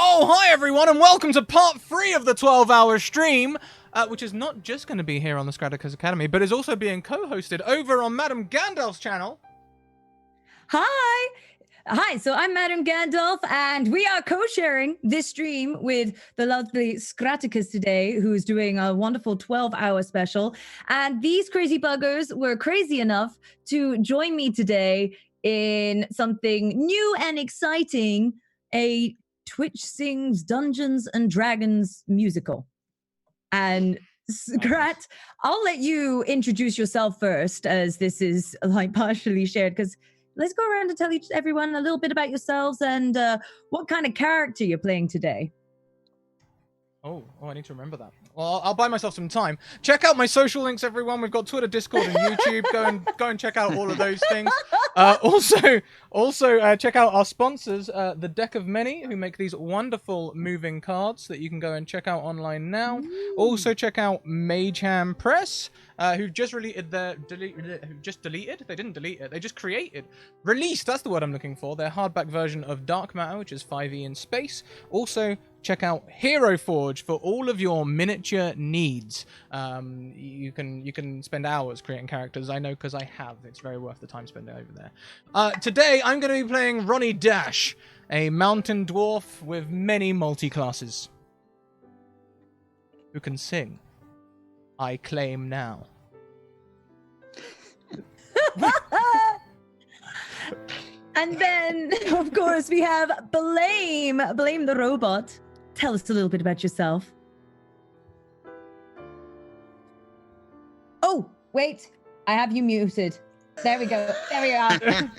Oh, hi everyone, and welcome to part 3 of the 12-hour stream, which is not just going to be here on the Scratticus Academy, but is also being co-hosted over on MadameGandalf's channel. Hi, so I'm MadameGandalf, and we are co-sharing this stream with the lovely Scratticus today, who's doing a wonderful 12-hour special. And these crazy buggers were crazy enough to join me today in something new and exciting, a Twitch Sings Dungeons and Dragons musical. And Scrat, I'll let you introduce yourself first, as this is like partially shared, because let's go around and tell everyone a little bit about yourselves and what kind of character you're playing today. Oh, I need to remember that. Well, I'll buy myself some time. Check out my social links, everyone. We've got Twitter, Discord, and YouTube. Go and check out all of those things. Also, check out our sponsors, The Deck of Many, who make these wonderful moving cards that you can go and check out online now. Ooh. Also, check out Mageham Press, who just deleted. They didn't delete it. They just released. That's the word I'm looking for. Their hardback version of Dark Matter, which is 5e in space. Also, check out Hero Forge for all of your miniature needs. You can spend hours creating characters. I know because I have. It's very worth the time spent over there. Today, I'm going to be playing Ronnie Dash, a mountain dwarf with many multi-classes. Who can sing. I claim now. And then, of course, we have Blame the robot. Tell us a little bit about yourself. Oh, wait. I have you muted. There we go. There we are. There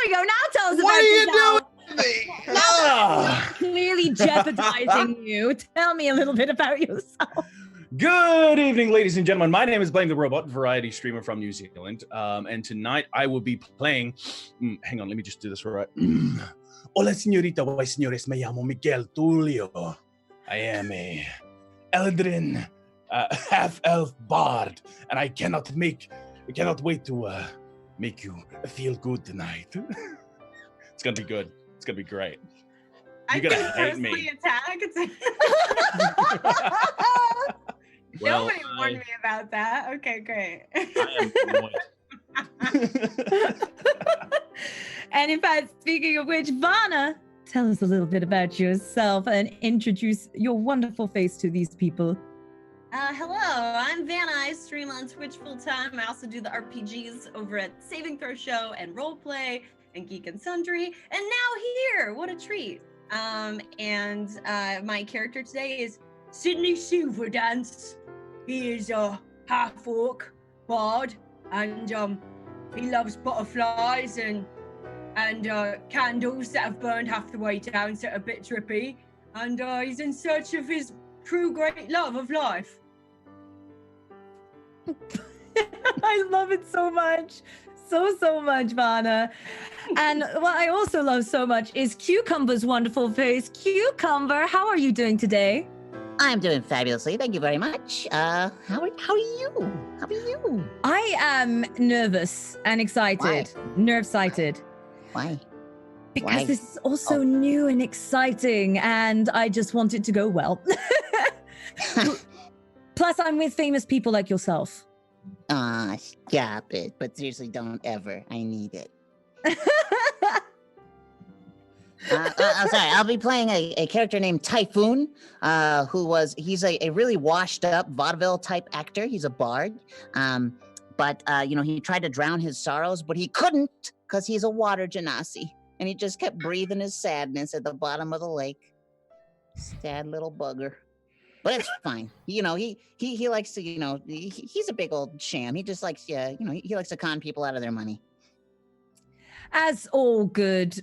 we go. Now tell us about yourself. What are you doing to me? Clearly jeopardizing you. Tell me a little bit about yourself. Good evening, ladies and gentlemen. My name is Blame the Robot, variety streamer from New Zealand. And tonight I will be playing... hang on, let me just do this right. Hola, señorita, y señores, me llamo Miguel Tulio. I am a Eldrin half-elf bard, and I cannot wait to make you feel good tonight. It's gonna be good. It's gonna be great. You're gonna hate me. Attacked. Well, Nobody warned me about that. Okay, great. I am annoyed. And in fact, speaking of which, Vana, tell us a little bit about yourself and introduce your wonderful face to these people. Hello, I'm Vanna. I stream on Twitch full time. I also do the RPGs over at Saving Throw Show and Roleplay and Geek and Sundry. And now here, what a treat. My character today is Sydney Silverdance. He is a half-orc bard, and he loves butterflies and candles that have burned half the way down, so a bit drippy. And he's in search of his true great love of life. I love it so much. So much, Vana. And what I also love so much is Cucumber's wonderful face. Cucumber, how are you doing today? I'm doing fabulously. Thank you very much. How are you? How are you? I am nervous and excited. Why? Nerve-sighted. Why? Because Why? this is also new and exciting, and I just want it to go well. Plus, I'm with famous people like yourself. Stop it. But seriously, don't ever. I need it. I'm sorry. I'll be playing a character named Typhoon, he's a really washed up vaudeville type actor. He's a bard. But he tried to drown his sorrows, but he couldn't because he's a water genasi. And he just kept breathing his sadness at the bottom of the lake. Sad little bugger. But it's fine. He likes to, he's a big old sham. He just likes, he likes to con people out of their money. As all good,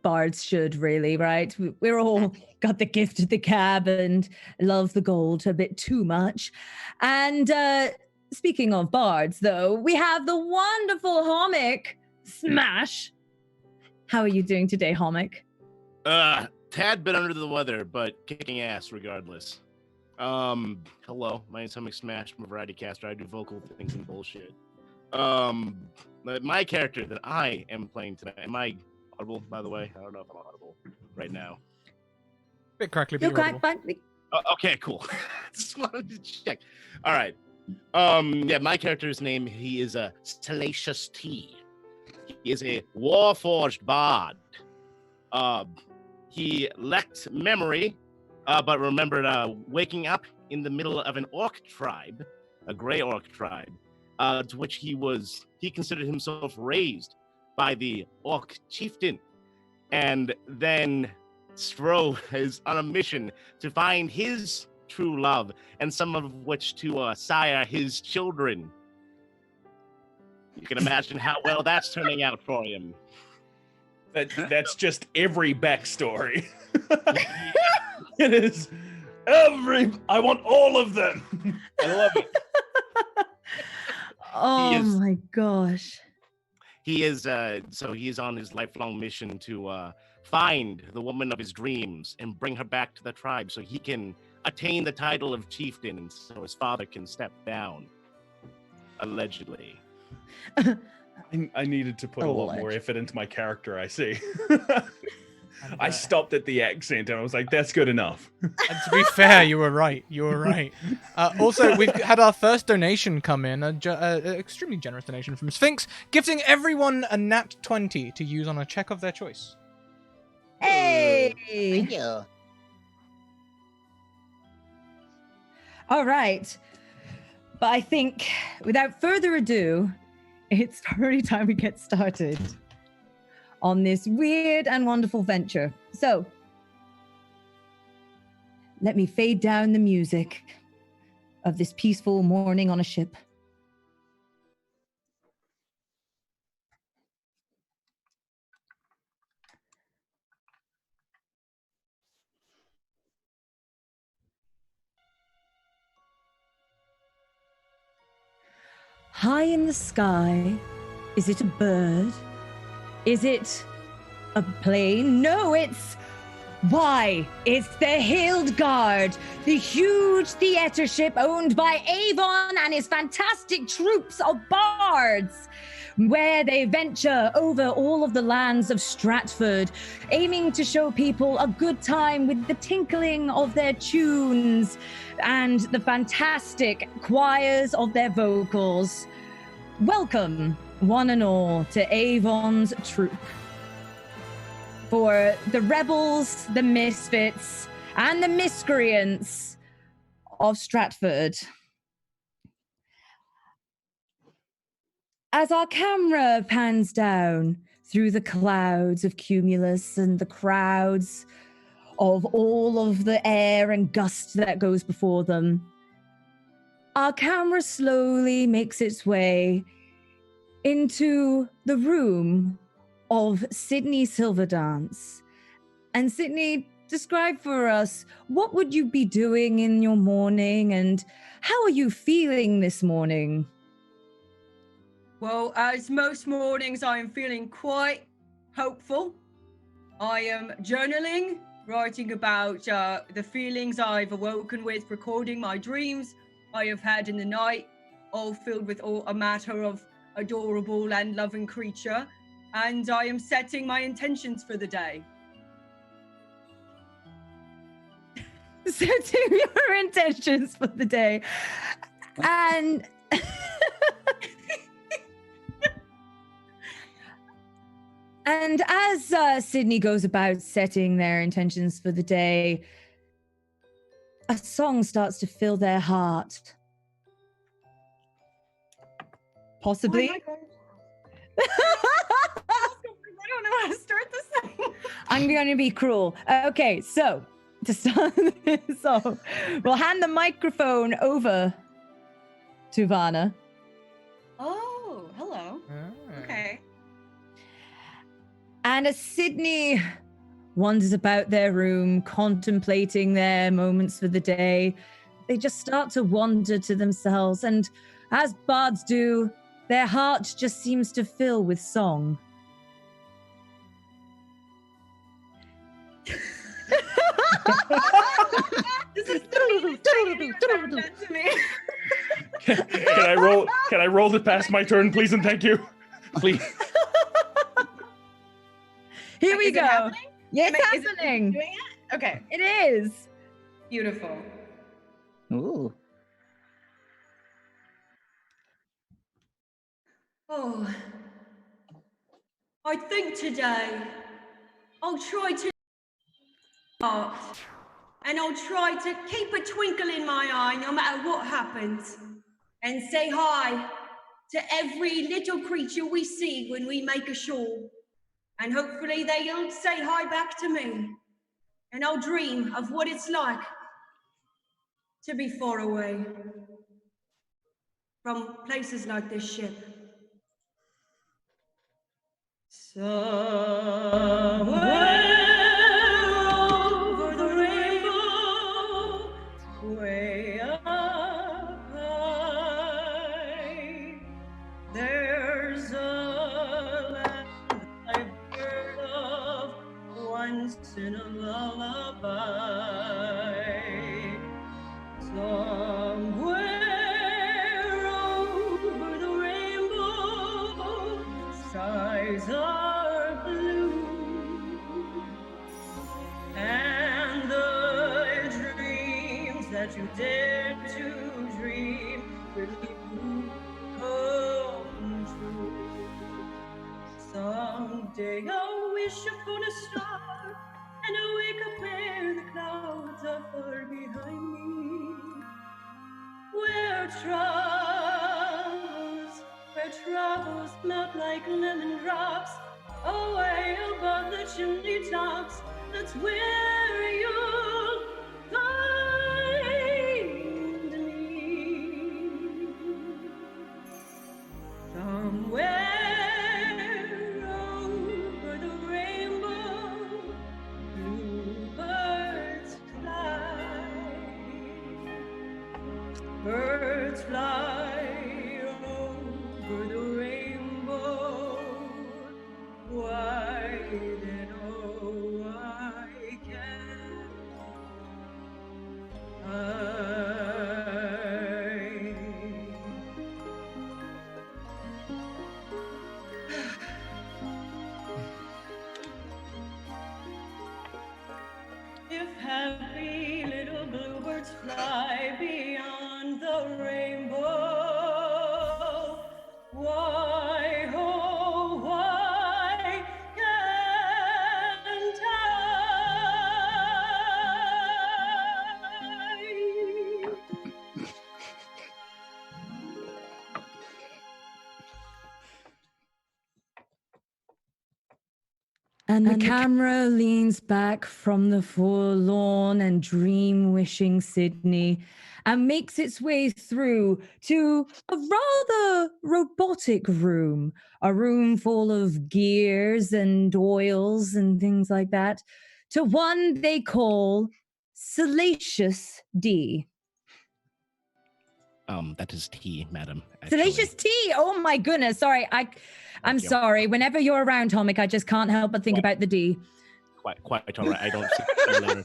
bards should, really, right? We're all got the gift of the gab and love the gold a bit too much. And speaking of bards, though, we have the wonderful Homic Smash. How are you doing today, Homic? Tad bit under the weather, but kicking ass regardless. Hello, my name's Homic Smash. I'm a variety caster. I do vocal things and bullshit. My character that I am playing tonight. Am I audible, by the way? I don't know if I'm audible right now. Bit crackly, but You're you're quite audible. fine. Okay, cool. Just wanted to check. All right. Yeah, my character's name, he is a Salacious T. He is a Warforged bard. He lacked memory, but remembered waking up in the middle of an orc tribe, a gray orc tribe, to which he considered himself raised by the orc chieftain, and then is on a mission to find his true love, and some of which to sire his children. You can imagine how well that's turning out for him. That's just every backstory. It is I want all of them. I love it. Oh my gosh. He is so he is on his lifelong mission to find the woman of his dreams and bring her back to the tribe so he can attain the title of chieftain and so his father can step down. Allegedly. I needed to put a lot more effort into my character, I see. I And stopped at the accent and I was like, that's good enough. to be fair, you were right. You were right. Also, we've had our first donation come in, an extremely generous donation from Sphinx, gifting everyone a nat 20 to use on a check of their choice. Hey. Thank you. All right. But I think without further ado, it's already time we get started on this weird and wonderful venture. So let me fade down the music of this peaceful morning on a ship. High in the sky, is it a bird? Is it a plane? No, it's... Why? It's the Hildgard, the huge theater ship owned by Avon and his fantastic troops of bards, where they venture over all of the lands of Stratford, aiming to show people a good time with the tinkling of their tunes and the fantastic choirs of their vocals. Welcome, one and all, to Avon's troop. For the rebels, the misfits, and the miscreants of Stratford. As our camera pans down through the clouds of cumulus and the crowds of all of the air and gust that goes before them, our camera slowly makes its way into the room of Sydney Silverdance. And Sydney, describe for us, what would you be doing in your morning and how are you feeling this morning? Well, as most mornings, I am feeling quite hopeful. I am journaling, writing about the feelings I've awoken with, recording my dreams I have had in the night, all filled with a matter of adorable and loving creature. And I am setting my intentions for the day. Setting your intentions for the day. And... And as Sydney goes about setting their intentions for the day, a song starts to fill their heart. Possibly. Oh I don't know how to start this thing. I'm going to be cruel. Okay, so to start this off, we'll hand the microphone over to Vanna. Oh, hello. Okay. And as Sydney wanders about their room, contemplating their moments for the day, they just start to wander to themselves. And as bards do, their heart just seems to fill with song. This is to me. Can I roll to pass my turn, please and thank you? Please. Here we Is it go. happening? Yes, Is it happening. doing it? Okay, It is. beautiful. Ooh. Oh, I think today I'll try to art, and I'll try to keep a twinkle in my eye no matter what happens, and say hi to every little creature we see when we make a shore, and hopefully they'll say hi back to me, and I'll dream of what it's like to be far away from places like this ship. Somewhere over the rainbow, way up high, there's a land I've heard of once in a lullaby. Somewhere over the rainbow, skies are blue, and the dreams that you dare to dream really do come true. Someday I'll wish upon a star and I'll wake up where the clouds are far behind me, where troubles melt like lemon drops away above the chimney tops. That's where you'll find me. Somewhere over the rainbow, bluebirds fly. Birds fly over the rainbow. Why then, oh, I can't If happy little bluebirds fly beyond the rainbow, why, oh, why can't I? And the camera leans back from the forlorn and dream-wishing Sydney and makes its way through to a rather robotic room, a room full of gears and oils and things like that, to one they call Salacious D. That is tea, madam. Actually. Salacious T. Oh my goodness. Sorry. I'm Thank you. sorry. Whenever you're around, Tomic, I just can't help but think about the D. Quite all right. I don't see the letter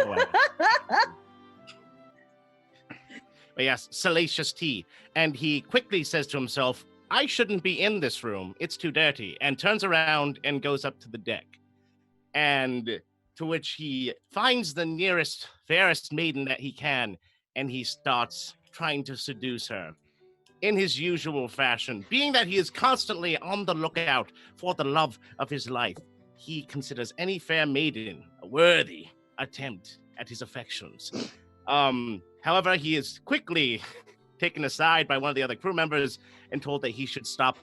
whatsoever. But yes, Salacious Tea. And he quickly says to himself, I shouldn't be in this room. It's too dirty. And turns around and goes up to the deck. And to which he finds the nearest, fairest maiden that he can. And he starts trying to seduce her in his usual fashion. Being that he is constantly on the lookout for the love of his life, he considers any fair maiden a worthy attempt at his affections. However, he is quickly taken aside by one of the other crew members and told that he should stop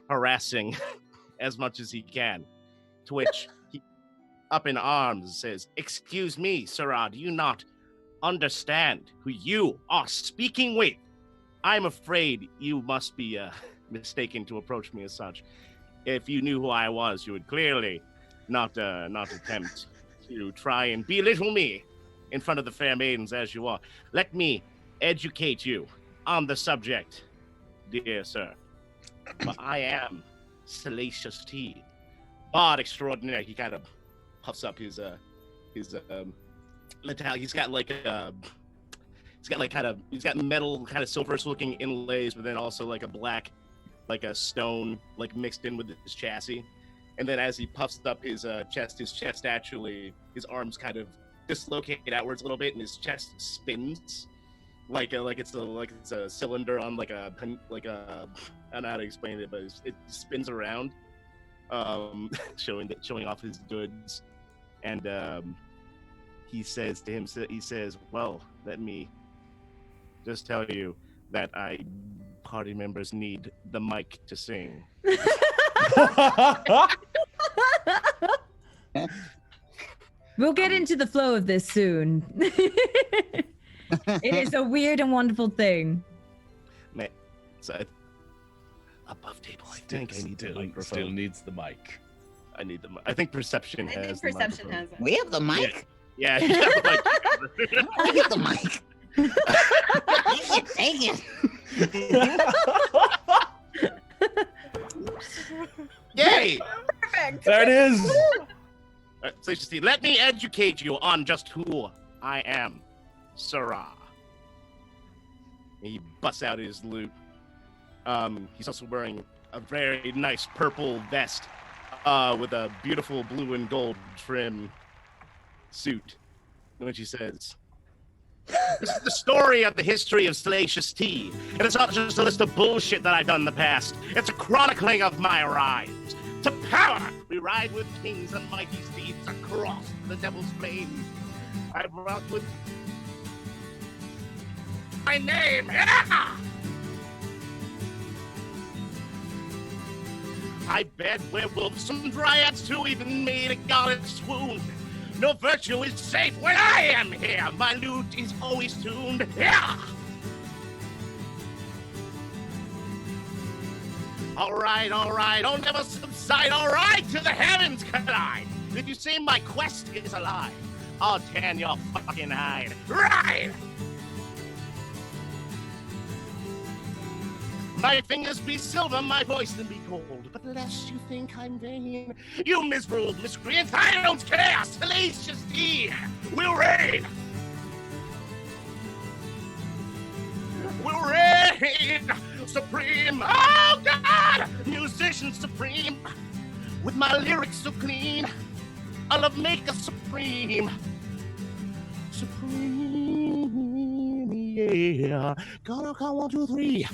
harassing as much as he can. To which he, up in arms, says, "Excuse me, sirrah, do you not understand who you are speaking with? I'm afraid you must be mistaken to approach me as such. If you knew who I was, you would clearly not attempt to try and belittle me in front of the fair maidens as you are. Let me educate you on the subject, dear sir. But I am Salacious Tea, bard extraordinaire." He kind of puffs up his metallic. He's got metal kind of silverish looking inlays, but then also like a black, like a stone, like mixed in with his chassis. And then as he puffs up his chest actually, his arms kind of dislocate outwards a little bit, and his chest spins like it's a cylinder on like a I don't know how to explain it, but it spins around, showing off his goods, and he says to him, "Well, let me just tell you that party members need the mic to sing." We'll get into the flow of this soon. It is a weird and wonderful thing. Man, so above table, I think I need the microphone. Still needs the mic. I need the. I think perception I has. think the perception microphone. has it. We have the mic. Yeah, you have the mic. I get the mic. Take it. Yay! Perfect. There it is. So Steve, let me educate you on just who I am, Sirrah. He busts out his loot. He's also wearing a very nice purple vest with a beautiful blue and gold trim suit. In which he says, "This is the story of the history of Salacious Tea. And it's not just a list of bullshit that I've done in the past. It's a chronicling of my rise. To power, we ride with kings and mighty steeds across the devil's flame. I brought with my name. Yeah! I bed werewolves, some dryads too, even made a goddess swoon. No virtue is safe when I am here. My lute is always tuned. Yeah! All right, I'll never subside. All right, to the heavens collide. If you say my quest is a lie, I'll tan your fucking hide. Right! My fingers be silver, my voice then be gold. But lest you think I'm vain, you miserable miscreants, I don't care. Salacious Tea will reign. Will reign supreme. Oh God, musician supreme. With my lyrics so clean, I love maker supreme. Supreme, yeah. Gonna count 1, 2, 3.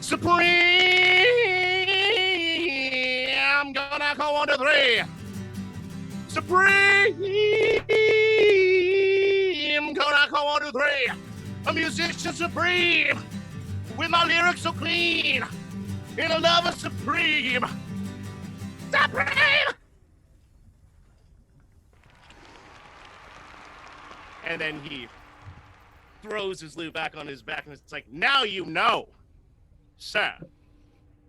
Supreme! I'm gonna go 1, 2, 3. Supreme! Gonna go 1, 2, 3. A musician supreme, with my lyrics so clean, in a lover supreme. Supreme! And then he throws his lute back on his back, and it's like, now you know. Sir,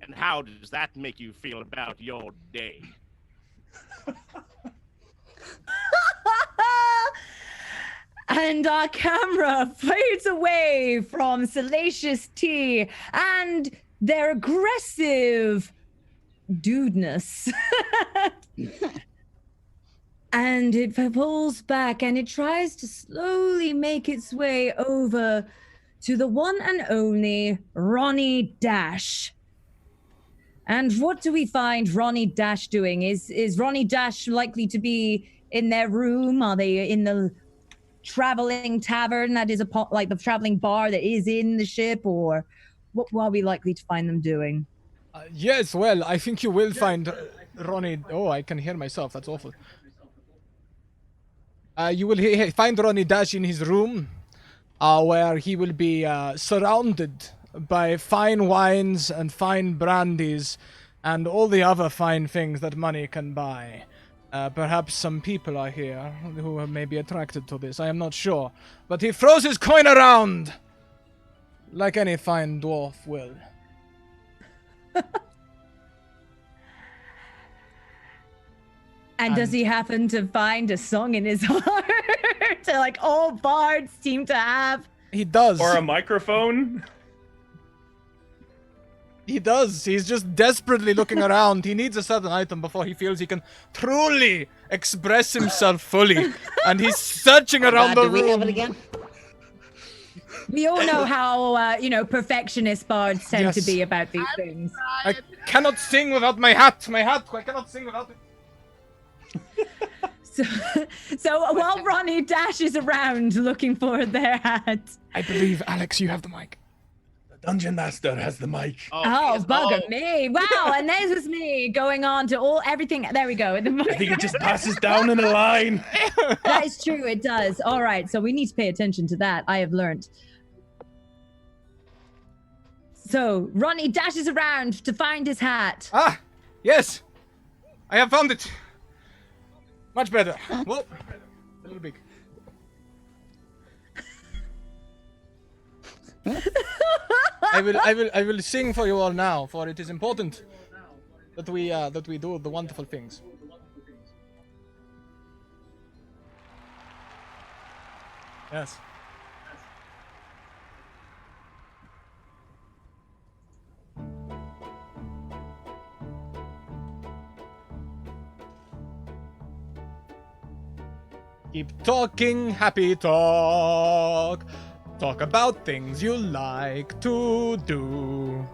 and how does that make you feel about your day? And our camera fades away from Salacious Tea and their aggressive dudeness. And it pulls back and it tries to slowly make its way over to the one and only Ronnie Dash. And what do we find Ronnie Dash doing? Is Ronnie Dash likely to be in their room? Are they in the traveling tavern that is like the traveling bar that is in the ship? Or what are we likely to find them doing? Yes, well, I think you will find Ronnie. Oh, I can hear myself. That's awful. You will find Ronnie Dash in his room, where he will be surrounded by fine wines and fine brandies and all the other fine things that money can buy. Perhaps some people are here who may be attracted to this. I am not sure. But he throws his coin around like any fine dwarf will. And does he happen to find a song in his heart? Like all bards seem to have. He does. Or a microphone. He does. He's just desperately looking around. He needs a certain item before he feels he can truly express himself fully. And he's searching around the Do we have room. it again? We all know how, perfectionist bards tend to Yes. be about these things. I cannot sing without my hat. My hat. I cannot sing without it. So while Ronnie dashes around looking for their hat. I believe, Alex, you have the mic. The dungeon master has the mic. Oh, yes. bugger me. Wow, and there's this me going on to everything. There we go. I think it just passes down in a line. That is true, it does. All right, so we need to pay attention to that. I have learned. So Ronnie dashes around to find his hat. Ah, yes. I have found it. Much better. Whoa. A little big. I will sing for you all now, for it is important that we do the wonderful things. Yes. Keep talking, happy talk. Talk about things you like to do.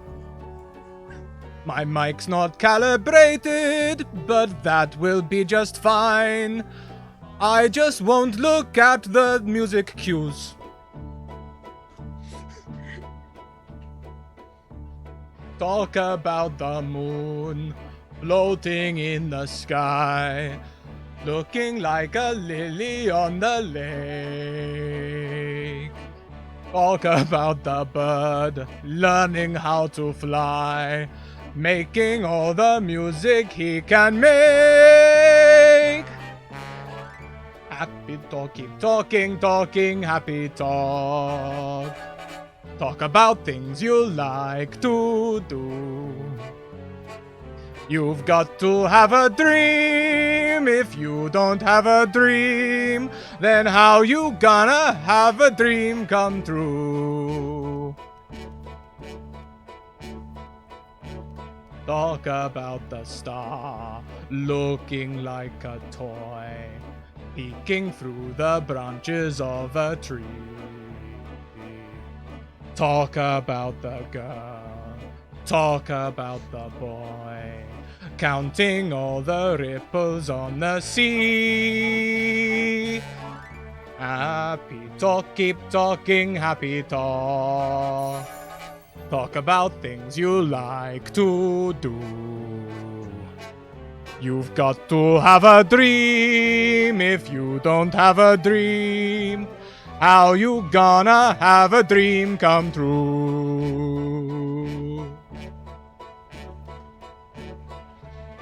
My mic's not calibrated, but that will be just fine. I just won't look at the music cues. Talk about the moon floating in the sky, looking like a lily on the lake. Talk about the bird learning how to fly, making all the music he can make. Happy talk, keep talking, talking, happy talk. Talk about things you like to do. You've got to have a dream. If you don't have a dream, then how you gonna have a dream come true? Talk about the star looking like a toy, peeking through the branches of a tree. Talk about the girl, talk about the boy, counting all the ripples on the sea. Happy talk, keep talking, happy talk. Talk about things you like to do. You've got to have a dream. If you don't have a dream, how you gonna have a dream come true?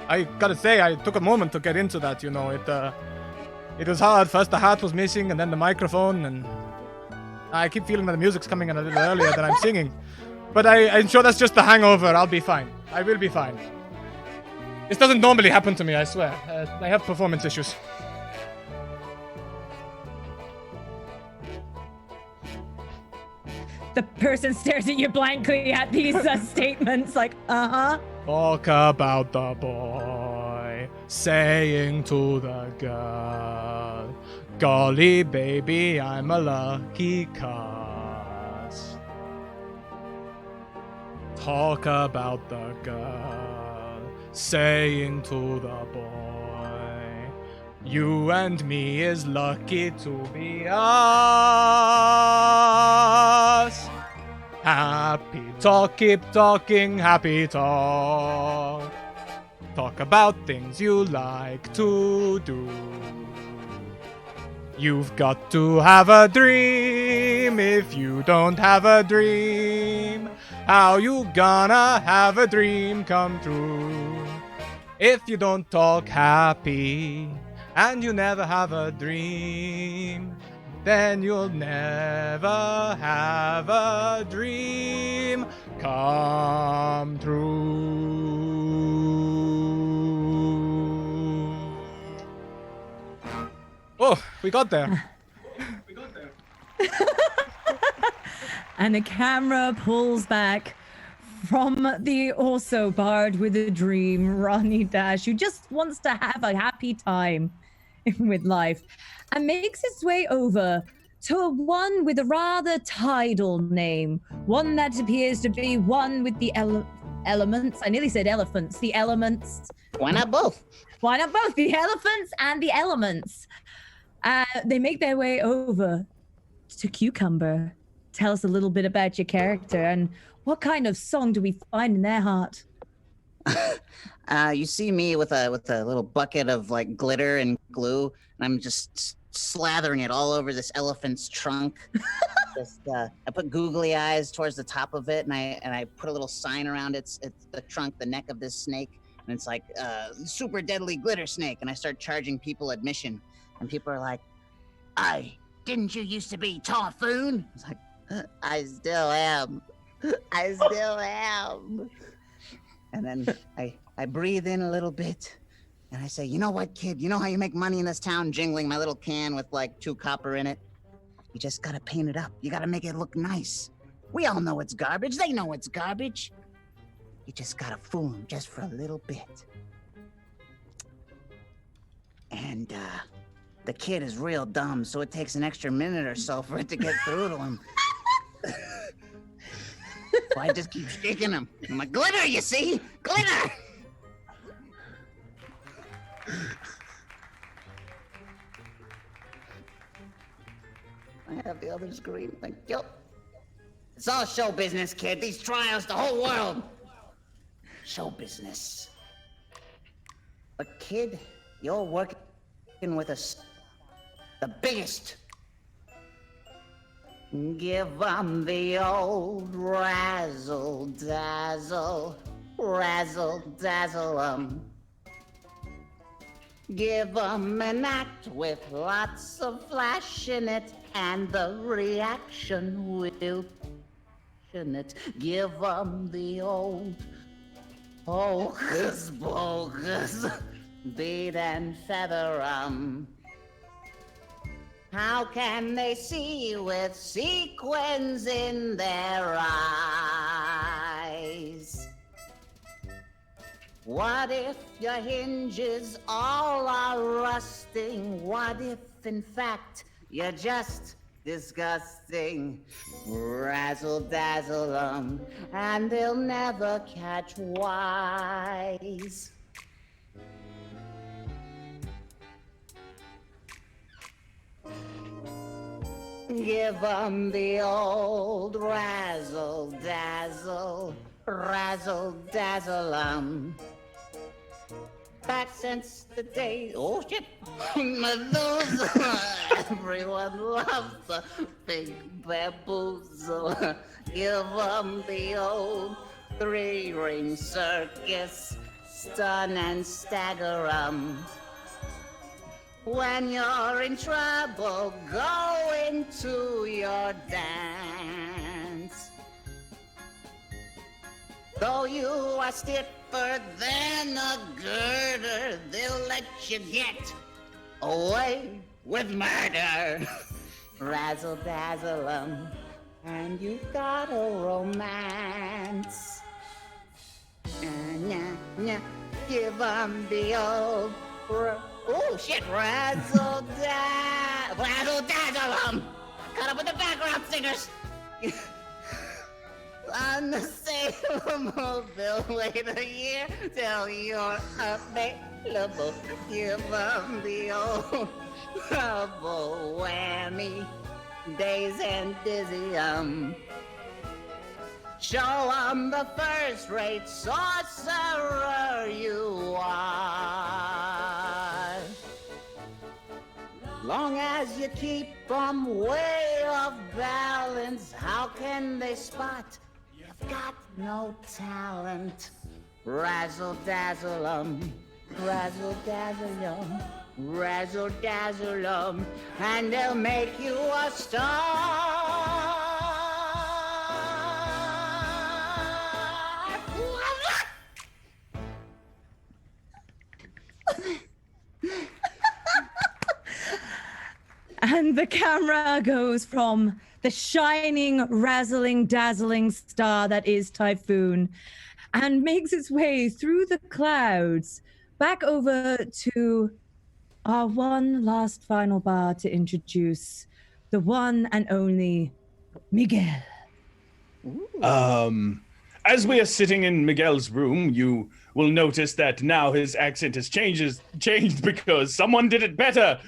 I gotta say, I took a moment to get into that, you know. It was hard. First the hat was missing, and then the microphone, and I keep feeling that the music's coming in a little earlier than I'm singing. But I'm sure that's just the hangover. I'll be fine. I will be fine. This doesn't normally happen to me, I swear. I have performance issues. The person stares at you blankly at these statements like, Talk about the boy saying to the girl, golly baby, I'm a lucky cuss. Talk about the girl saying to the boy, you and me is lucky to be us. Happy talk, keep talking, happy talk. Talk about things you like to do. You've got to have a dream. If you don't have a dream, how you gonna have a dream come true? If you don't talk happy and you never have a dream, then you'll never have a dream come true. Oh, we got there. and the camera pulls back from the also bard with a dream, Ronnie Dash, who just wants to have a happy time with life, and makes its way over to one with a rather tidal name, one that appears to be one with the elements. I nearly said elephants. The elements. Why not both? Why not both? The elephants and the elements. They make their way over to Cucumber. Tell us a little bit about your character and what kind of song do we find in their heart? You see me with a little bucket of like glitter and glue, and I'm just slathering it all over this elephant's trunk. I put googly eyes towards the top of it, and I put a little sign around it's the trunk, the neck of this snake, and it's like super deadly glitter snake. And I start charging people admission, and people are like, didn't you used to be Typhoon?" It's like, I still am. I still am. And then I breathe in a little bit, and I say, "You know what, kid? You know how you make money in this town, jingling my little can with like 2 copper in it? You just gotta paint it up. You gotta make it look nice. We all know it's garbage. They know it's garbage. You just gotta fool them just for a little bit." And the kid is real dumb, so it takes an extra minute or so for it to get through to him. So I just keep shaking him. I'm like, "Glitter, you see? Glitter!" I have the other screen. Thank you. It's all show business, kid. These trials, the whole world. Show business. But kid, you're working with us. The biggest. Give 'em the old razzle dazzle. Razzle dazzle 'em. Give 'em an act with lots of flash in it, and the reaction will in it. Give 'em the old hocus pocus, beat and feather 'em. How can they see with sequins in their eyes? What if your hinges all are rusting? What if, in fact, you're just disgusting? Razzle dazzle 'em, and they'll never catch wise. Give 'em the old razzle dazzle, razzle dazzle 'em. Back since the day, oh shit, Medusa, everyone loves the big bamboozle. Give 'em the old 3-ring circus, stun and stagger 'em. When you're in trouble, go into your dance. Though you are stiffer than a girder, they'll let you get away with murder. Razzle dazzle 'em, and you got a romance. Give 'em the old oh shit, razzle dazzle 'em. Caught up with the background singers. Unassailable, they'll wait a year till you're available. Give 'em the old double whammy, daze and dizzy 'em. Show 'em the first-rate sorcerer you are. Long as you keep 'em way off balance, how can they spot you've got no talent? Razzle dazzle 'em, razzle dazzle 'em, razzle dazzle 'em, and they'll make you a star. And the camera goes from the shining, razzling, dazzling star that is Typhoon and makes its way through the clouds back over to our one last final bar to introduce the one and only Miguel. as we are sitting in Miguel's room, you will notice that now his accent has changed because someone did it better.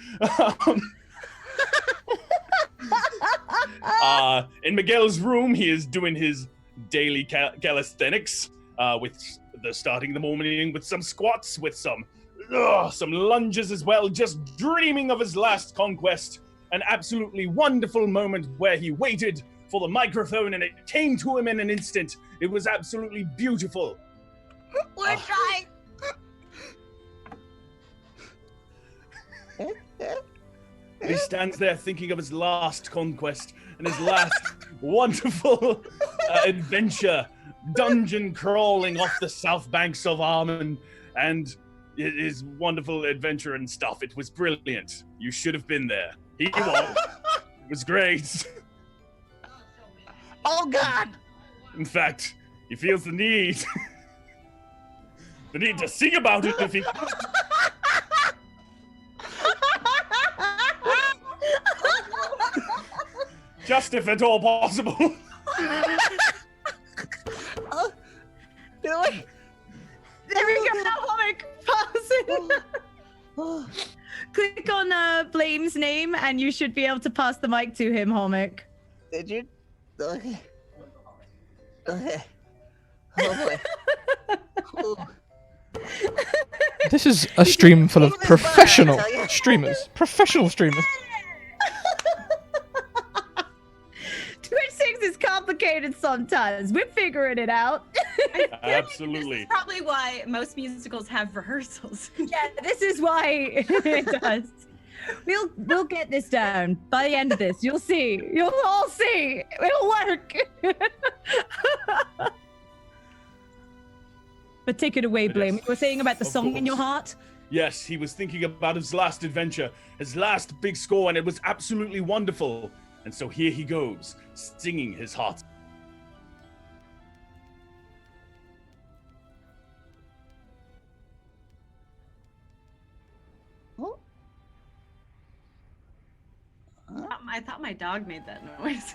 In Miguel's room, he is doing his daily calisthenics, starting the morning with some squats, with some lunges as well, just dreaming of his last conquest. An absolutely wonderful moment where he waited for the microphone and it came to him in an instant. It was absolutely beautiful. We're trying. He stands there thinking of his last conquest and his last wonderful adventure, dungeon crawling off the south banks of Armon, and his wonderful adventure and stuff. It was brilliant. You should have been there. He was. It was great. Oh God! In fact, he feels the need to sing about it if he. Just if at all possible. Do it. There we go. Now, Homic, pass it. Click on Blame's name, and you should be able to pass the mic to him, Homic. Did you? Okay. Okay. Oh boy. Ooh. This is a stream full of This is professional bad, I tell ya. streamers. Professional streamers. Twitch 6 is complicated sometimes. We're figuring it out. Absolutely. This is probably why most musicals have rehearsals. Yeah, this is why it does. We'll get this down by the end of this. You'll see. You'll all see. It'll work. But take it away, Blame. You were saying about the Of song in your course. heart? Yes, he was thinking about his last adventure, his last big score, and it was absolutely wonderful. And so here he goes, singing his heart. Oh. I thought my dog made that noise.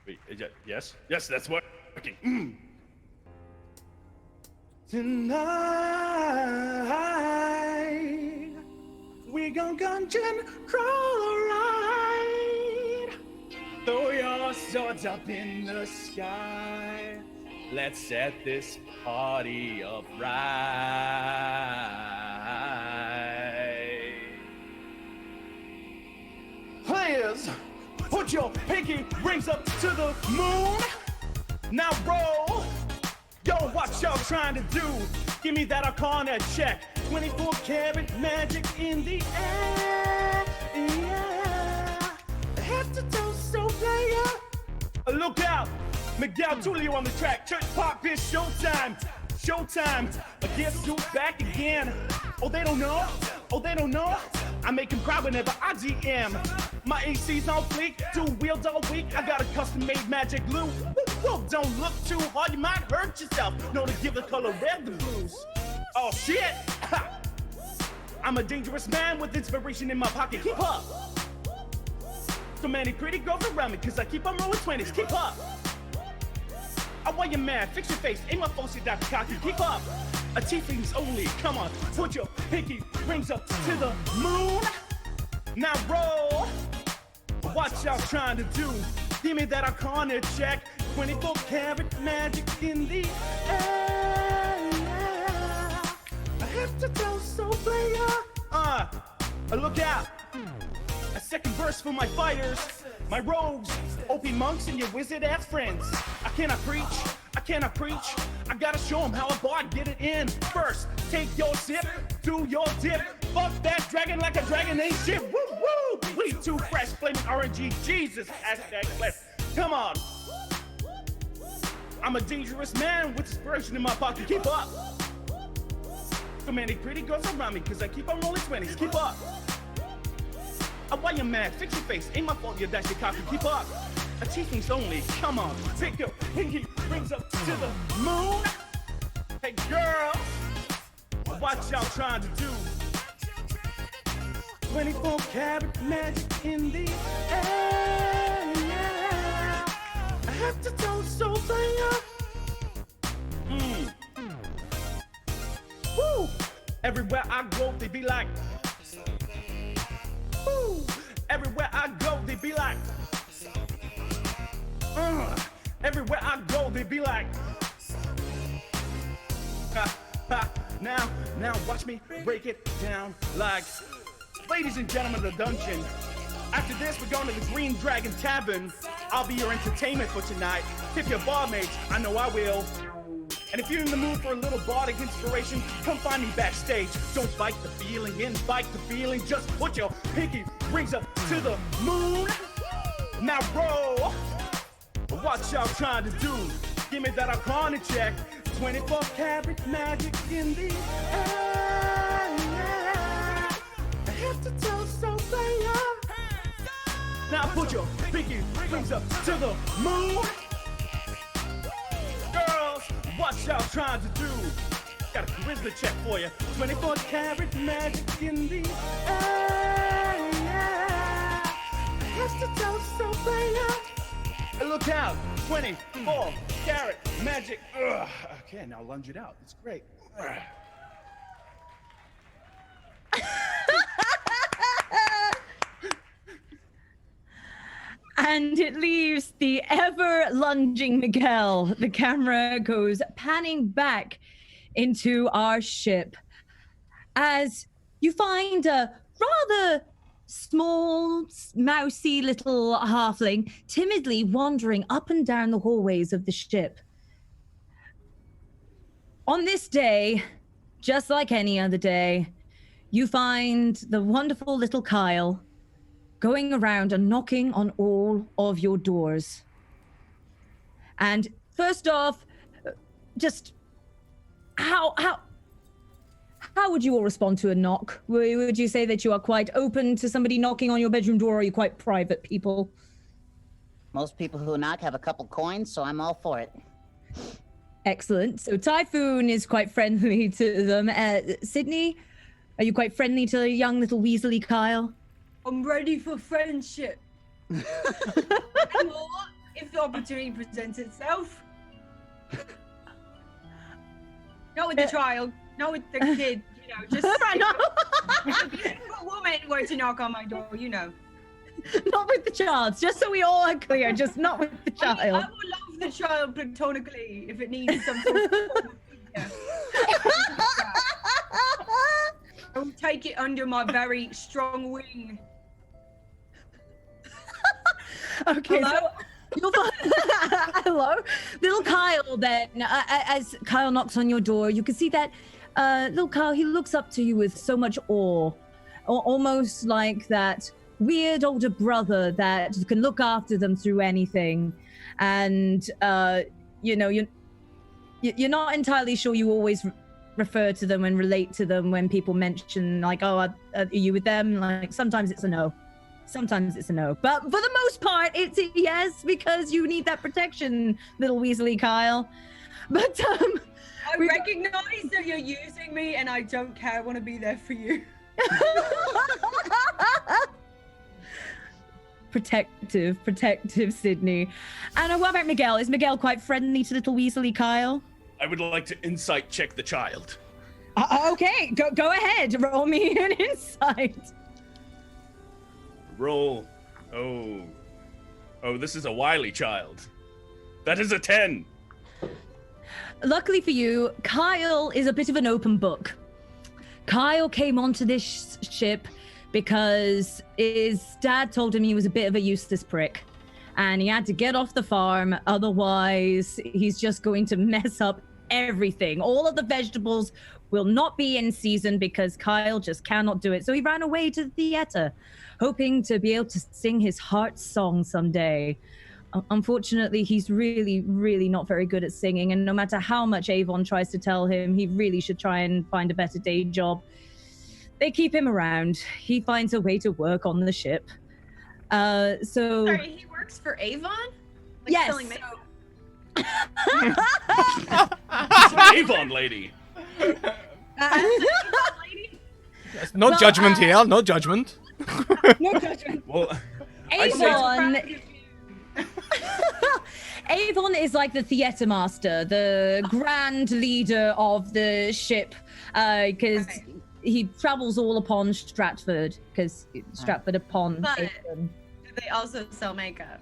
Wait, yes, that's what. Okay. Tonight, we gon' dungeon crawl alright. Throw your swords up in the sky. Let's set this party up right. Players, put your pinky rings up to the moon. Now roll. Yo, what y'all trying to do? Give me that Arcana check. 24 karat magic in the air. Yeah. Head to toe, so player. Look out. Miguel Tulio on the track. Church pop is showtime. Showtime. I guess you back again. Oh, they don't know. Oh, they don't know. I make him cry whenever I GM. My AC's on fleek, 2 wheels all week. I got a custom-made magic glue. Whoa, don't look too hard, you might hurt yourself. Know to give the color red the blues. Oh shit! Ha. I'm a dangerous man with inspiration in my pocket. Keep up. So many pretty girls around me, cause I keep on rolling 20s. Keep up. I want you mad, fix your face. Ain't my phone shit that cocky. Keep up. A tiefling's only. Come on, put your pinky rings up to the moon. Now roll. What y'all trying to do? Give me that Arcana check. 24 karat magic in the air. I have to tell so player. Look out. A second verse for my fighters, my rogues, OP monks, and your wizard ass friends. I cannot preach. I gotta show them how a bard get it in. First, take your sip, do your dip. Fuck that dragon like a dragon ain't shit. Woo woo! We too fresh, flaming RNG. Jesus, hashtag flesh. Come on. I'm a dangerous man with inspiration in my pocket. Keep up. So many pretty girls around me, cause I keep on rolling 20s. Keep up. Why you mad? Fix your face. Ain't my fault you're that shit cocky. Keep up. A teaching's only. Come on. Pick your pinky rings up to the moon. Hey girl, what y'all trying to do? 24 karat magic in the air. I have to tell so player. Woo! Everywhere I go, they be like. Woo! Everywhere I go, they be like. Everywhere I go, they be like. Now watch me break it down like. Ladies and gentlemen of the dungeon, after this we're going to the Green Dragon Tavern. I'll be your entertainment for tonight. Tip your barmaids, I know I will. And if you're in the mood for a little Bardic inspiration, come find me backstage. Don't fight the feeling, invite the feeling. Just put your pinky rings up to the moon. Now roll. What y'all trying to do? Give me that Arcana check. 24 karat magic in the air. I have to tell so player. Now put your pinky rings up to the moon. Girls, what y'all trying to do? Got a charisma check for you. 24 karat magic in the air. I have to tell so player. Look out, 24 karat magic. Ugh. Okay, now lunge it out. It's great. And it leaves the ever lunging Miguel. The camera goes panning back into our ship as you find a rather small, mousy little halfling timidly wandering up and down the hallways of the ship. On this day, just like any other day, you find the wonderful little Kyle going around and knocking on all of your doors. And first off, just how would you all respond to a knock? Would you say that you are quite open to somebody knocking on your bedroom door, or are you quite private people? Most people who knock have a couple coins, so I'm all for it. Excellent. So Typhoon is quite friendly to them. Sydney, are you quite friendly to a young little Weasley Kyle? I'm ready for friendship. And more, if the opportunity presents itself. Not with the child, not with the kid, you know, just if a beautiful woman were to knock on my door, you know. Not with the child, just so we all are clear, just not with the child. I will love the child platonically if it needs some sort of figure. I will take it under my very strong wing. Okay, Hello? so you'll find hello, little Kyle. Then, as Kyle knocks on your door, you can see that little Kyle. He looks up to you with so much awe, almost like that weird older brother that can look after them through anything. And you know, you're not entirely sure. You always refer to them and relate to them when people mention, like, "Oh, are you with them?" Like, sometimes it's a no. Sometimes it's a no, but for the most part, it's a yes, because you need that protection, little Weasley Kyle. But I recognize that you're using me, and I don't care. I want to be there for you. protective Sydney. And what about Miguel? Is Miguel quite friendly to little Weasley Kyle? I would like to insight check the child. Okay, go ahead. Roll me an insight. Roll. Oh, this is a wily child. That is a 10. Luckily for you, Kyle is a bit of an open book. Kyle came onto this ship because his dad told him he was a bit of a useless prick, and he had to get off the farm, otherwise he's just going to mess up everything. All of the vegetables will not be in season because Kyle just cannot do it. So he ran away to the theater, hoping to be able to sing his heart's song someday. Unfortunately, he's really, really not very good at singing, and no matter how much Avon tries to tell him he really should try and find a better day job, they keep him around. He finds a way to work on the ship. Sorry, he works for Avon? Like Yes. selling makeup? It's an Avon lady. No Well, judgment here, no judgment. No judgment. Well, I say Avon. Avon is like the theater master, the grand leader of the ship, because he travels all upon Stratford, because Stratford upon But- Avon. Do they also sell makeup?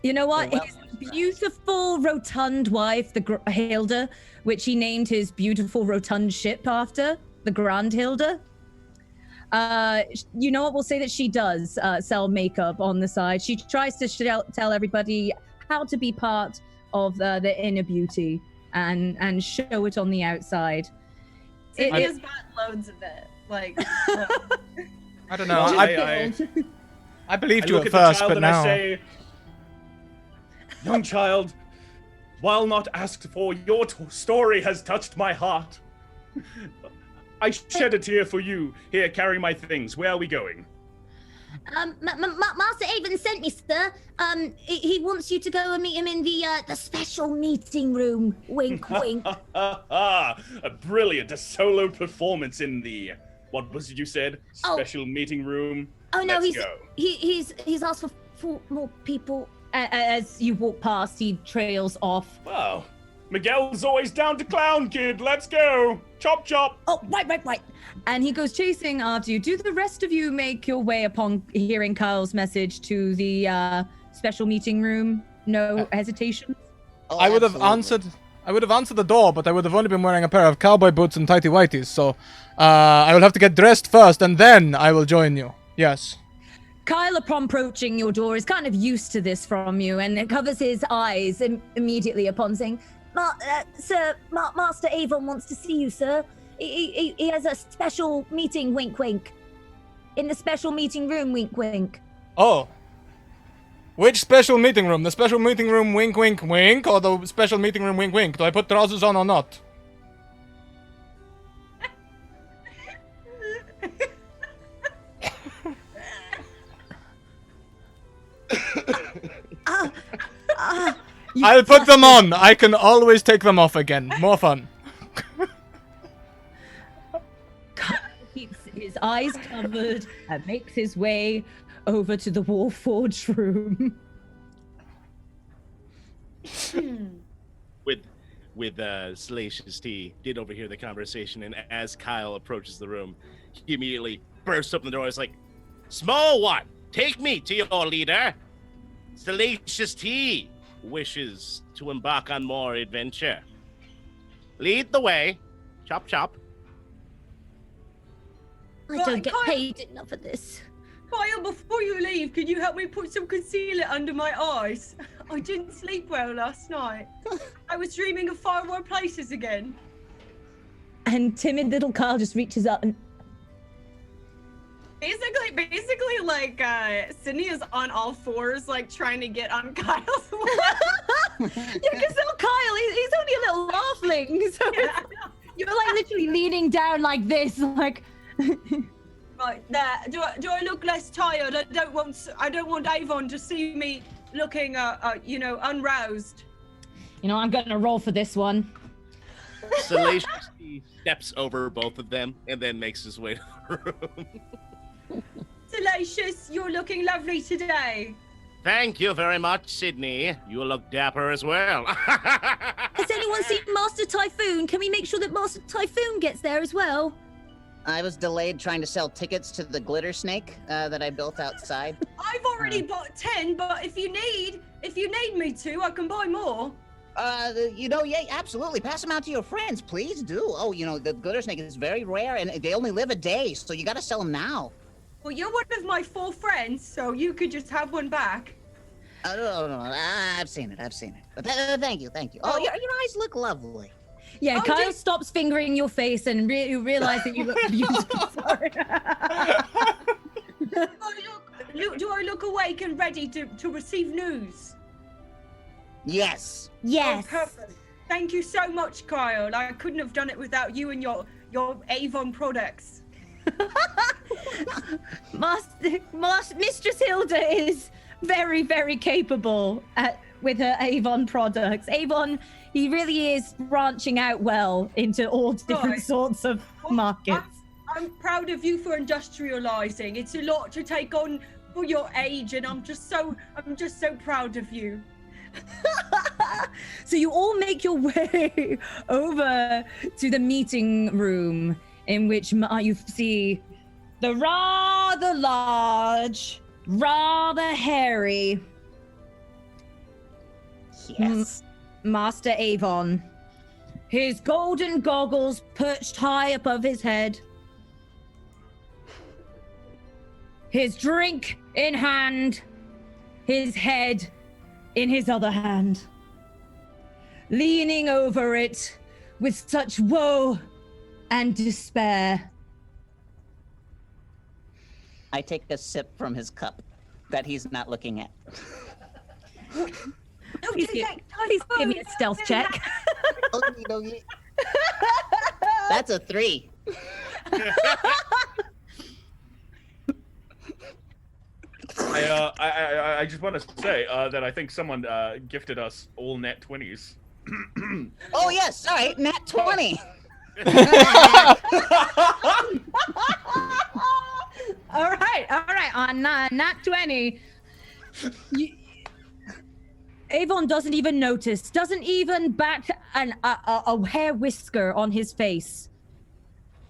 You know what? Well, His beautiful rotund wife, the Hilda, which he named his beautiful rotund ship after, the Grand Hilda. You know what? We'll say that she does sell makeup on the side. She tries to tell everybody how to be part of the inner beauty and show it on the outside. Sydney has bought loads of it. Like, I don't know. I believed I you look at at the first, child but and now. I say, young child, while not asked for, your story has touched my heart. I shed a tear for you. Here, carry my things. Where are we going? Master Avon sent me, sir. He wants you to go and meet him in the special meeting room. Wink, wink. A brilliant, a solo performance in the, what was it you said? Oh. Special meeting room. Oh no, Let's he's go. he's asked for 4 more people. As you walk past, he trails off. Wow. Miguel's always down to clown, kid. Let's go. Chop, chop. Oh, right. And he goes chasing after you. Do the rest of you make your way upon hearing Kyle's message to the special meeting room? No hesitation? Oh, I would have absolutely. answered the door, but I would have only been wearing a pair of cowboy boots and tighty whities. So I will have to get dressed first, and then I will join you. Yes. Kyle, upon approaching your door, is kind of used to this from you, and it covers his eyes immediately upon saying, Sir, Master Avon wants to see you, sir. He has a special meeting, wink, wink. In the special meeting room, wink, wink. Oh. Which special meeting room? The special meeting room wink wink wink, or the special meeting room wink wink? Do I put trousers on or not? I'll put them on. I can always take them off again. More fun. Kyle keeps his eyes covered and makes his way over to the Warforged room. With Salacious T did overhear the conversation, and as Kyle approaches the room, he immediately bursts open the door. It's like, "Small one, take me to your leader. Salacious T wishes to embark on more adventure. Lead the way. Chop, chop." I Right, don't get Kyle- paid enough for this. Kyle, before you leave, can you help me put some concealer under my eyes? I didn't sleep well last night. I was dreaming of faraway places again. And timid little Kyle just reaches up and Basically, like, Sydney is on all fours, like, trying to get on Kyle's lap. yeah, because little Kyle, he's only a little halfling, so you're like literally leaning down like this, like. Right there. Do I look less tired? I don't want Avon to see me looking, unroused. You know, I'm gonna roll for this one. Salacious T steps over both of them and then makes his way to the room. Salacious, you're looking lovely today. Thank you very much, Sydney. You look dapper as well. Has anyone seen Master Typhoon? Can we make sure that Master Typhoon gets there as well? I was delayed trying to sell tickets to the glitter snake that I built outside. I've already bought 10, but if you need me to, I can buy more. Yeah, absolutely. Pass them out to your friends, please do. Oh, the glitter snake is very rare, and they only live a day, so you got to sell them now. Well, you're one of my 4 friends, so you could just have one back. No, I've seen it. But thank you. Oh, your eyes look lovely. Yeah, Oh, Kyle just- stops fingering your face and you realize that you look beautiful. Sorry. Do I look awake and ready to receive news? Yes. Yes. Oh, perfect. Thank you so much, Kyle. I couldn't have done it without you and your Avon products. Mistress Hilda is very, very capable with her Avon products. Avon, he really is branching out well into all different Right. sorts of markets. I'm proud of you for industrializing. It's a lot to take on for your age, and I'm just so proud of you. So you all make your way over to the meeting room in which you see the rather large, rather hairy Yes. Master Avon. His golden goggles perched high above his head. His drink in hand, his head in his other hand. Leaning over it with such woe and despair. I take a sip from his cup that he's not looking at. Please give me a stealth check. Okie dokie. That's a 3. I just want to say that I think someone gifted us all net 20s. Oh yes, sorry, nat 20. All right. On nat 20, Avon doesn't even notice, doesn't even bat a hair whisker on his face.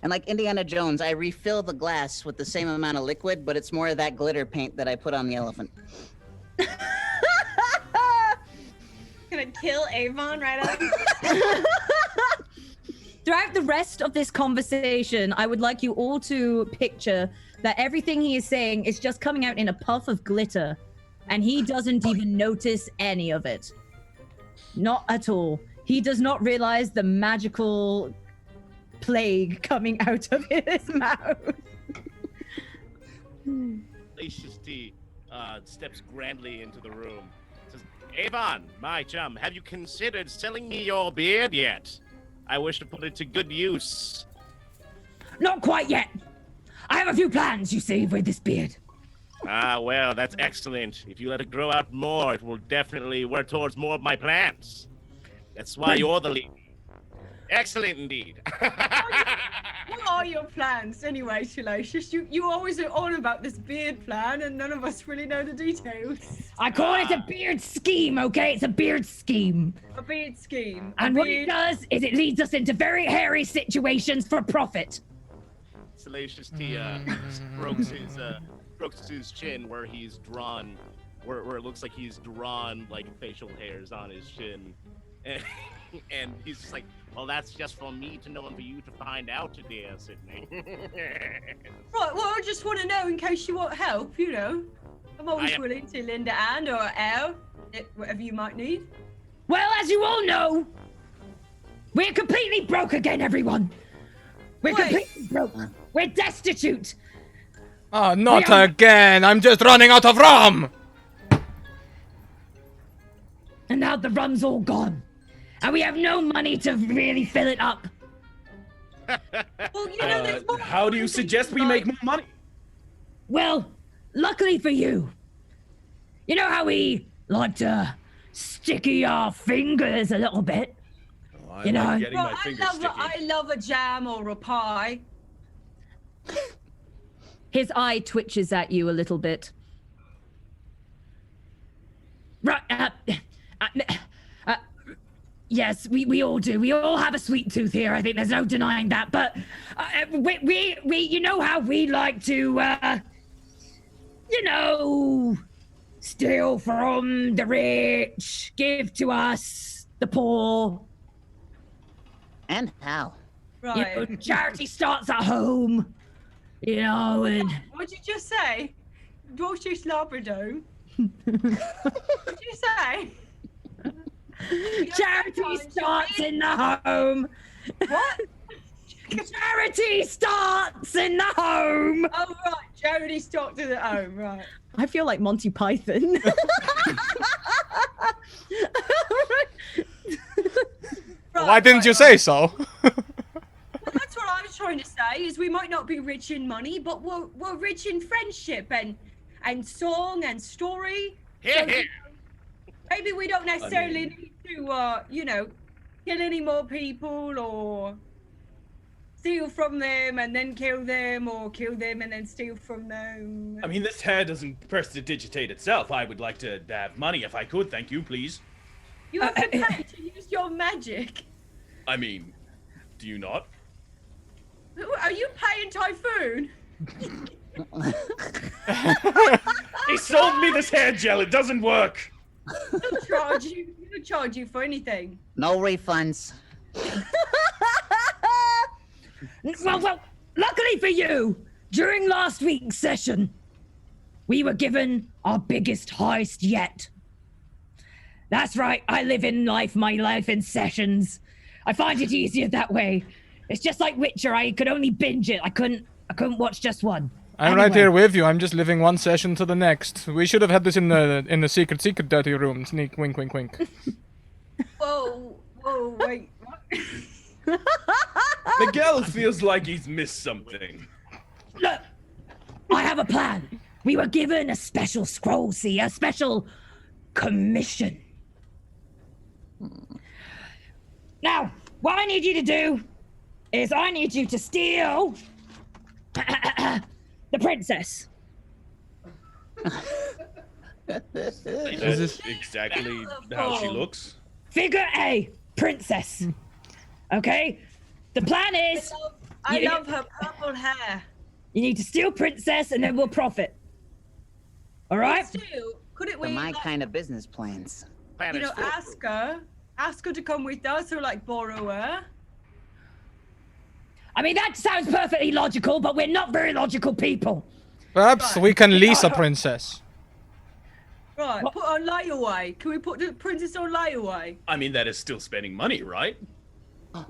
And like Indiana Jones, I refill the glass with the same amount of liquid, but it's more of that glitter paint that I put on the elephant. Gonna kill Avon right out. Throughout the rest of this conversation, I would like you all to picture that everything he is saying is just coming out in a puff of glitter, and he doesn't even notice any of it. Not at all. He does not realize the magical plague coming out of his mouth. Salacious T steps grandly into the room. Says, Avon, my chum, have you considered selling me your beard yet? I wish to put it to good use. Not quite yet. I have a few plans, you see, with this beard. Ah, well, that's excellent. If you let it grow out more, it will definitely work towards more of my plans. That's why you're the lead. Excellent indeed. What are your plans anyway, Salacious? You always are on about this beard plan and none of us really know the details. I call it a beard scheme, okay? It's a beard scheme. A beard scheme. And what it does is it leads us into very hairy situations for profit. Salacious T strokes his chin where he's drawn, where it looks like he's drawn like facial hairs on his chin. And he's just like, well, that's just for me to know and for you to find out, dear Sydney. Right, well, I just want to know in case you want help, you know. I'm always willing to lend a hand or L, whatever you might need. Well, as you all know, we're completely broke again, everyone. We're completely broke. We're destitute. Oh, not again. I'm just running out of rum. And now the rum's all gone. And we have no money to really fill it up. Well, you know, there's more. How do you suggest we make more money? Well, luckily for you, you know how we like to sticky our fingers a little bit? Oh, I You know, like getting my fingers sticky. I love a jam or a pie. His eye twitches at you a little bit. Right, yes, we all do. We all have a sweet tooth here. I think there's no denying that. But we you know how we like to, steal from the rich, give to us, the poor. And how? Right. You know, charity starts at home. And What'd you just say? Dorchester Labrador. What'd you say? charity starts in the home. What? Charity starts in the home. Oh, right. Charity starts at home, right. I feel like Monty Python. Why didn't you say so? Well, that's what I was trying to say, is we might not be rich in money, but we're rich in friendship and song and story. So maybe we don't necessarily need to, kill any more people or steal from them and then kill them, or kill them and then steal from them. I mean, this hair doesn't prestidigitate itself. I would like to have money if I could. Thank you, please. You have to pay to use your magic. I mean, do you not? Are you paying Typhoon? He sold me this hair gel. It doesn't work. Don't charge you. He don't charge you for anything. No refunds. Well, luckily for you, during last week's session, we were given our biggest heist yet. That's right, I live in life, my life in sessions. I find it easier that way. It's just like Witcher, I could only binge it. I couldn't watch just one. I'm right here with you. I'm just living one session to the next. We should have had this in the secret dirty room. Sneak, wink, wink, wink. Whoa, wait. What? Miguel feels like he's missed something. Look, I have a plan. We were given a special scroll, see, a special commission. Now, what I need you to do is I need you to steal the princess. Is this exactly how she looks? Figure A, princess. Okay? The plan is I love her purple hair. you need to steal princess and then we'll profit. All right? Still, couldn't For we, my like, kind of business plans. you know, ask her to come with us or like borrow her? I mean, that sounds perfectly logical, but we're not very logical people. Perhaps we can lease a princess. Right, put her on layaway. Can we put the princess on layaway? I mean, that is still spending money, right?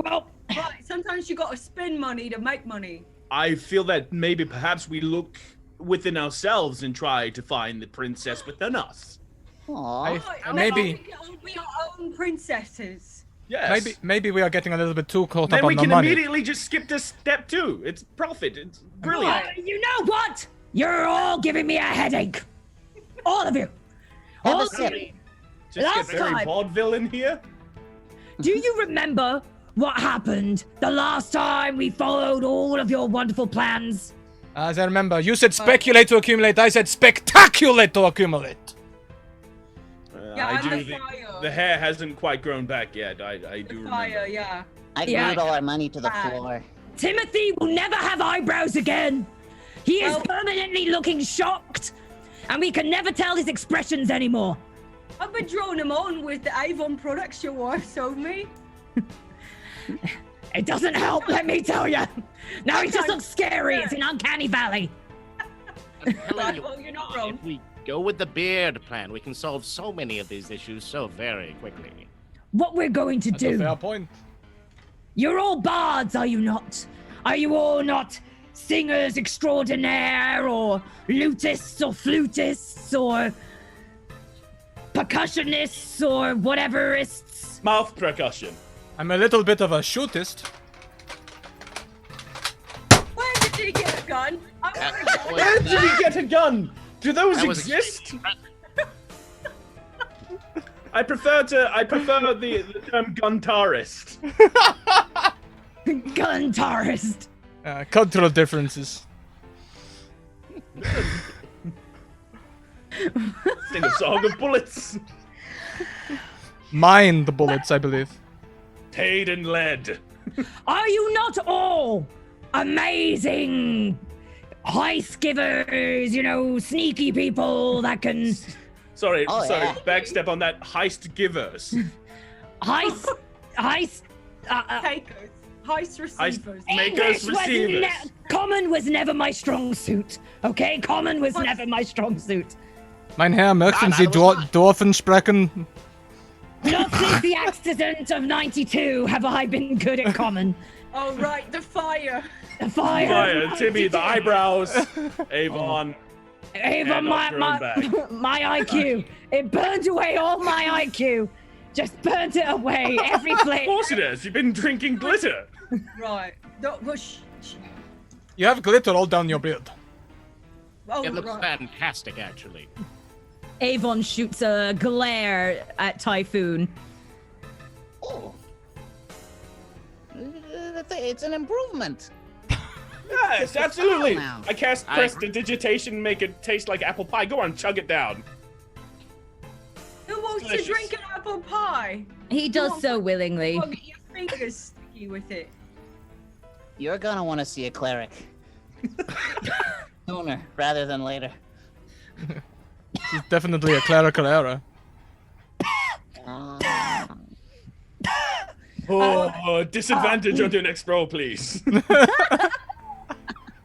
Well, Right, sometimes you gotta spend money to make money. I feel that maybe perhaps we look within ourselves and try to find the princess within us. Aww. Maybe- We are our own princesses. Yes. Maybe we are getting a little bit too caught Then up we on the can money. immediately just skip this step 2. It's profit. It's brilliant. you know what? You're all giving me a headache. All of you. Have All a of sip. you. Just Last get very time- vaudeville in here. Do you remember what happened the last time we followed all of your wonderful plans? As I remember, you said speculate to accumulate. I said spectaculate to accumulate. Yeah, I I'm do the think fire. the hair hasn't quite grown back yet. I do remember. Fire, yeah. I Yeah. glued all our money to the Bad. floor. Timothy will never have eyebrows again. He is Well- permanently looking shocked, and we can never tell his expressions anymore. I've been drawing them on with the Avon products your wife sold me. It doesn't help, let me tell you. Now he just looks scary. It's an uncanny valley. I'm telling Right, you, well, you're not wrong. if we go with the beard plan, we can solve so many of these issues so very quickly. What we're going to That's a do. fair point. You're all bards, are you not? Are you all not singers extraordinaire, or lutists, or flutists, or percussionists, or whateverists? Mouth percussion. I'm a little bit of a shootist. Where did he get a gun? I'm gonna go. Where did he get a gun? Do those That was exist? I prefer the term guntarist. Guntarist. Cultural differences. Sing a song of bullets. Mine the bullets, I believe. Paid and lead. Are you not all amazing heist givers, sneaky people that can Sorry, Oh, yeah. backstep on that. Heist givers. heist Takers. Heist receivers. Makers, receivers. Common was never my strong suit. Okay, common was What? never my strong suit. Mein Herr, möchten Ah, Sie that was Dorfen sprechen? Not since the accident of '92 have I been good at common. Oh, right, the fire. The fire. Fire, Timmy, the eyebrows. Avon. Ava, And my, not my, thrown my IQ. It burned away all my IQ. Just burnt it away. Every Of flame. course it is. You've been drinking glitter. Right. You have glitter all down your beard. Oh, It looks right. fantastic, actually. Avon shoots a glare at Typhoon. Oh. It's an improvement. Yes, absolutely. Now. I cast I prestidigitation, make it taste like apple pie. Go on, chug it down. Who wants to delicious. drink an apple pie? He does so willingly. Well, get your fingers sticky with it. You're gonna want to see a cleric. Sooner rather than later. This is definitely a clerical error. Disadvantage on your next roll, please.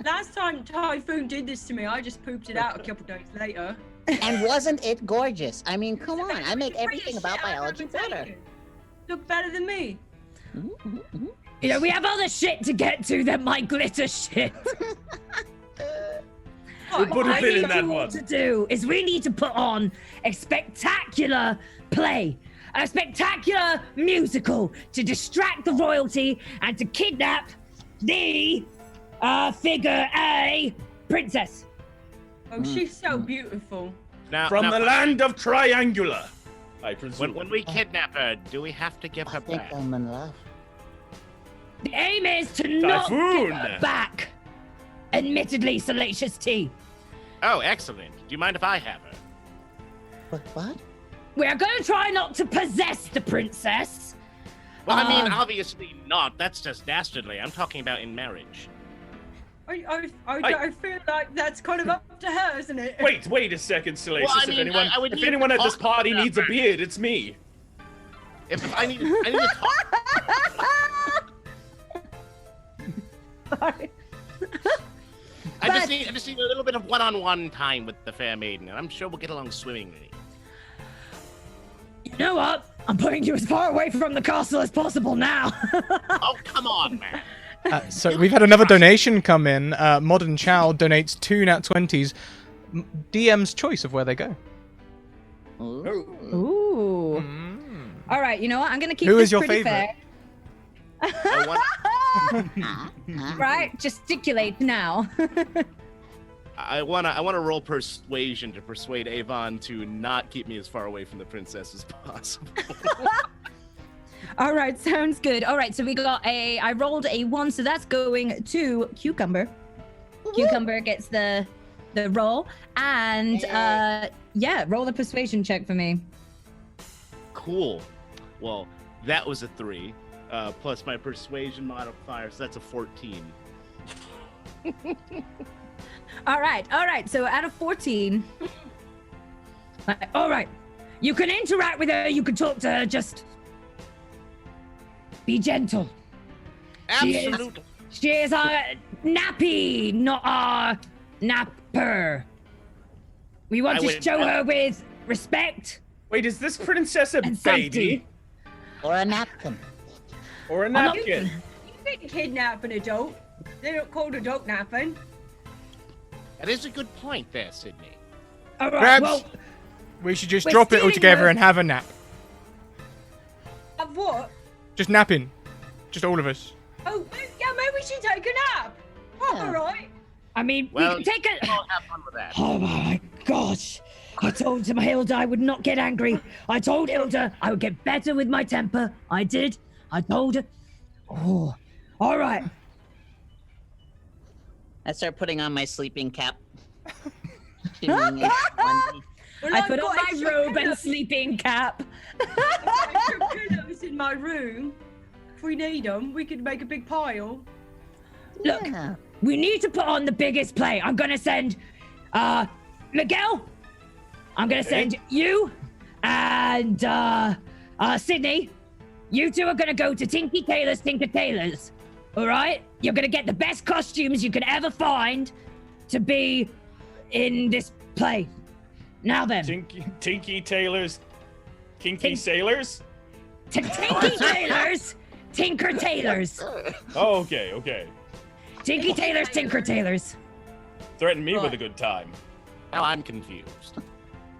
Last time Typhoon did this to me, I just pooped it out a couple days later. And wasn't it gorgeous? I mean, come on. I make Pretty everything shit about out of biology better. reputation. Look better than me. You know, we have other shit to get to than my glitter shit. We put a What I pin in need that you all one. to do is we need to put on a spectacular play, a spectacular musical to distract the royalty and to kidnap the figure A princess. Oh, she's so beautiful. Now, From now, the land of Triangula, I presume. when we kidnap her, do we have to give I her think back? I'm in love. The aim is to not Typhoon! give her back. Admittedly, Salacious T. Oh, excellent. Do you mind if I have her? What? We are going to try not to possess the princess. Well, I mean, Um, obviously not. That's just dastardly. I'm talking about in marriage. I feel like that's kind of up to her, isn't it? Wait a second, Salacious. Well, I mean, I would if need anyone to at this talk party about needs a her. beard, it's me. If I need to talk. Sorry. I just need a little bit of one-on-one time with the fair maiden, and I'm sure we'll get along swimmingly. You know what? I'm putting you as far away from the castle as possible now. Oh, come on, man. So we've had another donation come in. Modern Chow donates 2 nat 20s. DM's choice of where they go. Ooh. Ooh. All right, you know what? I'm going to keep Who this is your pretty favorite? I want, fair. Right? Gesticulate now. I wanna roll persuasion to persuade Avon to not keep me as far away from the princess as possible. All right, sounds good. All right, so I rolled a 1, so that's going to Cucumber. Cucumber gets the roll, and yeah, roll the persuasion check for me. Cool. Well, that was a 3, plus my persuasion modifier, so that's a 14. All right. So out of 14, all right, you can interact with her. You can talk to her. Just be gentle. Absolutely. She is a nappy, not a napper. We want I to would- show her with respect. Wait, is this princess a And baby Or a napkin. or a not- napkin? You can kidnap an adult. They're not called adult napping. That is a good point there, Sydney. All right. Perhaps Well, we should just we're drop it all stealing together her. and have a nap. Of what? Just napping. Just all of us. Oh, yeah, maybe we should take a nap. Oh, Yeah. all right. I mean, Well, we can take a. I'll have fun with that. Oh my gosh. I told Hilda I would not get angry. I told Hilda I would get better with my temper. I did. I told her. Oh, all right. I start putting on my sleeping cap. Shimmying it, onesie. Well, I I've put on got my extra robe and pillows- sleeping cap. I've got extra pillows in my room. If we need them, we could make a big pile. Look, Yeah. we need to put on the biggest play. I'm gonna send Miguel. I'm gonna send you and Sydney. You two are gonna go to Tinker Tailors. All right? You're gonna get the best costumes you could ever find to be in this play. Now then, Tinky Tailors, Kinky Tink- Sailors? Tinky Tailors, Tinker Tailors. Oh, okay. Tinky Tailors, Tinker Tailors. Threaten me with Right. a good time. Now I'm confused.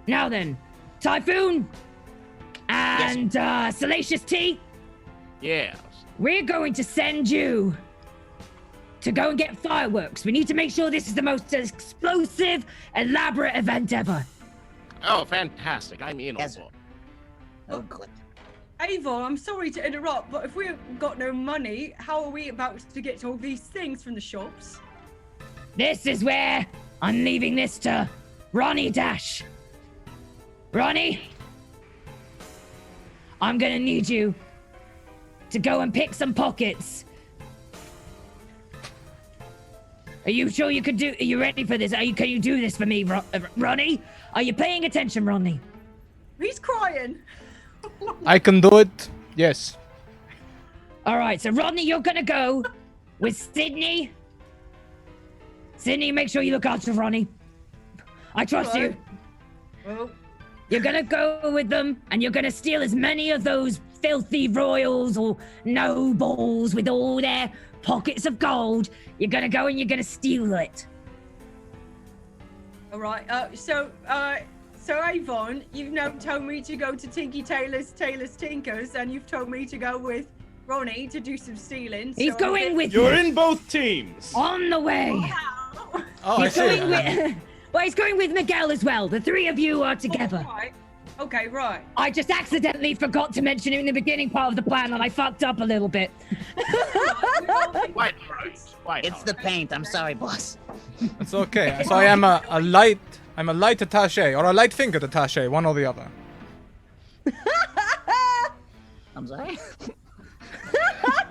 Now then, Typhoon and Salacious T, Yes. we're going to send you to go and get fireworks. We need to make sure this is the most explosive, elaborate event ever. Oh, fantastic. I'm in on Yes. board. Oh, good. Avon, I'm sorry to interrupt, but if we've got no money, how are we about to get all these things from the shops? This is where I'm leaving this to Ronnie Dash. Ronnie, I'm gonna need you to go and pick some pockets. Are you sure you could do? Are you ready for this? Can you do this for me, Ronnie? Are you paying attention, Ronnie? He's crying. I can do it. Yes. All right, so Rodney, you're gonna go with Sydney. Sydney, make sure you look after Ronnie. I trust you. Well, You're gonna go with them, and you're gonna steal as many of those filthy royals or nobles with all their pockets of gold. You're gonna go and you're gonna steal it. all right. So Avon, you've now told me to go to Tinky Taylor's Tinkers, and you've told me to go with Ronnie to do some stealing. He's so going with You're you. in both teams. On the way. Wow. Oh, I He's see. going with. Well, he's going with Miguel as well. The three of you are together. All right. Okay, right. I just accidentally forgot to mention it in the beginning part of the plan, and I fucked up a little bit. Quite alright. Quite It's the paint. I'm sorry, boss. It's okay. So I am a light. I'm a light attaché or a light fingered attaché, one or the other. I'm sorry.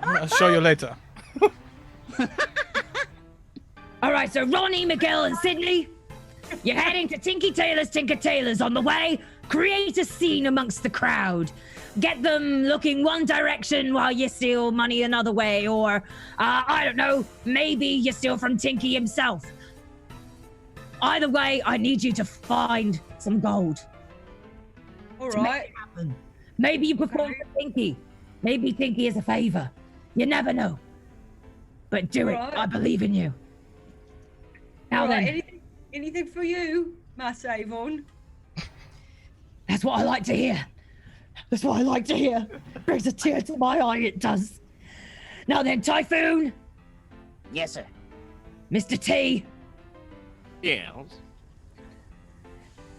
I'll show you later. All right, so Ronnie, Miguel, and Sydney, you're heading to Tinky Taylor's Tinker Taylor's. On the way, create a scene amongst the crowd. Get them looking one direction while you steal money another way, or I don't know, maybe you steal from Tinky himself. Either way, I need you to find some gold. All to make right. it happen. Maybe you perform for Tinky. Maybe Tinky is a favor. You never know. But do it. Right. I believe in you. Now All right. then, Anything for you, Mass Avon? that's what I like to hear. That's what I like to hear. Brings a tear to my eye, it does. Now then, Typhoon, Yes, sir. Mr. T, Yes.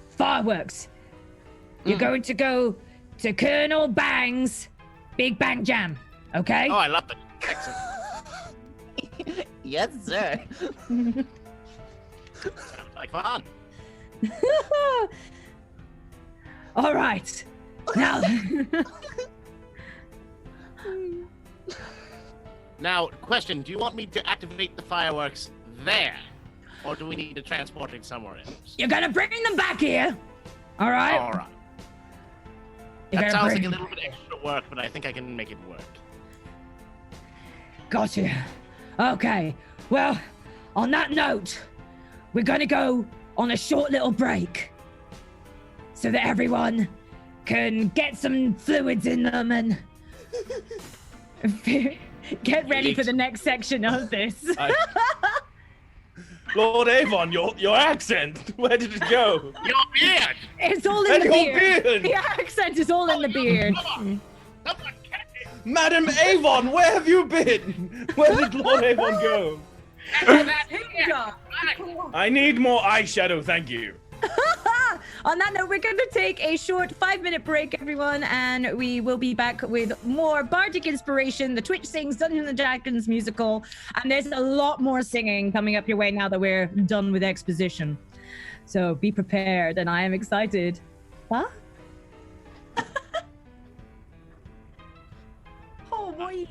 fireworks. You're going to go to Colonel Bang's Big Bang Jam, okay? Oh, I love the accent. Yes, sir. Sounds like fun. All right. Now, Now, question: do you want me to activate the fireworks there, or do we need to transport it somewhere else? you're gonna bring them back here. All right. All right. You're That gonna sounds like bring a them little bit extra work, but I think I can make it work. Gotcha. Okay. Well, on that note, we're gonna go on a short little break so that everyone can get some fluids in them and get ready for the next section of this. Lord Avon, your accent. Where did it go? Your beard! It's all in And the your beard. beard! The accent is all in the beard. Come on, catch it! Madam Avon, where have you been? Where did Lord Avon go? Tinker. I need more eyeshadow, thank you. On that note, we're going to take a short 5-minute break, everyone, and we will be back with more Bardic inspiration, the Twitch Sings Dungeons and Dragons musical, and there's a lot more singing coming up your way now that we're done with exposition. So be prepared, and I am excited. Huh? Oh boy.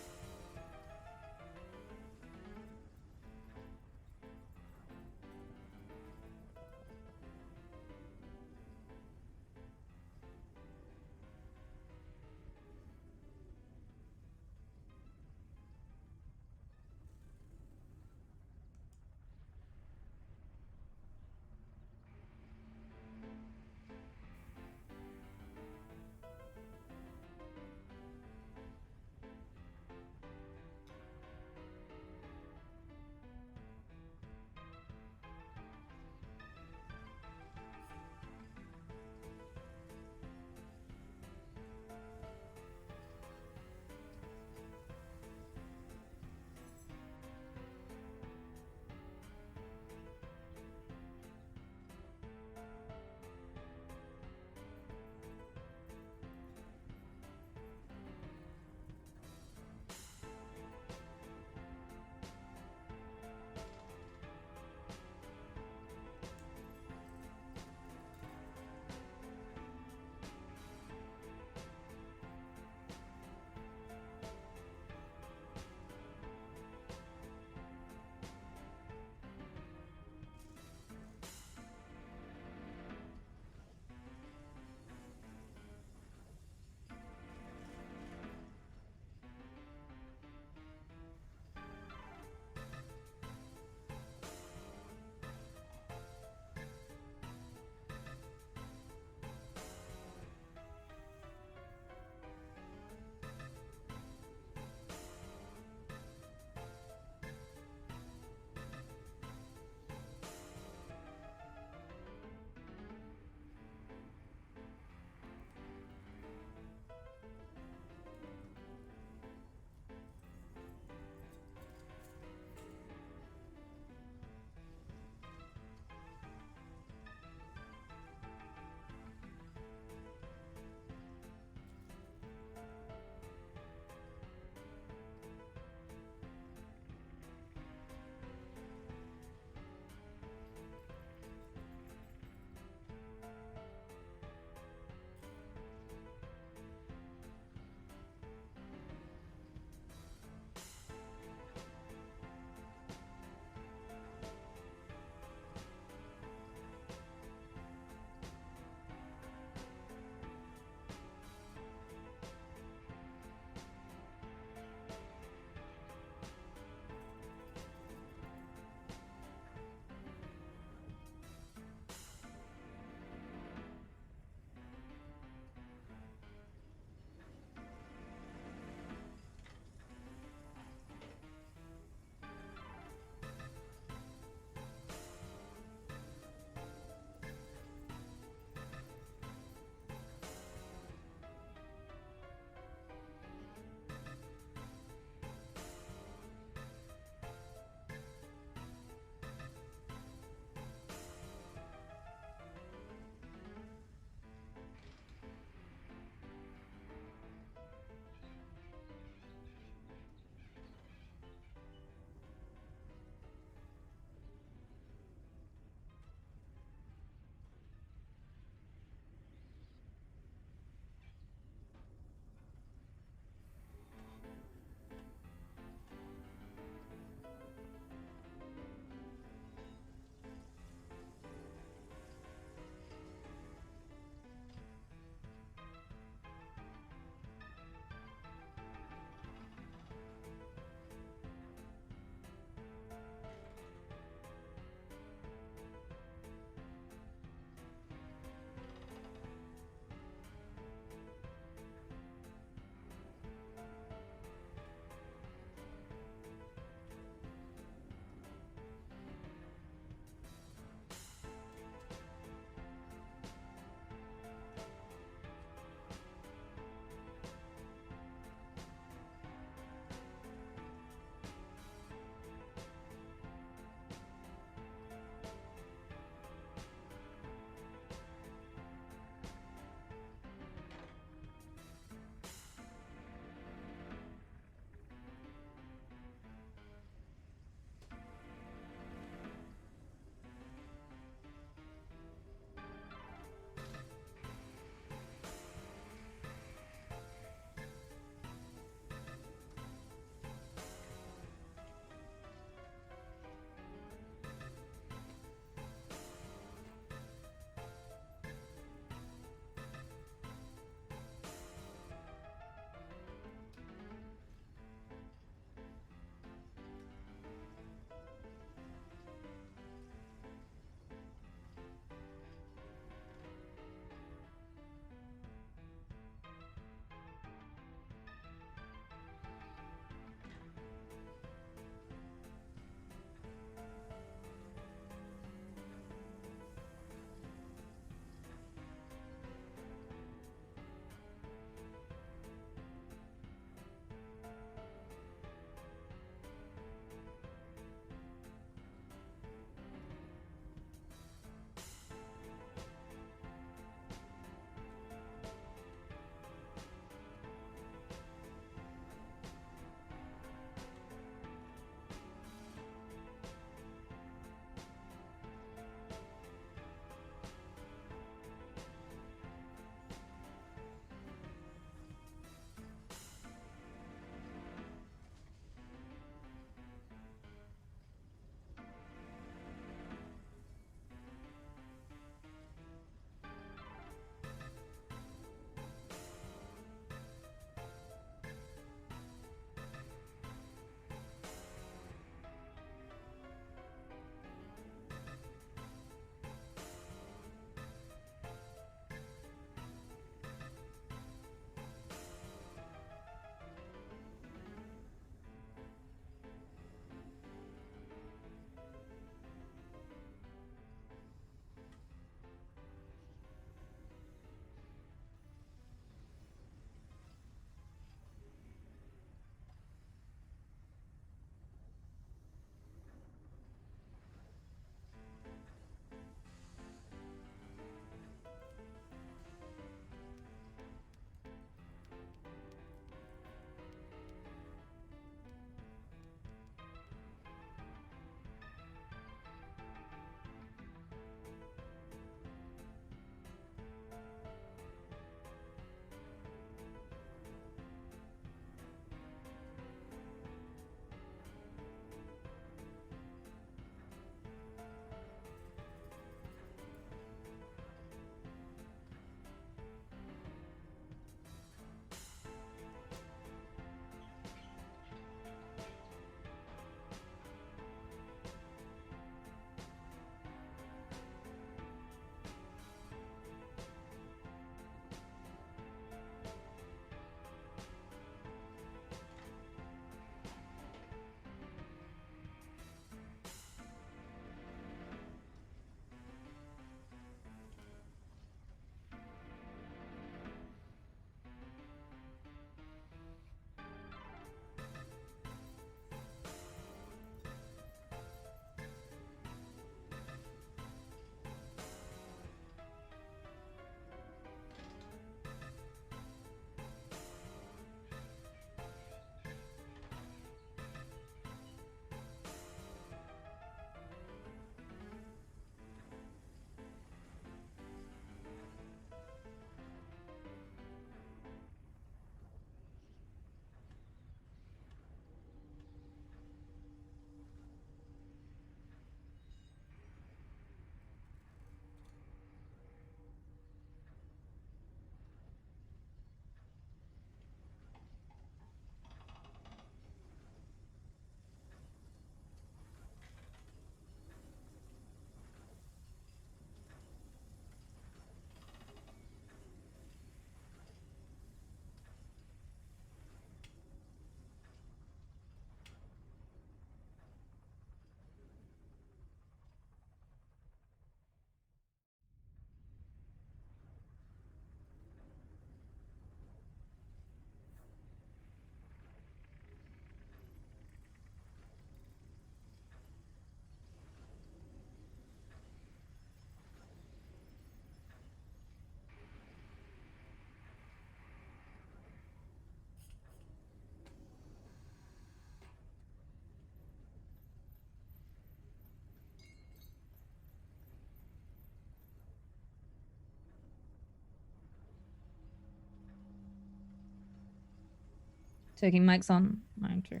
Taking mics on. Mine too.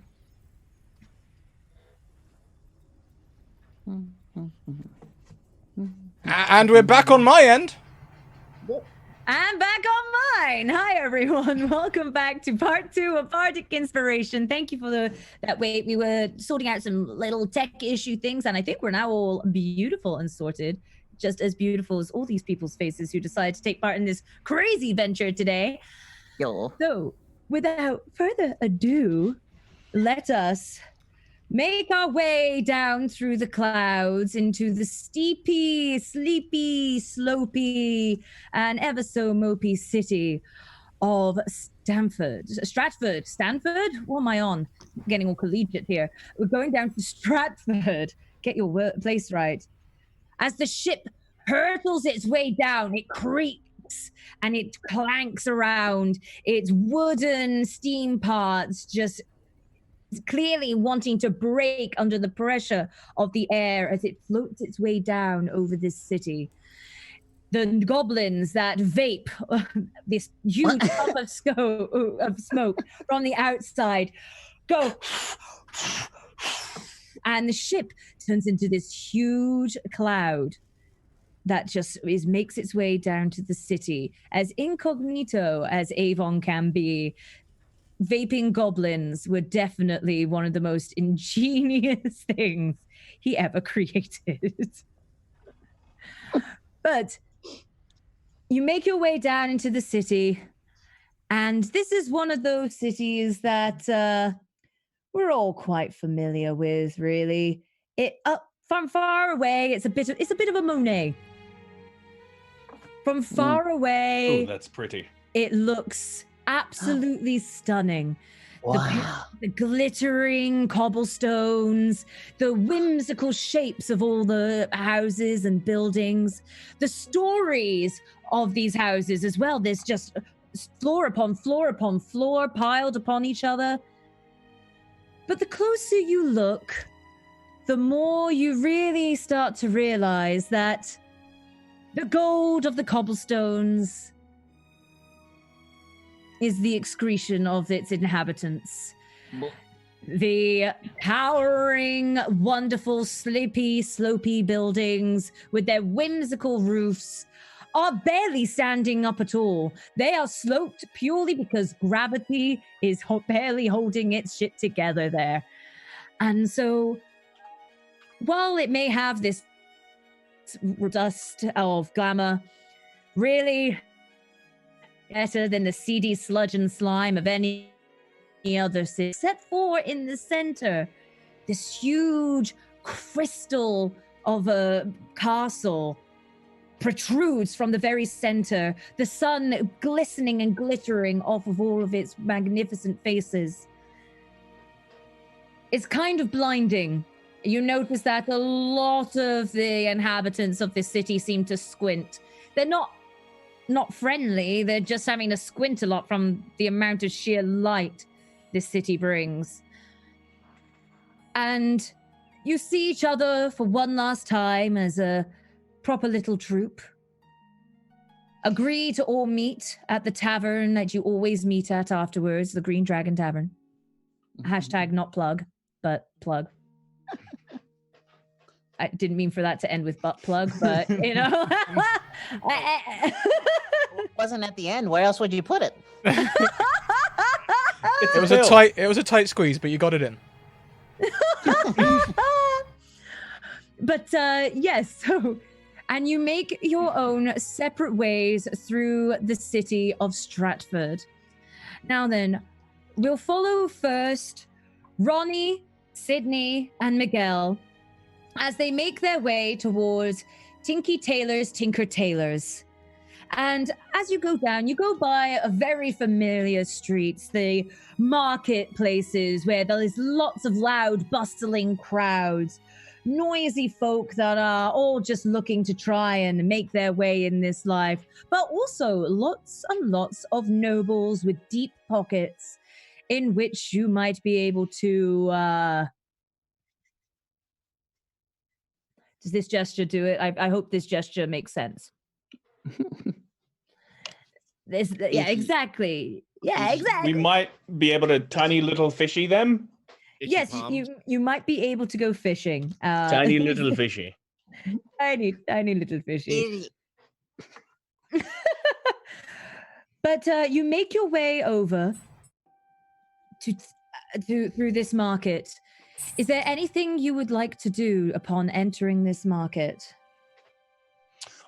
And we're back on my end. I'm back on mine. Hi, everyone. Welcome back to part 2 of Bardic Inspiration. Thank you for that wait. We were sorting out some little tech issue things, and I think we're now all beautiful and sorted. Just as beautiful as all these people's faces who decided to take part in this crazy venture today. Yo. So, without further ado, let us make our way down through the clouds into the steepy, sleepy, slopey, and ever so mopey city of Stanford. Stanford? What am I on? I'm getting all collegiate here. We're going down to Stratford. Get your place right. As the ship hurtles its way down, it creaks and it clanks around. Its wooden steam parts just clearly wanting to break under the pressure of the air as it floats its way down over this city. The goblins that vape this huge puff of smoke from the outside go, and the ship turns into this huge cloud that just makes its way down to the city. As incognito as Avon can be, vaping goblins were definitely one of the most ingenious things he ever created. But you make your way down into the city, and this is one of those cities that we're all quite familiar with, really. From far away, it's a bit of a Monet. From far away, Oh, that's pretty. it looks absolutely stunning. Wow. The glittering cobblestones, the whimsical shapes of all the houses and buildings, the stories of these houses as well. There's just floor upon floor upon floor piled upon each other. But the closer you look, the more you really start to realize that the gold of the cobblestones is the excretion of its inhabitants. The towering, wonderful, slopey buildings with their whimsical roofs are barely standing up at all. They are sloped purely because gravity is barely holding its shit together there. And so, while it may have this dust of glamour, really better than the seedy sludge and slime of any other city, except for in the center, this huge crystal of a castle protrudes from the very center, the sun glistening and glittering off of all of its magnificent faces. It's kind of blinding. You notice that a lot of the inhabitants of this city seem to squint. They're not friendly, they're just having to squint a lot from the amount of sheer light this city brings. And you see each other for one last time as a proper little troop. Agree to all meet at the tavern that you always meet at afterwards, the Green Dragon Tavern. Hashtag not plug, but plug. I didn't mean for that to end with butt plug, but you know. It wasn't at the end. Where else would you put it? It was a tight squeeze, but you got it in. But yes, so, and you make your own separate ways through the city of Stratford. Now then, we'll follow first Ronnie, Sydney, and Miguel as they make their way towards Tinker Tailors. And as you go down, you go by a very familiar streets, the marketplaces where there is lots of loud, bustling crowds, noisy folk that are all just looking to try and make their way in this life, but also lots and lots of nobles with deep pockets in which you might be able to... Does this gesture do it? I hope this gesture makes sense. Yeah, exactly. Yeah, exactly. We might be able to tiny little fishy them. Itchy Yes, palms. you might be able to go fishing. Tiny little fishy. tiny little fishy. Easy. But you make your way over to through this market. Is there anything you would like to do upon entering this market?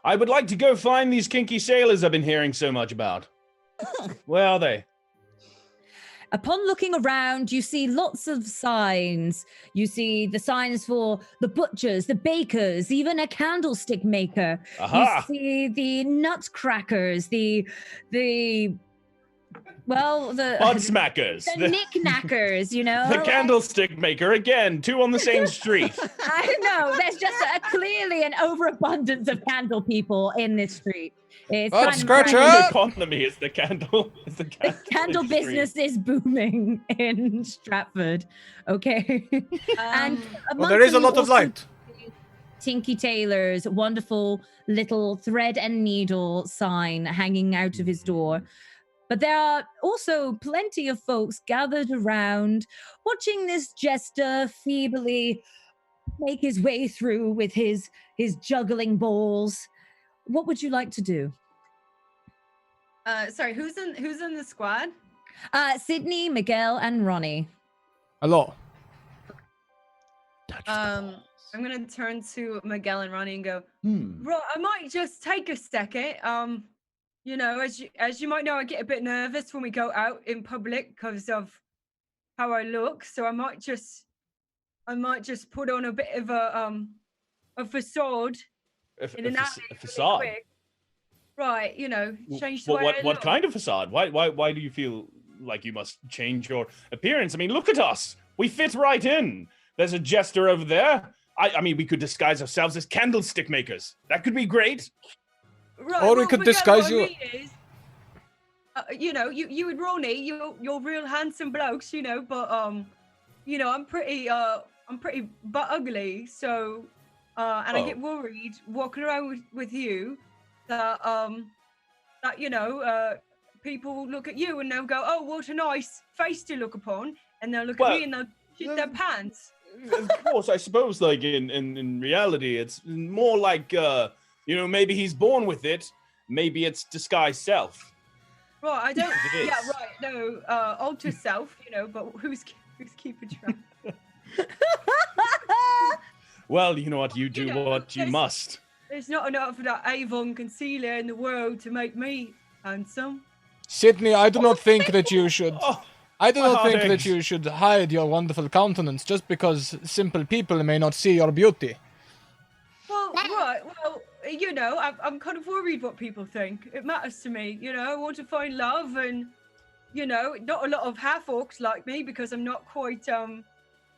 I would like to go find these kinky sailors I've been hearing so much about. Where are they? Upon looking around, you see lots of signs. You see the signs for the butchers, the bakers, even a candlestick maker. Aha! You see the nutcrackers, the Pod smackers. the knickknackers, you know? The like- candlestick maker again. 2 on the same street. I know. There's just clearly an overabundance of candle people in this street. It's Up, kind of Scratcher! crazy. The economy is the candle. Is the The candle street. business is booming in Stratford. Okay. And Well, there is a amongst lot of them you light. also see Tinky Taylor's wonderful little thread and needle sign hanging out of his door. But there are also plenty of folks gathered around, watching this jester feebly make his way through with his juggling balls. What would you like to do? Sorry, who's in the squad? Sydney, Miguel, and Ronnie. A lot. I'm gonna turn to Miguel and Ronnie and go, Hmm. Right, I might just take a second. You know, as you might know, I get a bit nervous when we go out in public because of how I look. So I might just put on a bit of a facade in an alley A really facade. quick. Right, you know, change the way I What look. kind of facade? Why do you feel like you must change your appearance? I mean, look at us. We fit right in. There's a jester over there. I mean, we could disguise ourselves as candlestick makers. That could be great. Right, Or we well, could Miguel, disguise what I you- mean is, you know, you and Ronnie, you're real handsome blokes, you know, but you know, I'm pretty butt ugly, so and I get worried walking around with you that you know, people look at you and they'll go, oh, what a nice face to look upon, and they'll look at me and they'll shit their pants. Of course, I suppose, like in reality, it's more like you know, maybe he's born with it. Maybe it's disguised self. Right, I don't. It Yeah, is. right. No, alter self, you know, but who's keeping track? Well, you know what? You do know, what you there's- must. There's not enough of that Avon concealer in the world to make me handsome. Sydney, I do not think that you should. Oh, I do my not hard think that eggs. you should hide your wonderful countenance just because simple people may not see your beauty. Well, right. Well, you know, I'm kind of worried what people think. It matters to me. You know, I want to find love, and you know, not a lot of half orcs like me because I'm not quite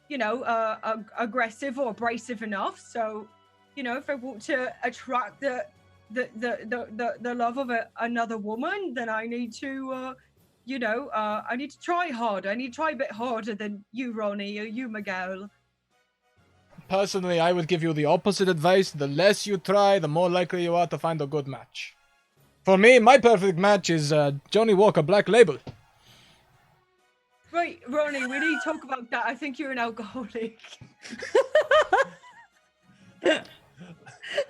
you know, aggressive or abrasive enough. So, you know, if I want to attract the love of another woman, then I need to, you know, I need to try harder. I need to try a bit harder than you, Ronnie, or you, Miguel. Personally, I would give you the opposite advice. The less you try, the more likely you are to find a good match. For me, my perfect match is Johnny Walker Black Label. Right, Ronnie, we need to talk about that. I think you're an alcoholic.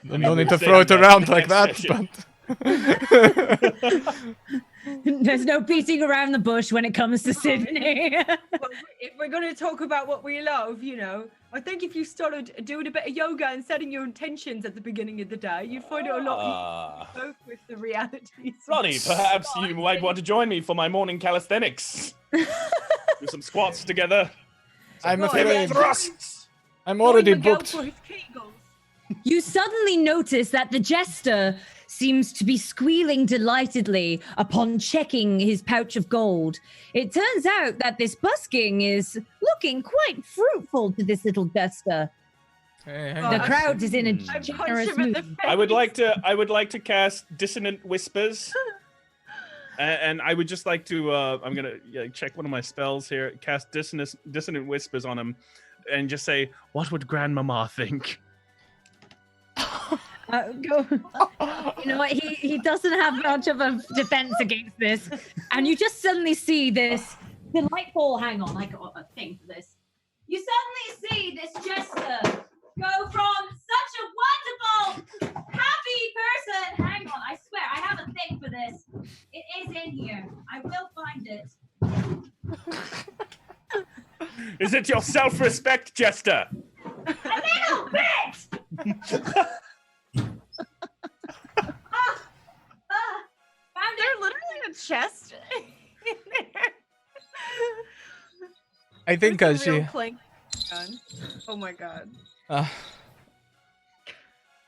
No need to say throw it that around in like the that, next but... There's no beating around the bush when it comes to Sydney. Well, if we're going to talk about what we love, you know, I think if you started doing a bit of yoga and setting your intentions at the beginning of the day, you'd find it a lot easier to cope with the realities. Ronnie, perhaps you might want to join me for my morning calisthenics. Do some squats together. I'm Right, afraid yeah. Thrusts. I'm already Miguel booked. for his Kegels. You suddenly notice that the jester seems to be squealing delightedly upon checking his pouch of gold. It turns out that this busking is looking quite fruitful to this little jester. Hey, hang Oh, The on. crowd is in a I punch generous him in the mood. face. I would like to cast Dissonant Whispers. And I would just like to I'm gonna check one of my spells here, cast Dissonant Whispers on him, and just say, what would Grandmama think? Go. You know what? He doesn't have much of a defense against this, and you just suddenly see this delightful. Hang on, I got a thing for this. You suddenly see this jester go from such a wonderful, happy person. Hang on, I swear I have a thing for this. It is in here. I will find it. Is it your self-respect, Jester? A little bit. Found There's literally a chest in there. I think There's a she. real clank gun. Oh my god.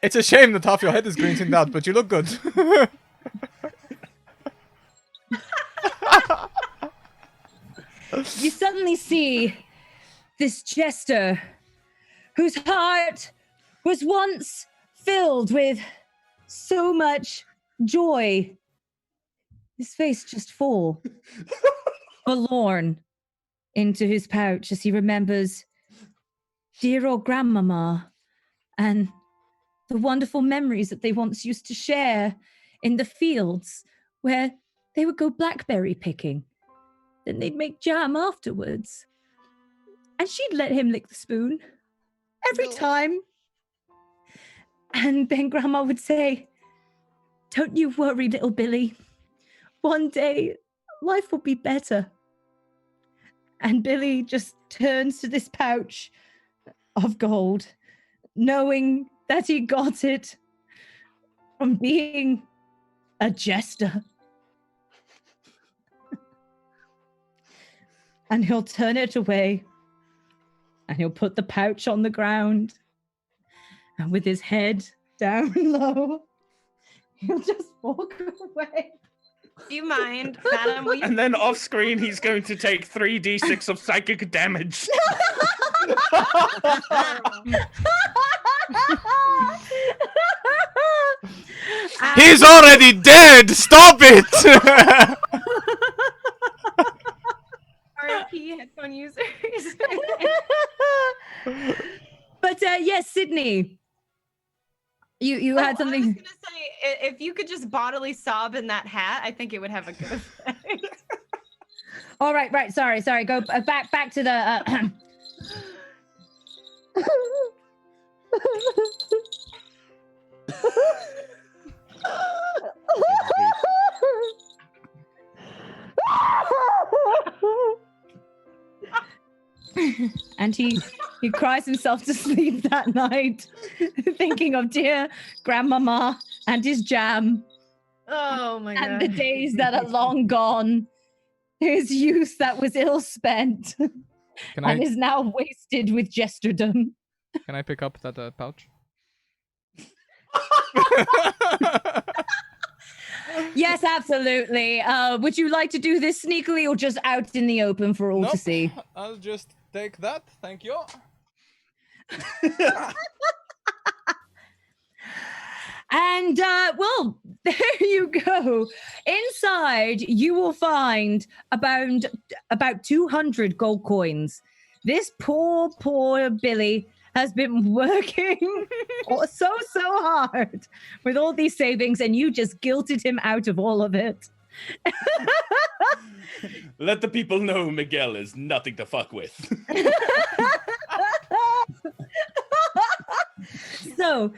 It's a shame that half your head is green out, but you look good. You suddenly see this jester whose heart was once filled with so much joy. His face just fall, forlorn, into his pouch as he remembers dear old grandmama and the wonderful memories that they once used to share in the fields where they would go blackberry picking. Then they'd make jam afterwards. And she'd let him lick the spoon every time. And then Grandma would say, "Don't you worry, little Billy. One day, life will be better." And Billy just turns to this pouch of gold, knowing that he got it from being a jester. And he'll turn it away, and he'll put the pouch on the ground, and with his head down low, he'll just walk away. Do you mind, Madam? Will you And then off screen, he's going to take 3d6 of psychic damage. He's already dead! Stop it! RIP headphone users? But yes, Sydney, you had something. I was gonna say, if you could just bodily sob in that hat, I think it would have a good effect. All right, right. Sorry. Go back to the. And he cries himself to sleep that night, thinking of dear grandmama and his jam. Oh my god. And the days that are long gone, his youth that was ill spent, and is now wasted with jesterdom. Can I pick up that pouch? Yes, absolutely. Would you like to do this sneakily or just out in the open for all to see? I'll just take that. Thank you. And well, there you go. Inside, you will find about 200 gold coins. This poor Billy has been working so hard with all these savings, and you just guilted him out of all of it. Let the people know Miguel is nothing to fuck with. So,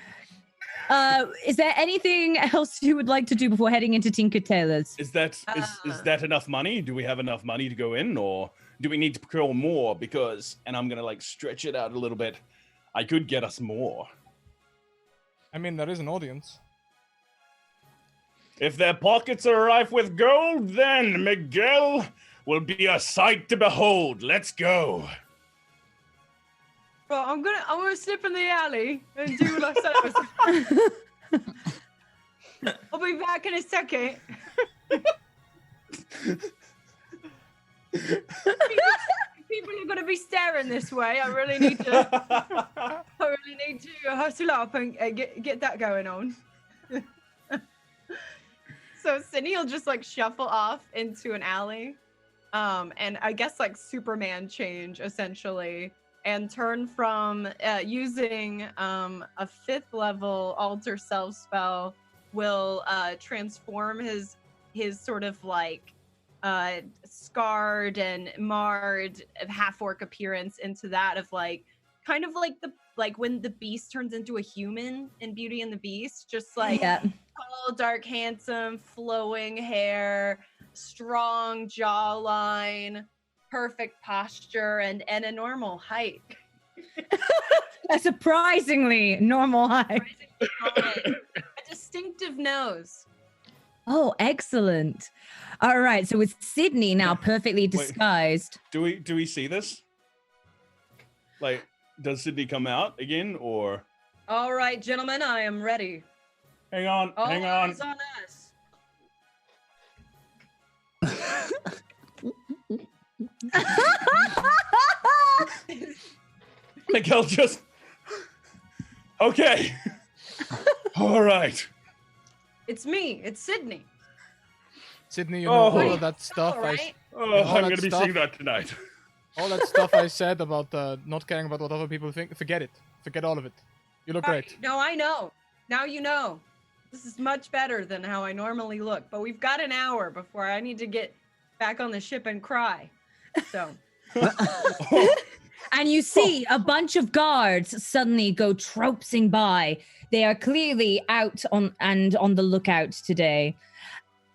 is there anything else you would like to do before heading into Tinker Tailor's? Is that enough money? Do we have enough money to go in, or do we need to procure more? Because, and I'm gonna like stretch it out a little bit, I could get us more. I mean, there is an audience. If their pockets are rife with gold, then Miguel will be a sight to behold. Let's go. Well, I'm gonna slip in the alley and do what I said. I'll be back in a second. People are gonna be staring this way. I really need to hustle up and get that going on. So Sydney will just like shuffle off into an alley, and I guess like Superman change essentially, and turn from using a 5th level alter self spell will transform his sort of like scarred and marred half-orc appearance into that of like kind of like when the beast turns into a human in Beauty and the Beast, just like tall, dark, handsome, flowing hair, strong jawline, perfect posture, and a normal height. A surprisingly normal height. A distinctive nose. Oh, excellent. All right, so with Sydney now perfectly disguised. Do we see this? Like, does Sydney come out again, or? All right, gentlemen, I am ready. Hang on, All hang on. eyes on us. Miguel just. Okay. All right. It's me. It's Sydney. Sydney, you know all of that stuff. All right. Oh, all I'm that gonna be stuff. seeing that tonight. All that stuff I said about not caring about what other people think, forget it. Forget all of it. You look great. No, I know. Now you know. This is much better than how I normally look. But we've got an hour before I need to get back on the ship and cry. So. And you see a bunch of guards suddenly go tropsing by. They are clearly out on the lookout today.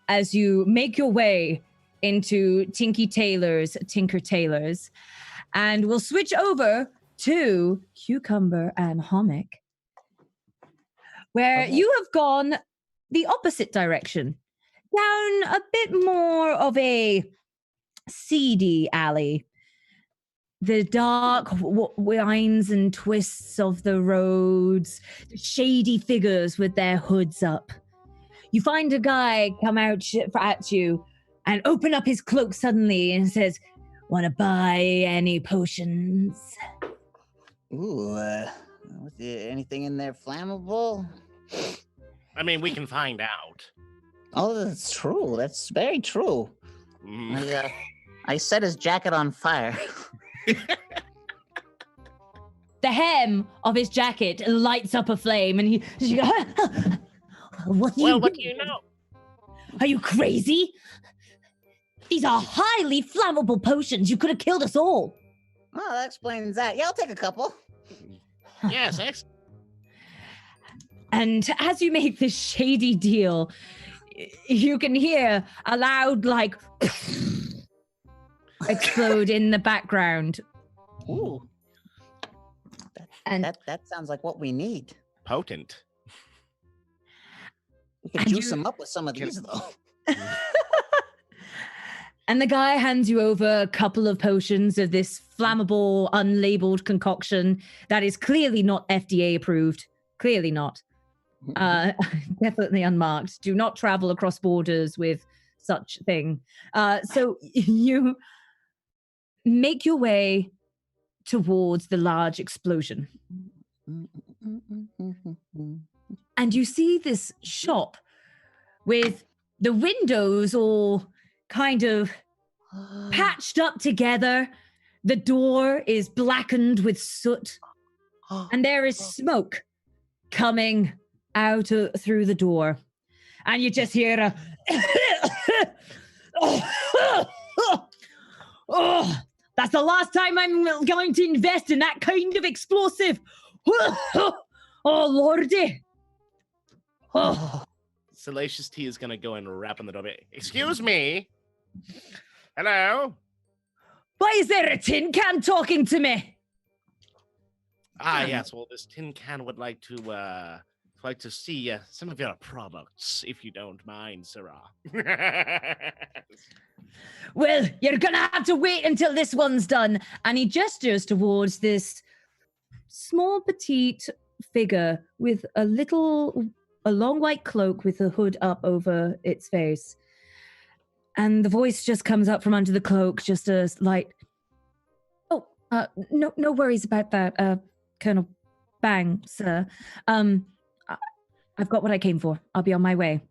As you make your way into Tinker Tailor's, and we'll switch over to Cucumber and Hommick, where you have gone the opposite direction, down a bit more of a seedy alley. The dark winds and twists of the roads, the shady figures with their hoods up. You find a guy come out at you and open up his cloak suddenly and says, "Want to buy any potions?" Ooh, anything in there flammable? I mean, we can find out. Oh, that's true. That's very true. I set his jacket on fire. The hem of his jacket lights up a flame, and he goes, what do you know? Are you crazy? These are highly flammable potions. You could have killed us all. Oh, that explains that. Yeah, I'll take a couple. Yes, excellent. And as you make this shady deal, you can hear a loud, like, explode in the background. Ooh. That sounds like what we need. Potent. We could juice them up with some of these, though. And the guy hands you over a couple of potions of this flammable, unlabeled concoction that is clearly not FDA approved. Clearly not. Definitely unmarked. Do not travel across borders with such thing. So you make your way towards the large explosion. And you see this shop with the windows all kind of patched up together. The door is blackened with soot. And there is smoke coming out through the door. And you just hear a... Oh, that's the last time I'm going to invest in that kind of explosive. Oh, Lordy. Oh. Salacious T is going to go and rap on the door. Excuse me. Hello? Why is there a tin can talking to me? Yes. Well, this tin can would like to see some of your products, if you don't mind, Sarah. Well, you're gonna have to wait until this one's done. And he gestures towards this small, petite figure with a long white cloak with a hood up over its face. And the voice just comes up from under the cloak, just a light. Oh, no worries about that, Colonel Bang, sir. I've got what I came for. I'll be on my way.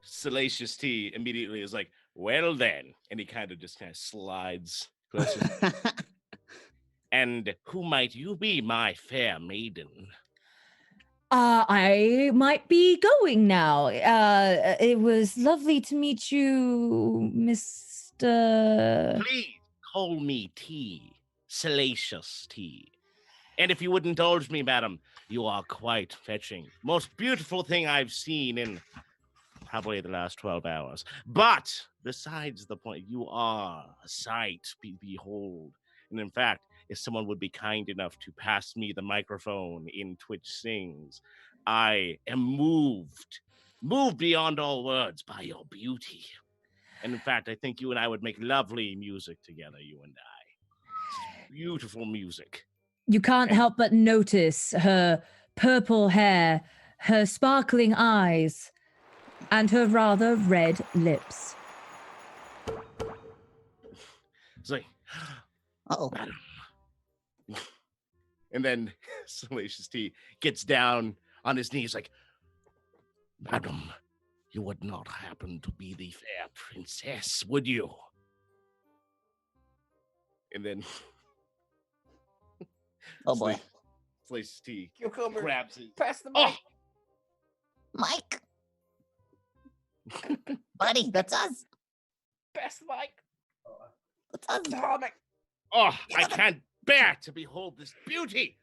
Salacious T immediately is like, well then, and he kind of slides closer. And who might you be, my fair maiden? I might be going now. It was lovely to meet you, Mr. Please call me T. Salacious T. And if you would indulge me, madam, you are quite fetching. Most beautiful thing I've seen in probably the last 12 hours. But besides the point, you are a sight to behold. And in fact, if someone would be kind enough to pass me the microphone in Twitch Sings, I am moved beyond all words by your beauty. And in fact, I think you and I would make lovely music together, you and I. Beautiful music. You can't help but notice her purple hair, her sparkling eyes, and her rather red lips. It's like, Uh-oh. madam. And then Salacious T gets down on his knees like, madam, you would not happen to be the fair princess, would you? And then Oh boy. Salacious T Cucumber. grabs it. Pass the Oh! mic. Mike. Buddy, that's us. Pass the mic. That's us. Comic. Oh, I can't bear to behold this beauty.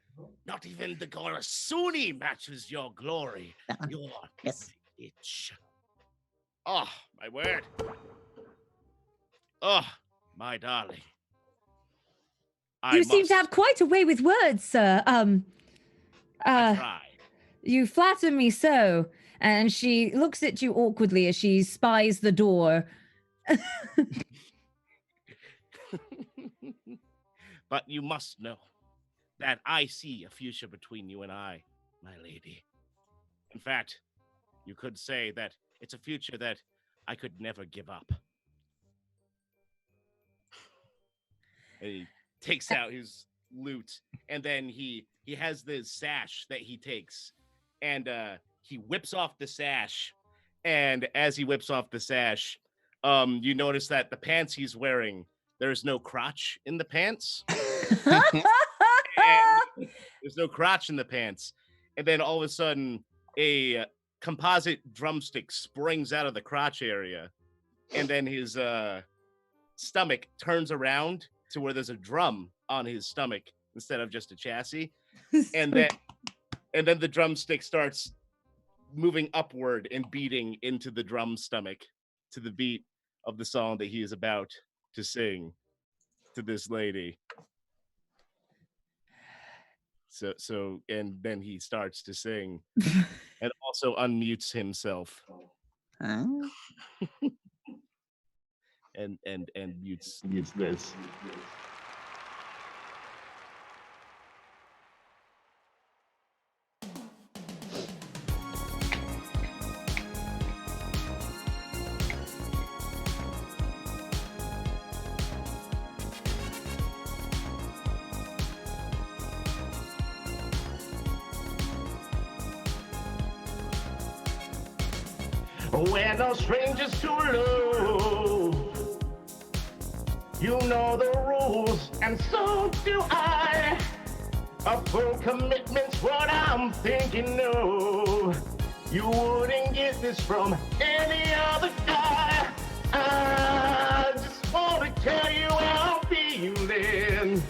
Not even the Gorasuni matches your glory. Your Yes. itch. Oh, my word. Oh, my darling. You seem to have quite a way with words, sir. I tried. You flatter me so. And she looks at you awkwardly as she spies the door. But you must know that I see a future between you and I, my lady. In fact, you could say that it's a future that I could never give up. And he takes out his lute, and then he has this sash that he takes, and he whips off the sash. And as he whips off the sash, you notice that the pants he's wearing, there's no crotch in the pants. And there's no crotch in the pants. And then all of a sudden, a composite drumstick springs out of the crotch area. And then his stomach turns around to where there's a drum on his stomach instead of just a chassis. And then the drumstick starts moving upward and beating into the drum stomach to the beat of the song that he is about to sing to this lady. So and then he starts to sing and also unmutes himself. Huh? and mutes this. We're no strangers to love. You know the rules, and so do I. A full commitment's what I'm thinking of. You wouldn't get this from any other guy. I just want to tell you how I'm feeling.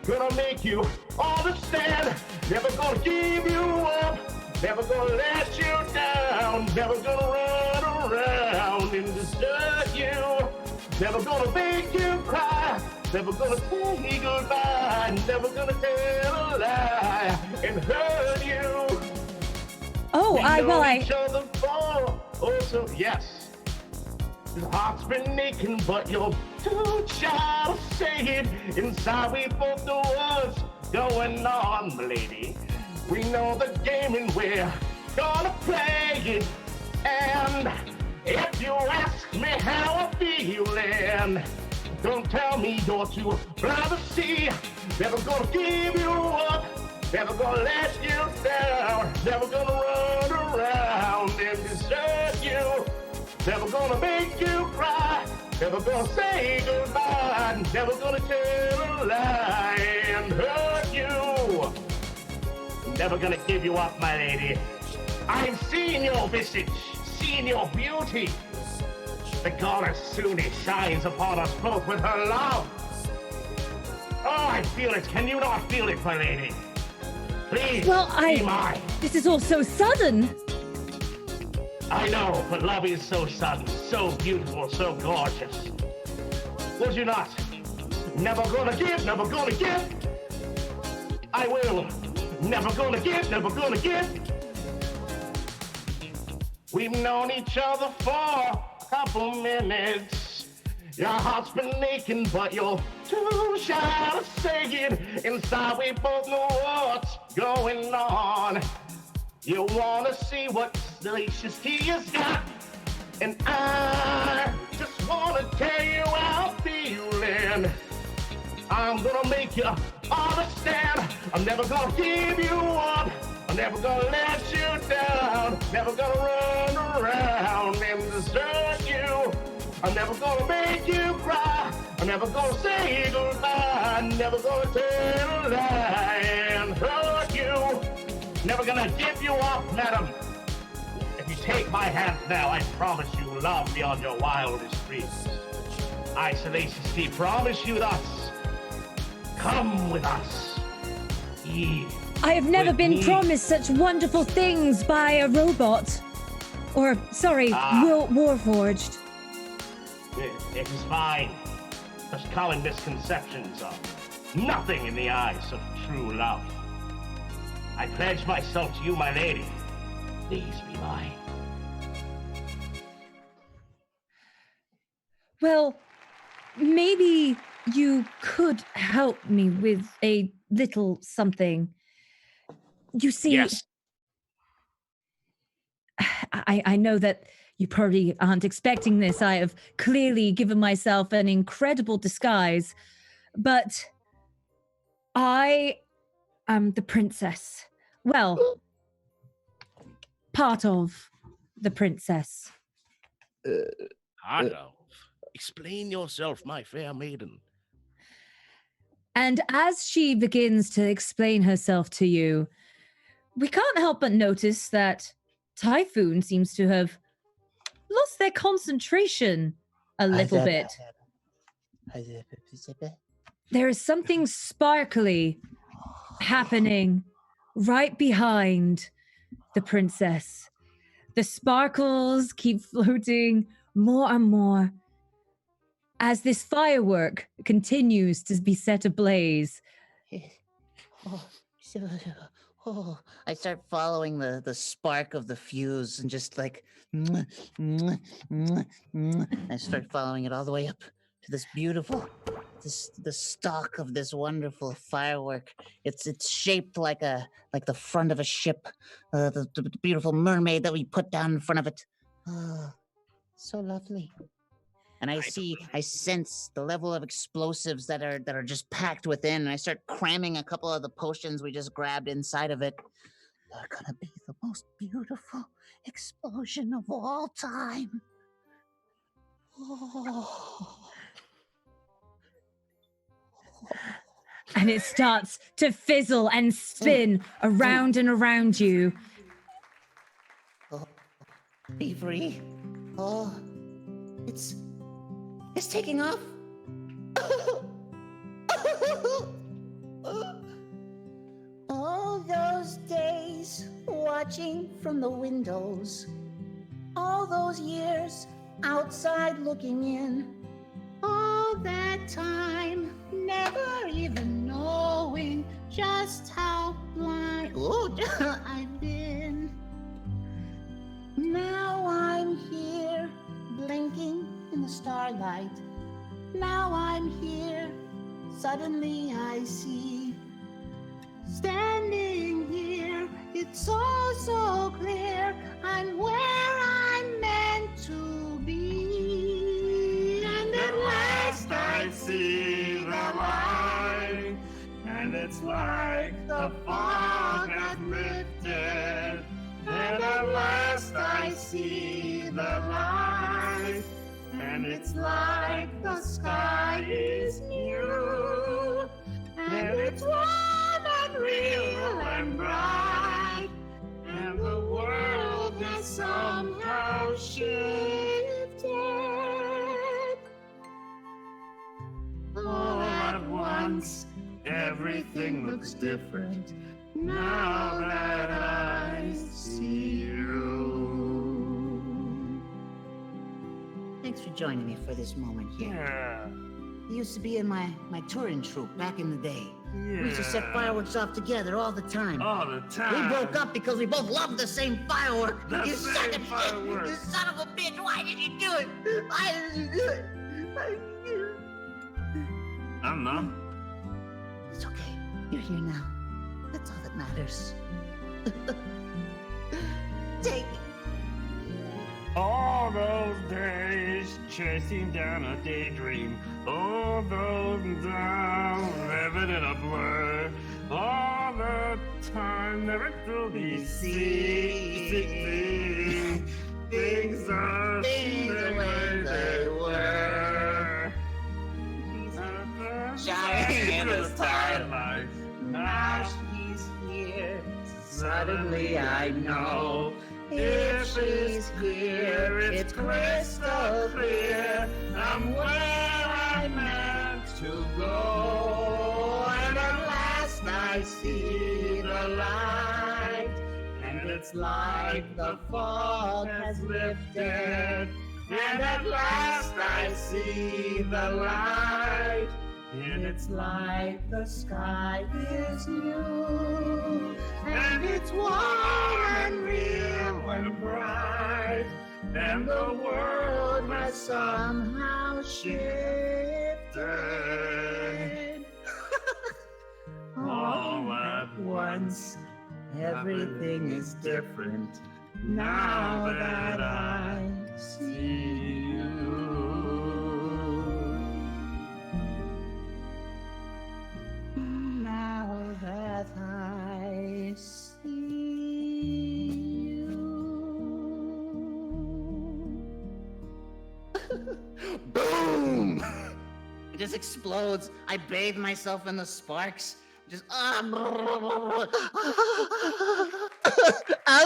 Gonna make you understand. Never gonna give you up. Never gonna let you down. Never gonna run around and desert you. Never gonna make you cry. Never gonna say goodbye. Never gonna tell a lie and hurt you. Oh, Each other for, oh, so yes. His heart's been aching, but you're too shy to say it. Inside we both know what's going on, lady. We know the game and we're gonna play it. And if you ask me how I'm feeling, don't tell me you're too blind to see. Never gonna give you up. Never gonna let you down. Never gonna run around and desert you. Never gonna make you cry. Never gonna say goodbye, never gonna tell a lie and hurt you. Never gonna give you up, my lady. I've seen your visage, seen your beauty. The goddess Suni shines upon us both with her love. Oh, I feel it. Can you not feel it, my lady? Please, be mine. This is all so sudden. I know, but love is so sudden, so beautiful, so gorgeous. Would you not? Never gonna give, never gonna give. I will. Never gonna give, never gonna give. We've known each other for a couple minutes. Your heart's been aching, but you're too shy to say it. Inside we both know what's going on. You wanna see what salacious he has got, and I just wanna tell you how I'm feeling. I'm gonna make you understand. I'm never gonna give you up. I'm never gonna let you down. Never gonna run around and desert you. I'm never gonna make you cry. I'm never gonna say goodbye. I'm never gonna tell a lie and hurt you. Never gonna give you up, madam. If you take my hand now, I promise you love beyond your wildest dreams. I, Salacious T, promise you thus. Come with us. I have never with been me. promised such wonderful things by a robot. Or, sorry, Warforged. It is fine. Such common misconceptions are nothing in the eyes of true love. I pledge myself to you, my lady. Please be mine. Well, maybe you could help me with a little something. You see, Yes. I know that you probably aren't expecting this. I have clearly given myself an incredible disguise, but I am the princess. Well, part of the princess. Adolf, explain yourself, my fair maiden. And as she begins to explain herself to you, we can't help but notice that Typhoon seems to have lost their concentration a little bit. There is something sparkly happening right behind the princess. The sparkles keep floating more and more as this firework continues to be set ablaze. I start following the spark of the fuse and just like I start following it all the way up to this beautiful the stalk of this wonderful firework. It's shaped like the front of a ship, the beautiful mermaid that we put down in front of it. Oh, so lovely. And I sense the level of explosives that are just packed within, and I start cramming a couple of the potions we just grabbed inside of it. They're gonna be the most beautiful explosion of all time. Oh. And it starts to fizzle and spin around and around you. Oh. Be free. Oh, it's taking off. All those days watching from the windows, all those years outside looking in, all that time never even knowing just how blind I've been. Now I'm here blinking in the starlight. Now I'm here, suddenly I see. Standing here, it's all so clear. I'm where I'm meant to be. And at last I see the light. And it's like the fog has lifted. And at last I see the light. and it's like the sky is new, and it's warm and real and bright, and the world has somehow shifted. All at once, everything looks different now that I see you. Thanks for joining me for this moment here. Yeah. You used to be in my touring troupe back in the day. Yeah. We used to set fireworks off together all the time. All the time. We broke up because we both loved the same firework. The You same son of firework. You son of a bitch! Why did you do it? Why did you do it? Why did you do it? I don't know. It's okay. You're here now. That's all that matters. Take it. All those days chasing down a daydream. All those times living in a blur. All the time never truly see things are the way they were. Shining in the starlight. Now she's here. Suddenly I know. If she's here, it's crystal clear. I'm where I'm meant to go. And at last I see the light. And it's like the fog has lifted. And at last I see the light. And it's like the sky is new. And it's warm and real and bright. And the world has somehow shifted. All at once, everything is different now that I see you. Now that I see you. Boom! It just explodes. I bathe myself in the sparks. Just I'll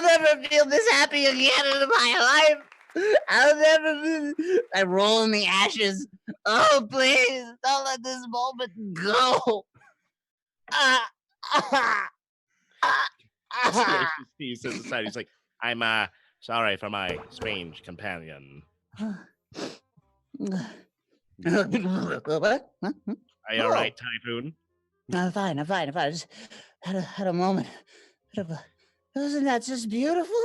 never feel this happy again in my life. I'll never. I roll in the ashes. Oh, please don't let this moment go. He says aside, he's like, I'm sorry for my strange companion. What? Huh? Are you alright, Typhoon? I'm fine. I just had a moment. Wasn't that just beautiful?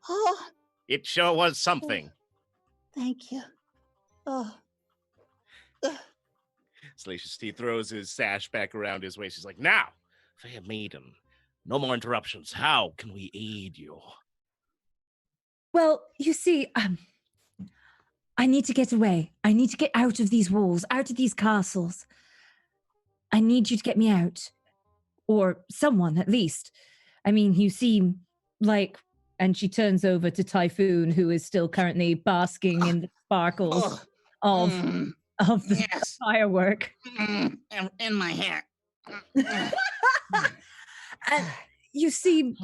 Oh, It sure was something. thank you. Oh. Salacious T throws his sash back around his waist. He's like, now, fair maiden, no more interruptions. How can we aid you? Well, you see, I need to get away. I need to get out of these walls, out of these castles. I need you to get me out. Or someone, at least. I mean, you seem like... And she turns over to Typhoon, who is still currently basking in the sparkles of the firework. In my hair. And you seem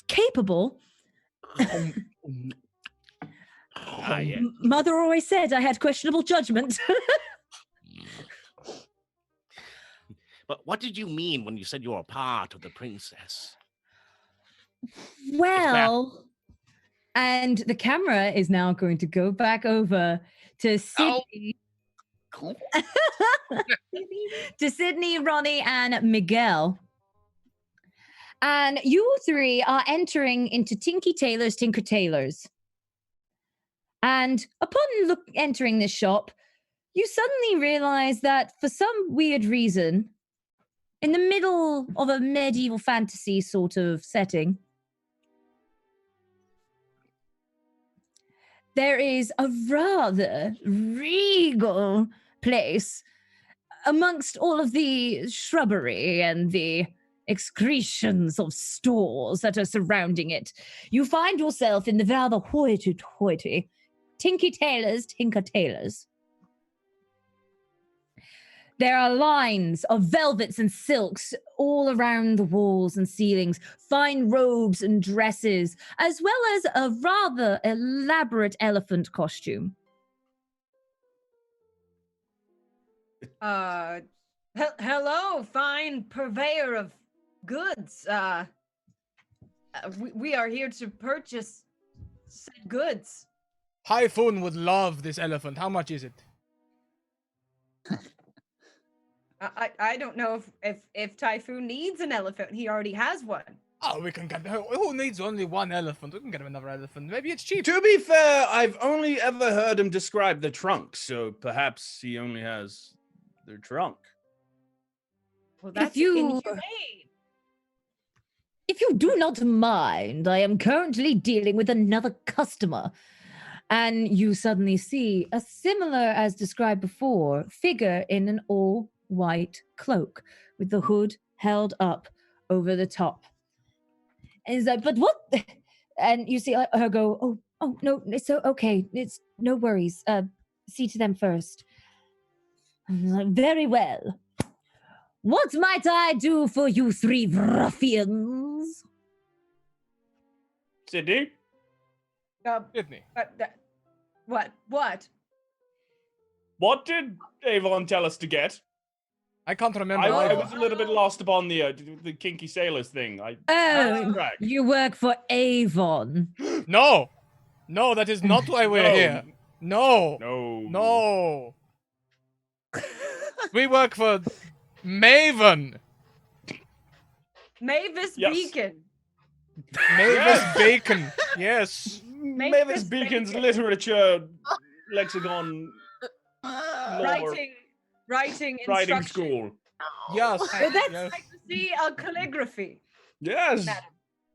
capable. Yeah. Mother always said I had questionable judgment. But what did you mean when you said you were a part of the princess? Well, and the camera is now going to go back over to Sydney. To Sydney, Ronnie, and Miguel. And you three are entering into Tinky Taylor's Tinker Tailors. And upon entering this shop, you suddenly realize that for some weird reason, in the middle of a medieval fantasy sort of setting, there is a rather regal place amongst all of the shrubbery and the excretions of stores that are surrounding it. You find yourself in the rather hoity-toity Tinker Tailors. There are lines of velvets and silks all around the walls and ceilings, fine robes and dresses, as well as a rather elaborate elephant costume. Hello, fine purveyor of goods. We are here to purchase said goods. Typhoon would love this elephant. How much is it? I don't know if Typhoon needs an elephant. He already has one. Oh, we can get. Who needs only one elephant? We can get him another elephant. Maybe it's cheap. To be fair, I've only ever heard him describe the trunk, so perhaps he only has the trunk. Well, that's inhumane. If you do not mind, I am currently dealing with another customer. And you suddenly see a similar, as described before, figure in an all-white cloak with the hood held up over the top. And he's like, but what? And you see her go, oh, no, it's okay. It's no worries. See to them first. And he's like, very well. What might I do for you three ruffians? Sydney? Sydney. What? What did Avon tell us to get? I can't remember. I was a little bit lost upon the kinky sailors thing. You work for Avon. No, that is not why we're here. No. We work for Maven. Mavis Beacon. Mavis Bacon. Yes. Mavis Beacon's literature lexicon. Writing school. Yes. That's like to see a calligraphy. Yes. Madam.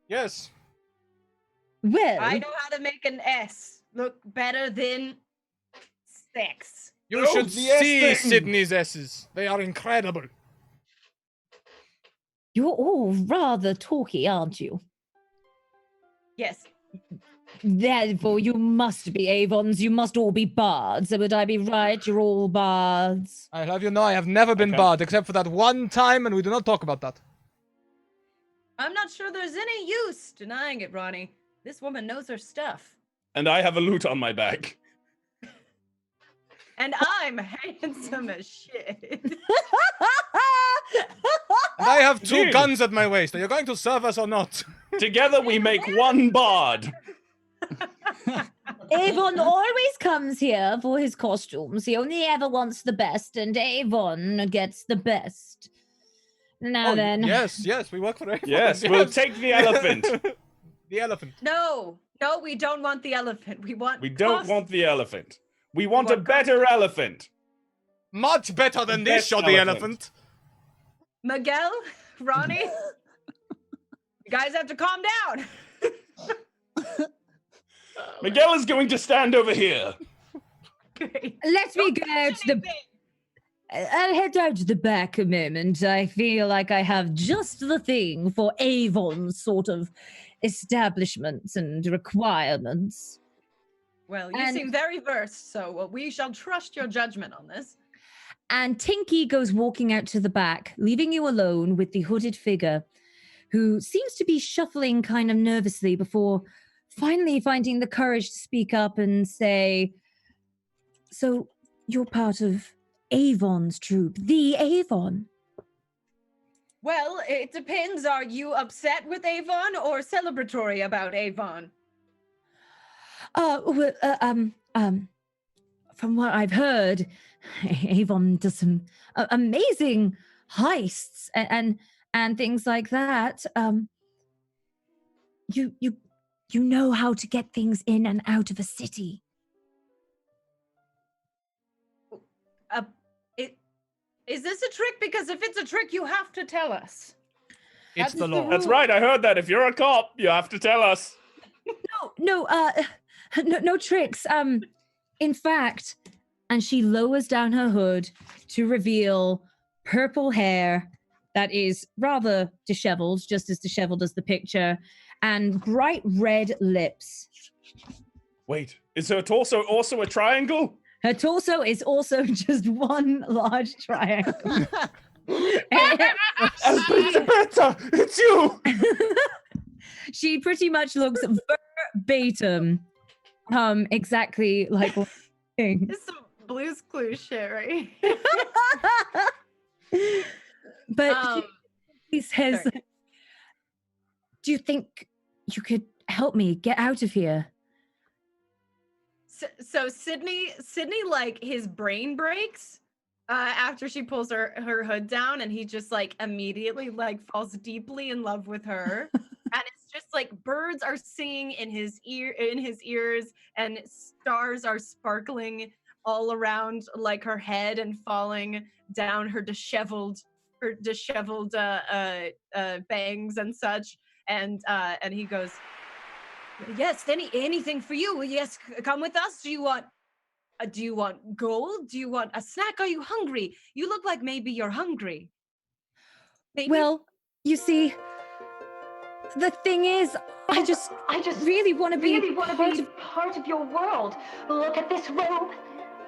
Yes. Well, I know how to make an S look better than sex. You should see Sydney's S's. They are incredible. You're all rather talky, aren't you? Yes. Therefore, you must be Avons. You must all be bards. Would I be right? You're all bards. I'll have you know I have never been bard except for that one time, and we do not talk about that. I'm not sure there's any use denying it, Ronnie. This woman knows her stuff. And I have a lute on my back. And I'm handsome as shit. And I have two guns at my waist. Are you going to serve us or not? Together we make one bard. Avon always comes here for his costumes. He only ever wants the best, and Avon gets the best. Now then. Yes, we work for Avon. Yes, we'll take the elephant. The elephant. No, we don't want the elephant. We don't want the elephant. We want a better elephant. Much better than this, the elephant. Miguel, Ronnie, you guys have to calm down. Miguel is going to stand over here. Okay. Let me go to the... I'll head out to the back a moment. I feel like I have just the thing for Avon's sort of establishments and requirements. Well, you seem very versed, so we shall trust your judgment on this. And Tinky goes walking out to the back, leaving you alone with the hooded figure, who seems to be shuffling kind of nervously before finally finding the courage to speak up and say, so you're part of Avon's troop, the Avon? Well, it depends. Are you upset with Avon or celebratory about Avon? From what I've heard, Avon does some amazing heists and things like that. You know how to get things in and out of a city. Is this a trick? Because if it's a trick, you have to tell us. It's the law. That's right. I heard that. If you're a cop, you have to tell us. No tricks. In fact, and she lowers down her hood to reveal purple hair that is rather disheveled, just as disheveled as the picture, and bright red lips. Wait, is her torso also a triangle? Her torso is also just one large triangle. Elizabetta, it's you! She pretty much looks verbatim, exactly like what It's some Blue's Clues shit, right? But he says, sorry. do you think you could help me get out of here? So Sydney, like his brain breaks after she pulls her hood down, and he just like immediately like falls deeply in love with her, and it's just like birds are singing in his ears, and stars are sparkling all around like her head and falling down her disheveled bangs and such, and he goes, yes, anything for you. Yes, come with us. Do you want gold? Do you want a snack? Are you hungry? You look like maybe you're hungry. Maybe? Well, you see, the thing is, I just really want to be part of your world. Look at this robe.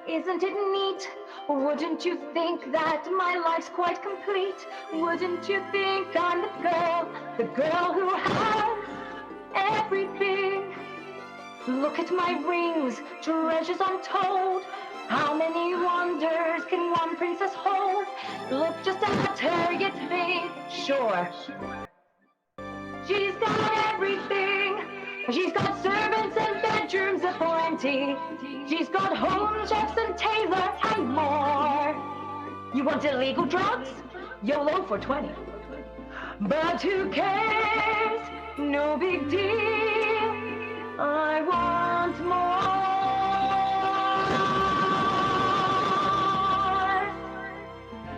Isn't it neat? Wouldn't you think that my life's quite complete? Wouldn't you think I'm the girl who has everything? Look at my rings, treasures untold. How many wonders can one princess hold? Look just at her, yet think, sure. She's got everything. She's got servants and bedrooms aplenty. She's got home chefs and tailors and more. You want illegal drugs? YOLO for 20. But who cares? No big deal. I want more.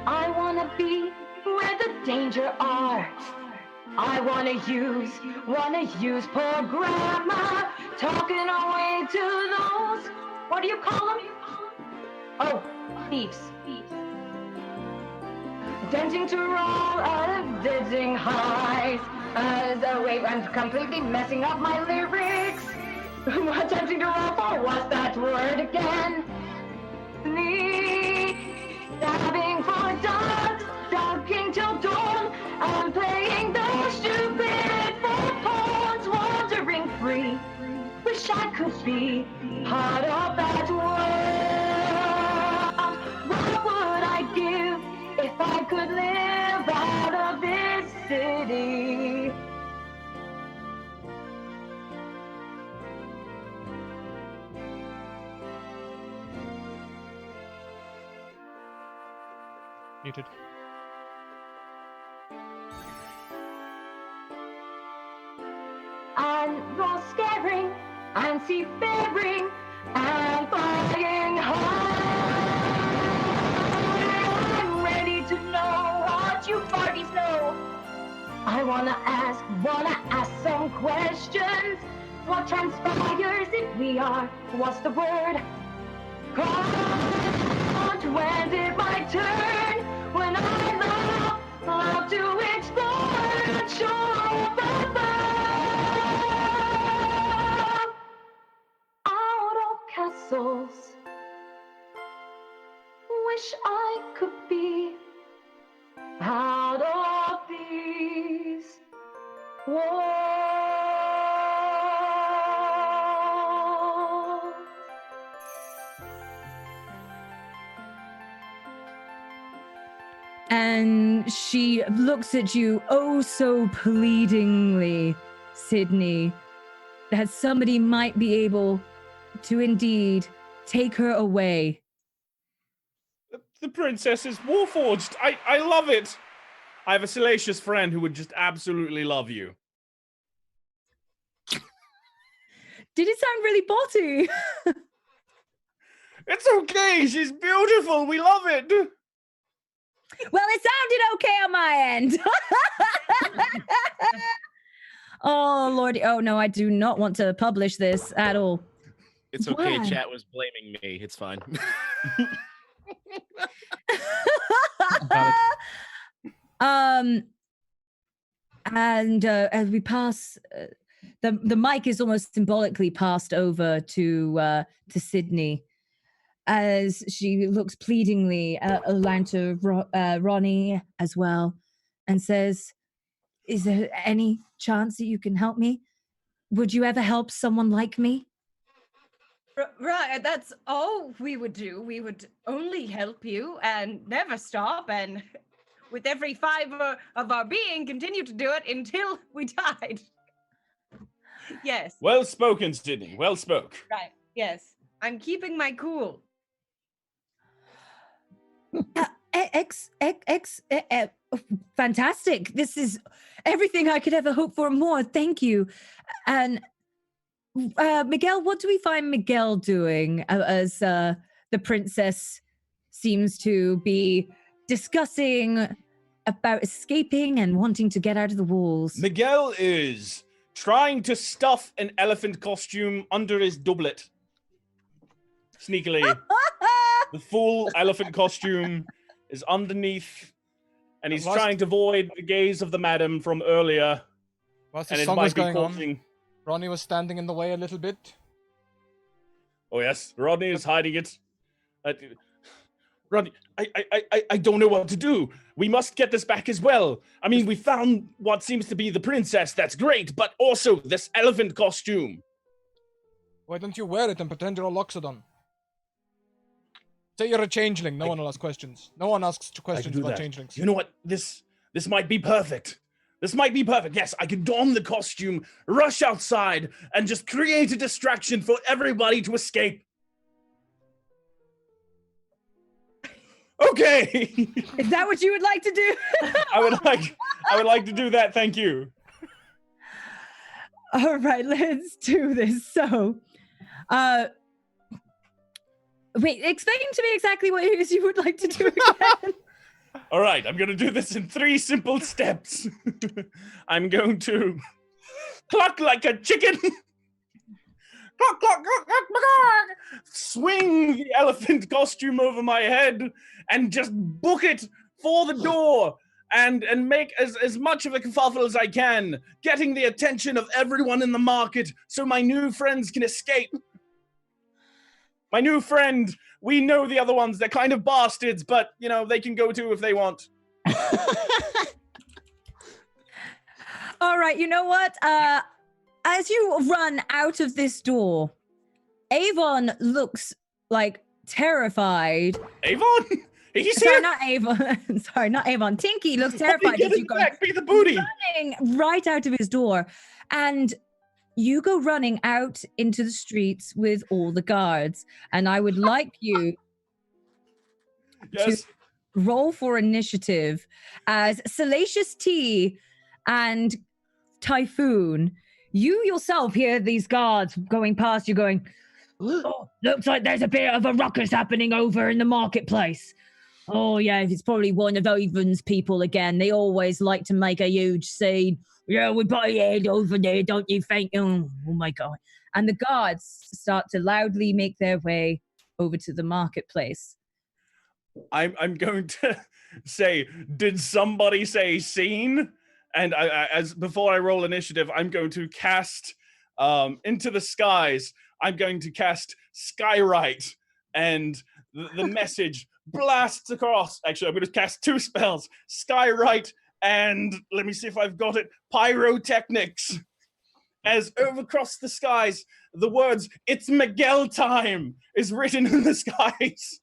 I wanna be where the danger are. I wanna use poor grandma, talking away to those, what do you call them? Oh, thieves. Dancing to roll out of dizzying highs. Wait, I'm completely messing up my lyrics. Attempting to roll for what's that word again? Sneak, stabbing for dogs, stalking till dawn. I'm playing those stupid four pawns, wandering free. Wish I could be part of that world. What would I give if I could live out of this city? Muted. And you're scaring and seafaring and flying high. I'm ready to know what you parties know. I wanna ask some questions. What transpires if we are, what's the word? Caught, when did my turn? When I love to explore the shore above. Out of castles, wish I could be out of these walls. And she looks at you oh so pleadingly, Sydney, that somebody might be able to indeed take her away. The princess is warforged. I love it. I have a salacious friend who would just absolutely love you. Did it sound really botty? It's okay. She's beautiful. We love it. Well, it sounded okay on my end. Oh, Lordy. Oh, no, I do not want to publish this at all. It's okay. Why? Chat was blaming me. It's fine. And as we pass the mic is almost symbolically passed over to Sydney as she looks pleadingly around to Ronnie as well and says, "Is there any chance that you can help me? Would you ever help someone like me?" Right, that's all we would do. We would only help you and never stop, and with every fiber of our being, continue to do it until we died. Yes. Well spoken, Sydney. Well spoke. Right. Yes. I'm keeping my cool. Fantastic. This is everything I could ever hope for and more. Thank you. And Miguel, what do we find Miguel doing as the princess seems to be discussing about escaping and wanting to get out of the walls? Miguel is trying to stuff an elephant costume under his doublet. Sneakily. The full elephant costume is underneath, and he's trying to avoid the gaze of the madam from earlier. Whilst And the it song might was be going causing... on, Ronnie was standing in the way a little bit. Oh yes, Rodney is hiding it. Rodney, I don't know what to do. We must get this back as well. I mean, we found what seems to be the princess. That's great, but also this elephant costume. Why don't you wear it and pretend you're a Loxodon? Say you're a changeling. No one will ask questions. No one asks questions about changelings. You know what? This might be perfect. This might be perfect. Yes, I can don the costume, rush outside, and just create a distraction for everybody to escape. Okay. Is that what you would like to do? I would like to do that. Thank you. All right, let's do this. So, wait, explain to me exactly what it is you would like to do again. All right, I'm going to do this in 3 simple steps. I'm going to cluck like a chicken. Cluck, cluck, cluck, cluck, cluck. Swing the elephant costume over my head and just book it for the door and make as much of a kerfuffle as I can, getting the attention of everyone in the market so my new friends can escape. My new friend, we know the other ones, they're kind of bastards, but, you know, they can go too if they want. All right, you know what? As you run out of this door, Avon looks like terrified. Avon? He's Sorry, here? not Avon. Sorry, not Avon. Tinky looks terrified as you go be the booty. running right out of his door. And you go running out into the streets with all the guards. And I would like you to roll for initiative as Salacious T and Typhoon. You yourself hear these guards going past you going, "Oh, looks like there's a bit of a ruckus happening over in the marketplace. Oh, yeah, it's probably one of Avon's people again. They always like to make a huge scene. Yeah, we better head over there, don't you think? Oh my God." And the guards start to loudly make their way over to the marketplace. I'm going to say, did somebody say scene? And as before I roll initiative, I'm going to cast into the skies. I'm going to cast Skywrite, and the message blasts across. Actually, I'm going to cast 2 spells: Skywrite and let me see if I've got it. Pyrotechnics. As over across the skies, the words "It's Miguel time" is written in the skies.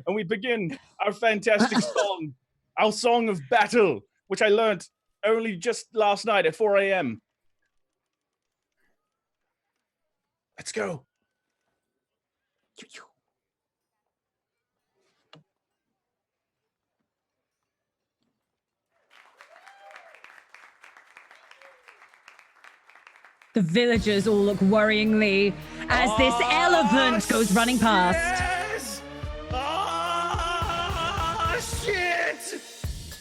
And we begin our fantastic song, our song of battle, which I learned only just last night at 4 a.m. Let's go. The villagers all look worryingly as this elephant goes running past. Yes! Shit!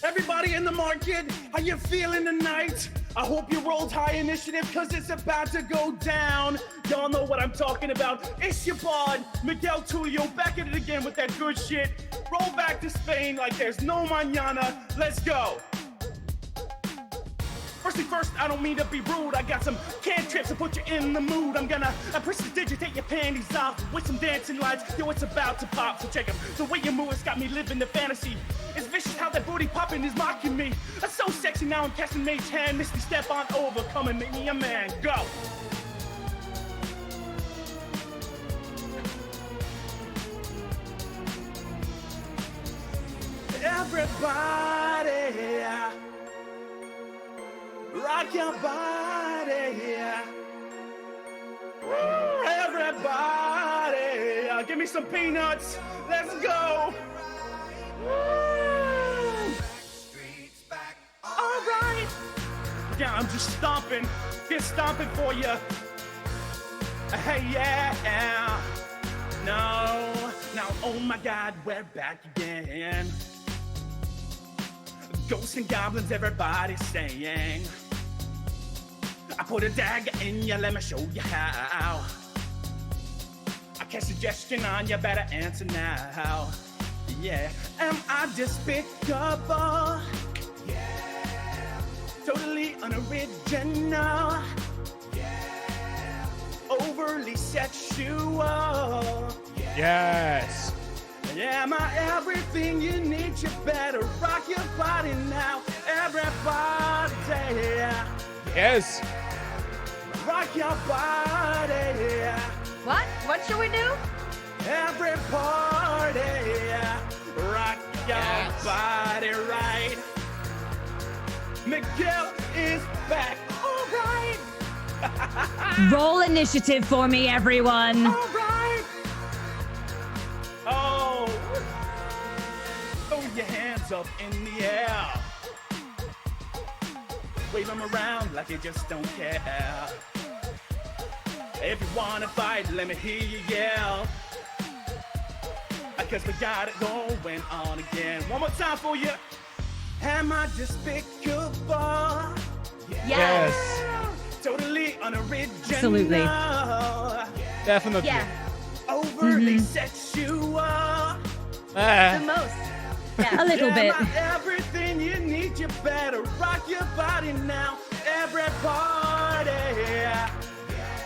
Everybody in the market, how you feeling tonight? I hope you rolled high initiative because it's about to go down. Y'all know what I'm talking about. It's your bod, Miguel Tulio, back at it again with that good shit. Roll back to Spain like there's no mañana. Let's go. Firstly, first, I don't mean to be rude. I got some cantrips to put you in the mood. I'm gonna prestidigitate your panties off with some dancing lights. Yo, it's about to pop, so check them. The way you move, it's got me living the fantasy. It's vicious how that booty popping is mocking me. That's so sexy, now I'm casting mage hand. Misty, step on over, come and make me a man. Go! Everybody, rock your body. Woo, everybody, give me some peanuts. Let's go. Woo. All right. Yeah, I'm just stomping. Get stomping for you. Hey, yeah. No. Now, oh my God, we're back again. Ghosts and goblins, everybody's saying. I put a dagger in you, let me show you how. I cast suggestion on you, better answer now. Yeah, am I despicable? Yeah. Totally unoriginal. Yeah. Overly sexual. Yes. Yeah, am I everything you need? You better rock your body now. Everybody. Yes. Rock your body. What? What should we do? Every party. Rock your body right. Miguel is back. All right. Roll initiative for me, everyone. All right. Oh. Throw your hands up in the air. Wave them around like you just don't care. If you wanna fight, let me hear you yell. Cause we got it going on again. One more time for you. Am I despicable? Yes. Totally unoriginal. Absolutely. Definitely. Yeah, Overly sexual. the most. Yeah. A little bit. Am I everything you need? You better rock your body now. Every party. Yeah.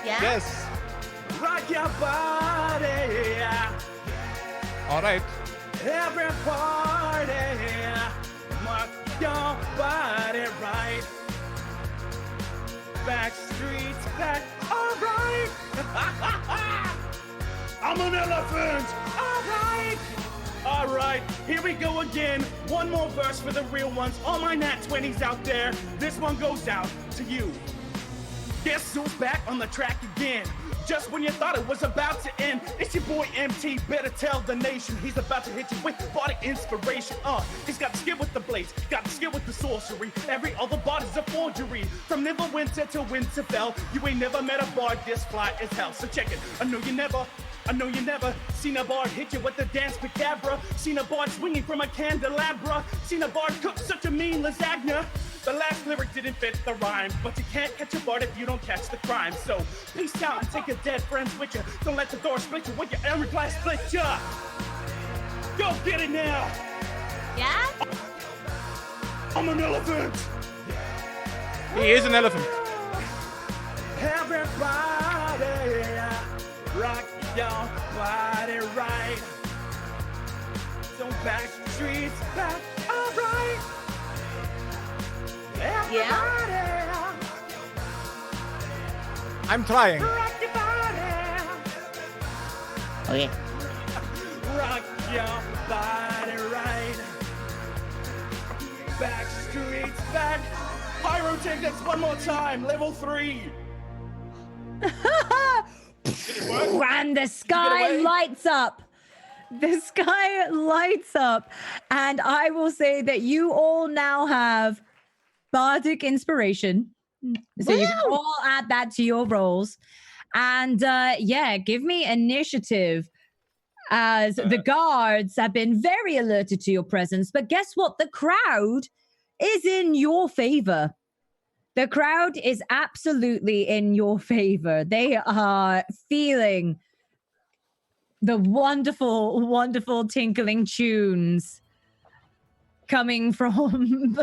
Yes. Rock your body. All right. Every party. Rock your body right. Back streets back. All right. I'm an elephant. All right. All right. Here we go again. One more verse for the real ones. All my nat 20s out there. This one goes out to you. Guess who's back on the track again? Just when you thought it was about to end, it's your boy MT. Better tell the nation he's about to hit you with Bardic inspiration. He's got the skill with the blades, got the skill with the sorcery. Every other bard is a forgery. From Neverwinter to Winterfell, you ain't never met a bard this fly as hell. So check it. I know you never seen a bard hit you with the dance picabra. Seen a bard swinging from a candelabra. Seen a bard cook such a mean lasagna. The last lyric didn't fit the rhyme, but you can't catch a bard if you don't catch the crime. So peace out and take your dead friends with you. Don't let the door split you with your armor glass split ya. Go get it now. Yeah? I'm an elephant. He is an elephant. Everybody, rock your body right. So back streets back, all right. Everybody, I'm trying. rock your body. Okay. Rock your body right. Back streets back. Pyro tickets one more time. Level 3. And the sky lights up. The sky lights up. And I will say that you all now have Bardic inspiration. So you can all add that to your rolls. And yeah, give me initiative. As the guards have been very alerted to your presence. But guess what? The crowd is in your favor. The crowd is absolutely in your favor. They are feeling the wonderful, wonderful tinkling tunes coming from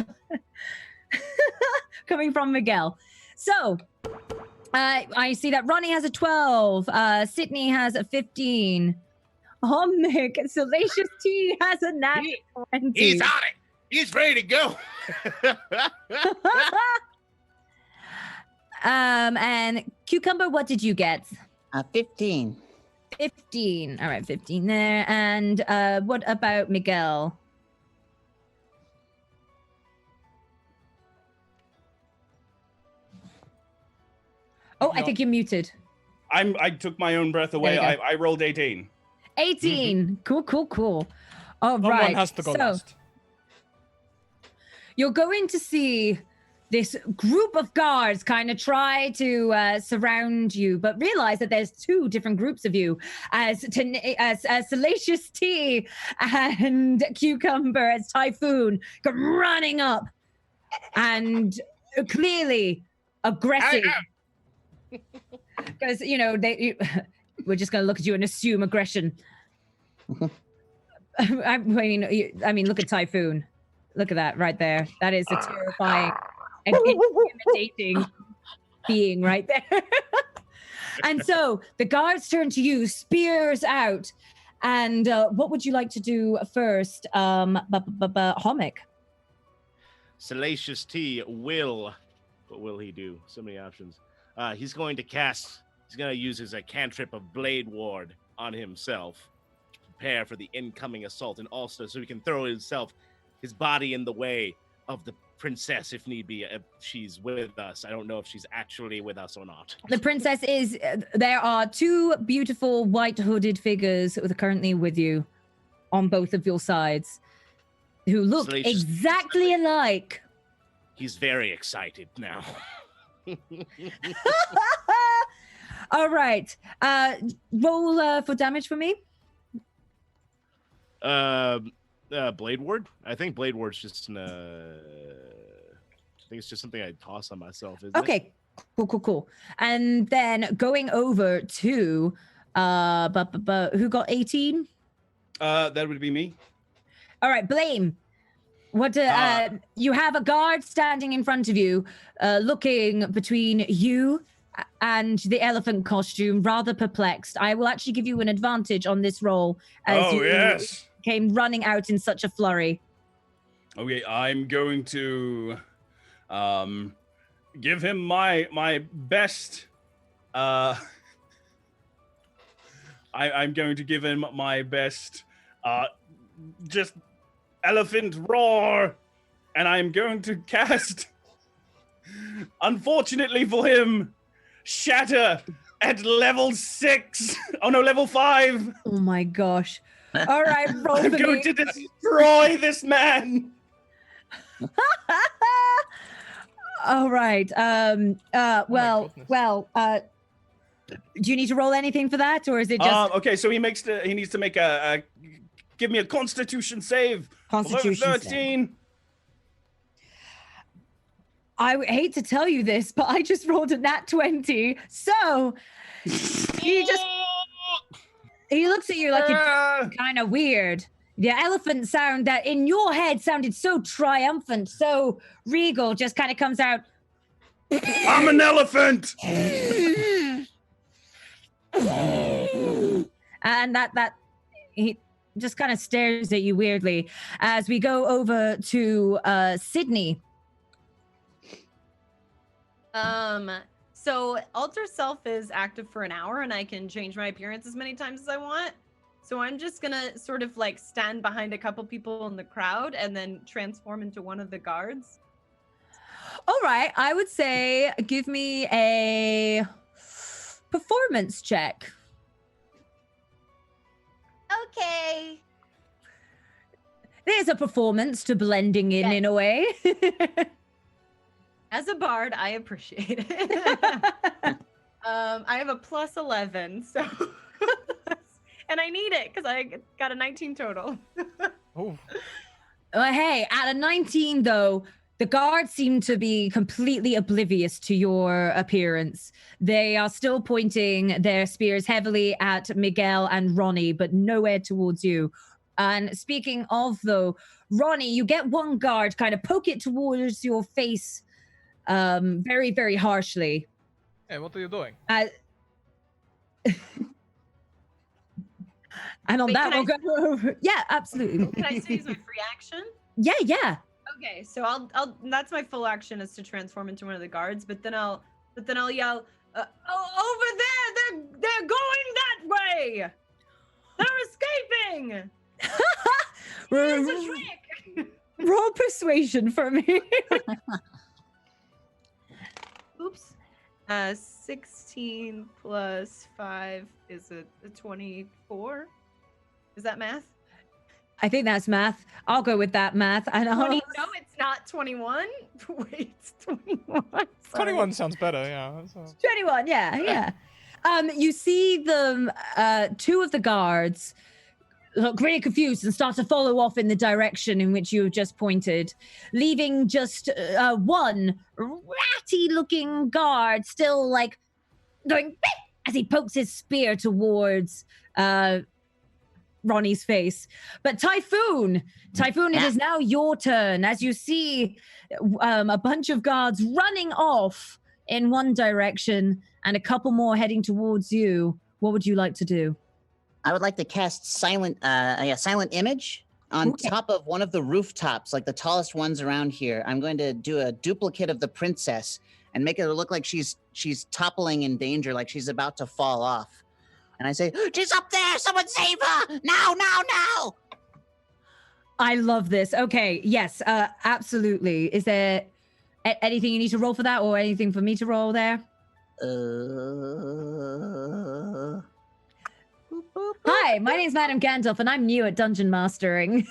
coming from Miguel. So, I see that Ronnie has a 12. Sydney has a 15. Mick, Salacious T has a nat 20. He's on it. He's ready to go. And Cucumber, what did you get? 15. 15. All right, 15 there. And what about Miguel? Oh, I think you're muted. I took my own breath away. There you go. I rolled 18. 18. Cool. All right. Someone has to go last. You're going to see this group of guards kind of try to surround you, but realize that there's two different groups of you, as Salacious T and Cucumber as Typhoon come running up and clearly aggressive. Because, we're just going to look at you and assume aggression. I mean, look at Typhoon. Look at that right there. That is a terrifying and intimidating being right there. And so the guards turn to you, spears out. And what would you like to do first, Homic? Salacious T will. What will he do? So many options. He's going to use his cantrip of Blade Ward on himself to prepare for the incoming assault, and also so he can throw his body in the way of the princess if need be. If she's with us. I don't know if she's actually with us or not. The princess is. There are two beautiful white hooded figures who are currently with you on both of your sides who look Salacious exactly alike. He's very excited now. All right. Roll for damage for me. Blade Ward? I think Blade Ward's just I think it's just something I toss on myself, isn't it? Okay. Cool. And then going over to who got 18? That would be me. All right, Blame. What you have a guard standing in front of you, looking between you and the elephant costume, rather perplexed. I will actually give you an advantage on this roll as you came running out in such a flurry. Okay, I'm going to give him my best. I'm going to give him my best. Just elephant roar, and I'm going to cast, unfortunately for him, Shatter at level 6. Oh no, level 5. Oh my gosh. All right, roll I'm for going me. to destroy this man. All right. Do you need to roll anything for that, or is it just Okay, so he needs to make a give me a Constitution save. Constitution 13. save? I hate to tell you this, but I just rolled a nat 20. So he looks at you like it's kind of weird. The elephant sound that in your head sounded so triumphant, so regal, just kind of comes out. I'm an elephant. And that he just kind of stares at you weirdly as we go over to Sydney. So Alter Self is active for an hour and I can change my appearance as many times as I want. So I'm just gonna sort of like stand behind a couple people in the crowd and then transform into one of the guards. All right, I would say give me a performance check. Okay. There's a performance to blending in a way. As a bard, I appreciate it. I have a plus 11, so and I need it because I got a 19 total. Oh. Hey, at a 19 though, the guards seem to be completely oblivious to your appearance. They are still pointing their spears heavily at Miguel and Ronnie, but nowhere towards you. And speaking of though, Ronnie, you get one guard kind of poke it towards your face very, very harshly. Hey, what are you doing? And on Wait, that, can we'll go over. Yeah, absolutely. Can I say my free action? Yeah. Okay, so I'll that's my full action is to transform into one of the guards, but then I'll yell, over there, they're going that way. They're escaping. Here's a trick. Roll persuasion for me. Oops. 16 plus 5 is a 24. Is that math? I think that's math. I'll go with that math. And 20, I'll... no, it's not 21. Wait, it's 21. Sorry. 21 sounds better, yeah. 21, yeah. You see them, two of the guards look really confused and start to follow off in the direction in which you have just pointed, leaving just one ratty-looking guard still like going as he pokes his spear towards Ronnie's face. But Typhoon, it is now your turn as you see a bunch of guards running off in one direction and a couple more heading towards you. What would you like to do? I would like to cast silent image on top of one of the rooftops, like the tallest ones around here. I'm going to do a duplicate of the princess and make it look like she's toppling in danger, like she's about to fall off. And I say, she's up there! Someone save her! Now! I love this. Okay, yes, absolutely. Is there anything you need to roll for that or anything for me to roll there? Hi, my name's MadameGandalf, and I'm new at dungeon mastering.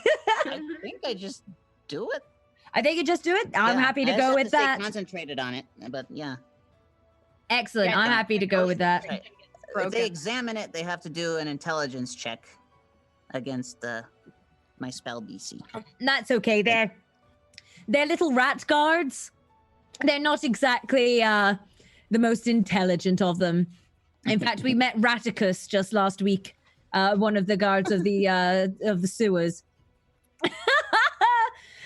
I think I just do it. I think you just do it. I'm happy to go with that. Concentrated on it, but yeah. Excellent. I'm happy to go with that. Right. If they examine it, they have to do an intelligence check against my spell DC. That's okay. They're little rat guards. They're not exactly the most intelligent of them. In fact, we met Scratticus just last week, one of the guards of the sewers.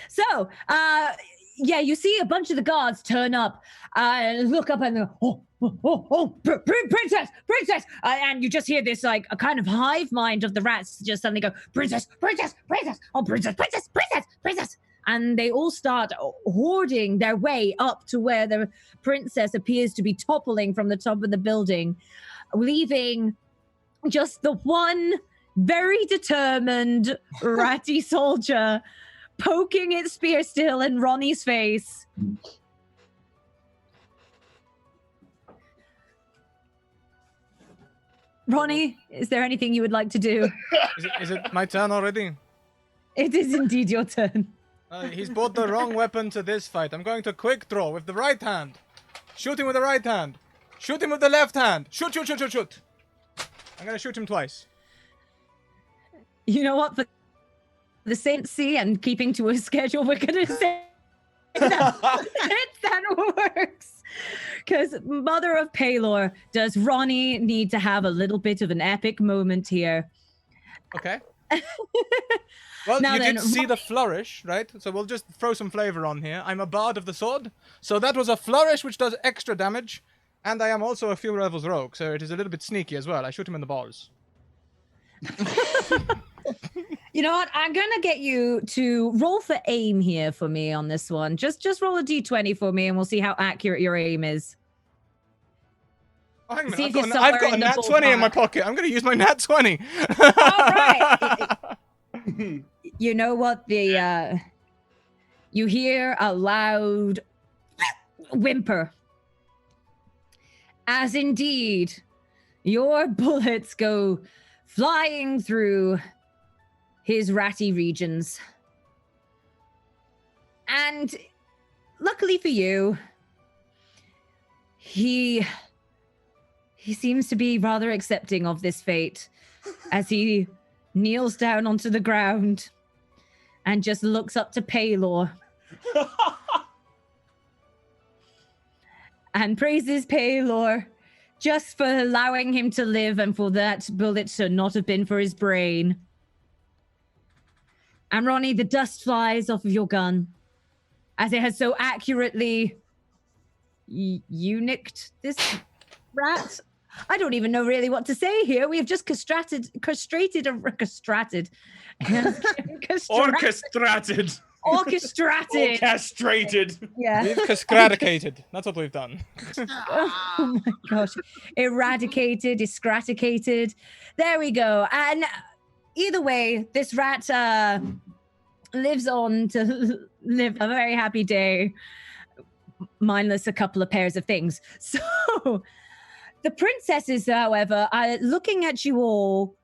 So, you see a bunch of the guards turn up and look up and princess! And you just hear this like a kind of hive mind of the rats just suddenly go, princess! Oh, princess! And they all start hoarding their way up to where the princess appears to be toppling from the top of the building, leaving just the one very determined ratty soldier poking its spear still in Ronnie's face. Ronnie, is there anything you would like to do? Is it my turn already? It is indeed your turn. He's brought the wrong weapon to this fight. I'm going to quick draw with the right hand. Shoot him with the right hand. Shoot him with the left hand. Shoot. I'm going to shoot him twice. You know what? For the saintcy and keeping to a schedule, we're going to say that works. Because Mother of Palor, does Ronnie need to have a little bit of an epic moment here? Okay. Well, now you did see the flourish, right? So we'll just throw some flavor on here. I'm a bard of the sword. So that was a flourish which does extra damage. And I am also a few levels rogue, so it is a little bit sneaky as well. I shoot him in the balls. You know what? I'm going to get you to roll for aim here for me on this one. Just roll a d20 for me and we'll see how accurate your aim is. Oh, hang on a minute. I've got a nat 20 in my pocket. I'm going to use my nat 20. All right. You know what? You hear a loud whimper. As indeed, your bullets go flying through his ratty regions. And luckily for you, he seems to be rather accepting of this fate as he kneels down onto the ground and just looks up to Palor and praises Palor just for allowing him to live and for that bullet to not have been for his brain. And Ronnie, the dust flies off of your gun as it has so accurately you nicked this rat. I don't even know really what to say here. We have just castrated. Orchestrated. Castrated. Orchestrated. Yeah. We've Scratticated. That's what we've done. Oh my gosh. Eradicated, Scratticated. There we go. And either way, this rat lives on to live a very happy day, mindless a couple of pairs of things. So the princesses, however, are looking at you all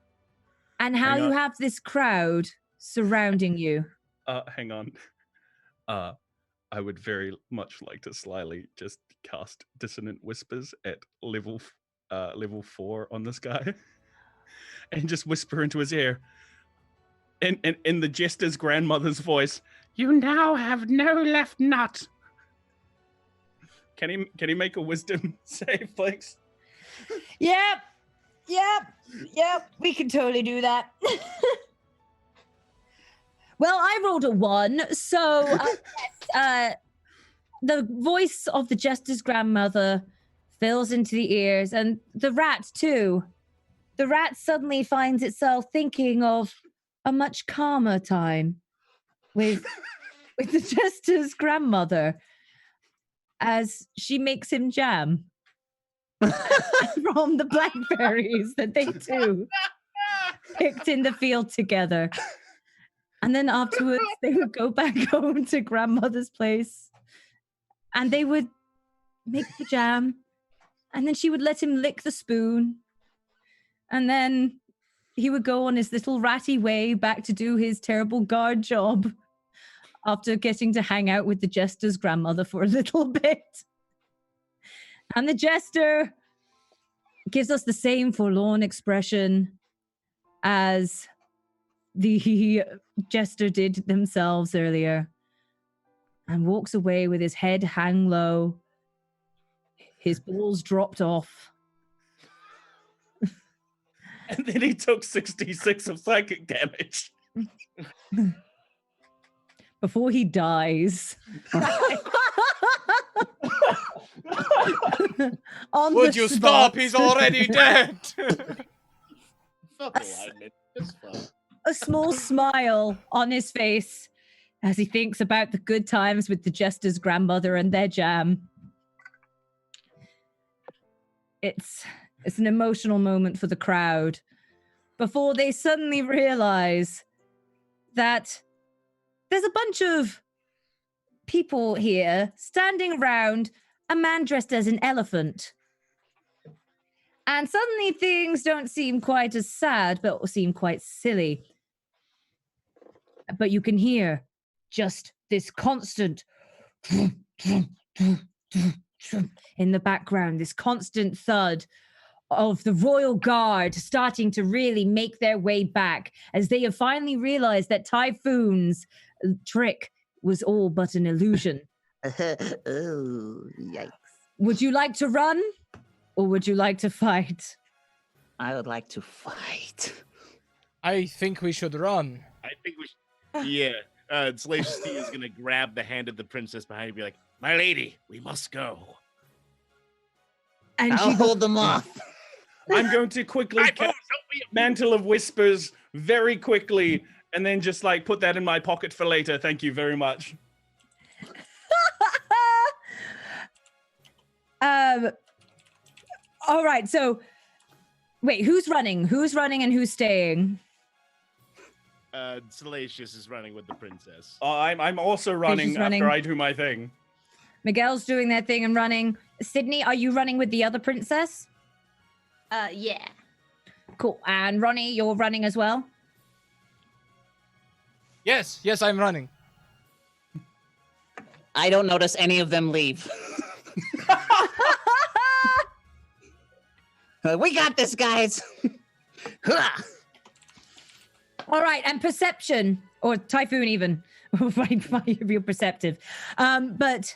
and how Hang you on. have this crowd surrounding you. Hang on. I would very much like to slyly just cast Dissonant Whispers at level 4 on this guy, and just whisper into his ear, in the jester's grandmother's voice, "You now have no left nut." Can he make a wisdom save, please? Yep. We can totally do that. Well, I rolled a 1, so the voice of the jester's grandmother fills into the ears, and the rat too. The rat suddenly finds itself thinking of a much calmer time with the jester's grandmother as she makes him jam from the blackberries that they two picked in the field together. And then afterwards, they would go back home to grandmother's place and they would make the jam. And then she would let him lick the spoon. And then he would go on his little ratty way back to do his terrible guard job after getting to hang out with the jester's grandmother for a little bit. And the jester gives us the same forlorn expression as the jester did themselves earlier, and walks away with his head hang low, his balls dropped off. And then he took 66 of psychic damage. Before he dies. Would you stop? He's already dead. A small smile on his face as he thinks about the good times with the jester's grandmother and their jam. It's an emotional moment for the crowd before they suddenly realize that there's a bunch of people here standing around a man dressed as an elephant. And suddenly things don't seem quite as sad, but seem quite silly. But you can hear just this constant in the background, this constant thud of the royal guard starting to really make their way back as they have finally realized that Typhoon's trick was all but an illusion. Oh, yikes. Would you like to run or would you like to fight? I would like to fight. I think we should run. I think we should. Yeah. Salacious T is going to grab the hand of the princess behind and be like, "My lady, we must go." And I'll hold them off. I'm going to quickly cast Mantle of Whispers very quickly, and then just like put that in my pocket for later. Thank you very much. All right, so wait, who's running? Who's running and who's staying? Salacious is running with the princess. I'm also running running. after I do my thing. Miguel's doing their thing and running. Sydney, are you running with the other princess? Yeah. Cool. And Ronnie, you're running as well? Yes, I'm running. I don't notice any of them leave. We got this, guys. All right, and perception, or Typhoon even. You're perceptive. But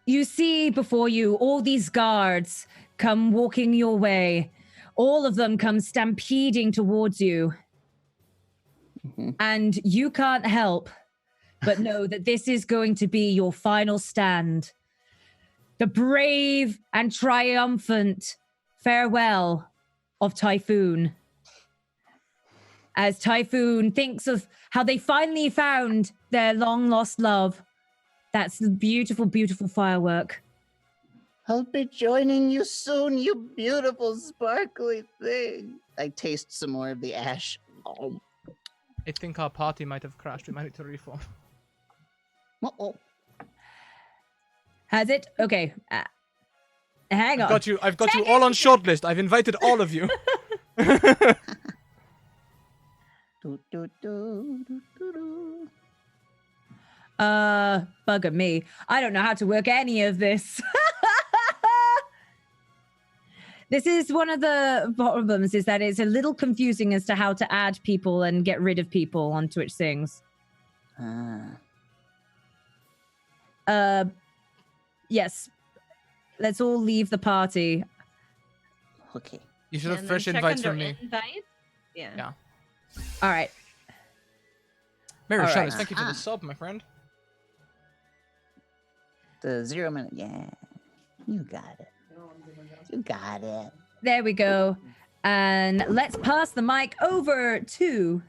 you see before you all these guards come walking your way. All of them come stampeding towards you. Mm-hmm. And you can't help but know that this is going to be your final stand the brave and triumphant farewell of Typhoon. As Typhoon thinks of how they finally found their long-lost love. That's the beautiful, beautiful firework. I'll be joining you soon, you beautiful, sparkly thing. I taste some more of the ash. Oh. I think our party might have crashed. We might need to reform. Uh-oh. Has it? Okay. Hang on. I've got you all on shortlist. I've invited all of you. Bugger me. I don't know how to work any of this. This is one of the problems, is that it's a little confusing as to how to add people and get rid of people on Twitch things. Yes. Let's all leave the party. Okay. You should have And fresh then check invites from under me. invites. Yeah. All right. Mary All Shadows, right. thank you for the sub, my friend. The 0 minute. Yeah. You got it. You got it. There we go. And let's pass the mic over to...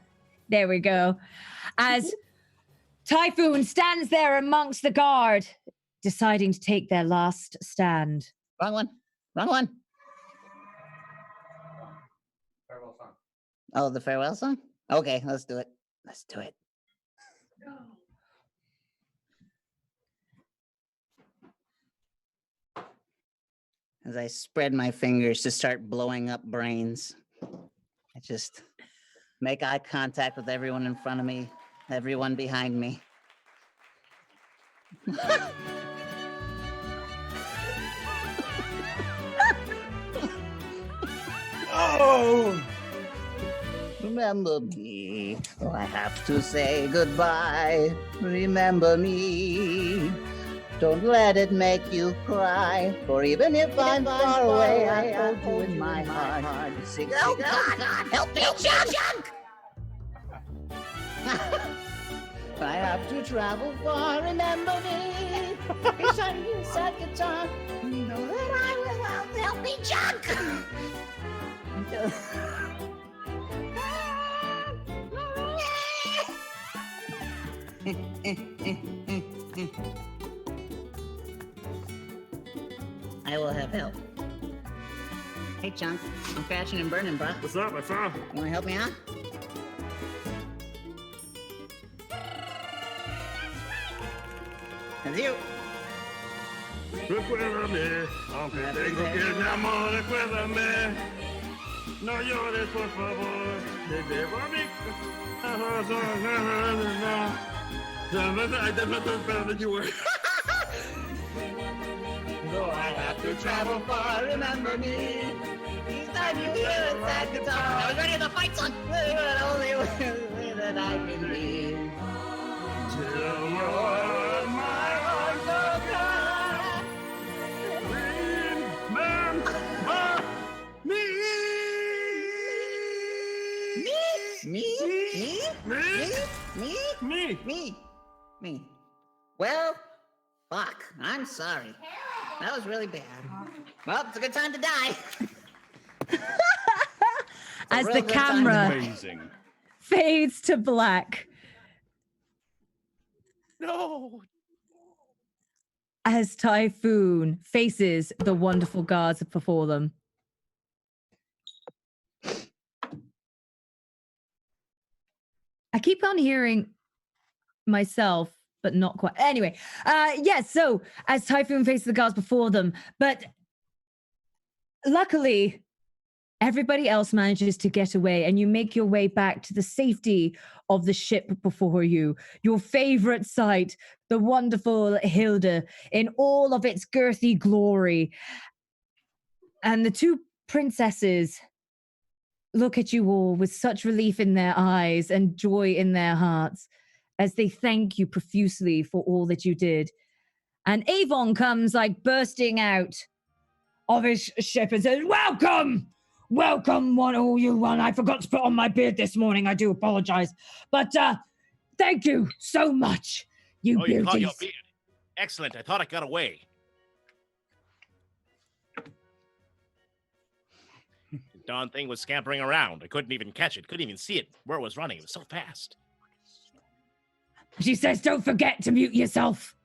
There we go. As Typhoon stands there amongst the guard, deciding to take their last stand. Wrong one. Wrong one. Farewell song. Oh, the farewell song? Okay, let's do it. Let's do it. As I spread my fingers to start blowing up brains, I just make eye contact with everyone in front of me, everyone behind me. Oh! Remember me, though I have to say goodbye. Remember me. Don't let it make you cry. For even if I'm far away, I hold you in my heart. Sing, oh God, help me, Chuck! I have to travel far. Remember me. Beside you, sad guitar. You know that I will help me, Chuck. I will have help. Hey, Chunk. I'm crashing and burning, bro. What's up, my friend? You want to help me out? That's you. Recuérdame, aunque tengo que mi amor, recuérdame. No llores, por favor. Te debo a mí. I definitely thought better than you were. Though I have to travel far, remember me. Each time you hear a sad guitar, I was ready to fight song. The only way that I can be. Till you're my heart so kind. Me. Well, fuck. I'm sorry. That was really bad. Well, it's a good time to die. As real the good time to camera Amazing. fades to black. No. As Typhoon faces the wonderful guards before them. I keep on hearing myself, but not quite. Anyway, yes, so as Typhoon faces the guards before them, but luckily, everybody else manages to get away, and you make your way back to the safety of the ship before you. Your favorite sight, the wonderful Hilda in all of its girthy glory. And the two princesses look at you all with such relief in their eyes and joy in their hearts as they thank you profusely for all that you did. And Avon comes like bursting out of his ship and says, "Welcome! Welcome, all you one. I forgot to put on my beard this morning. I do apologize. But thank you so much, you Oh, you caught beauties." your beard. Excellent. I thought I got away. darn thing was scampering around. I couldn't even catch it. Couldn't even see it where it was running. It was so fast. She says, don't forget to mute yourself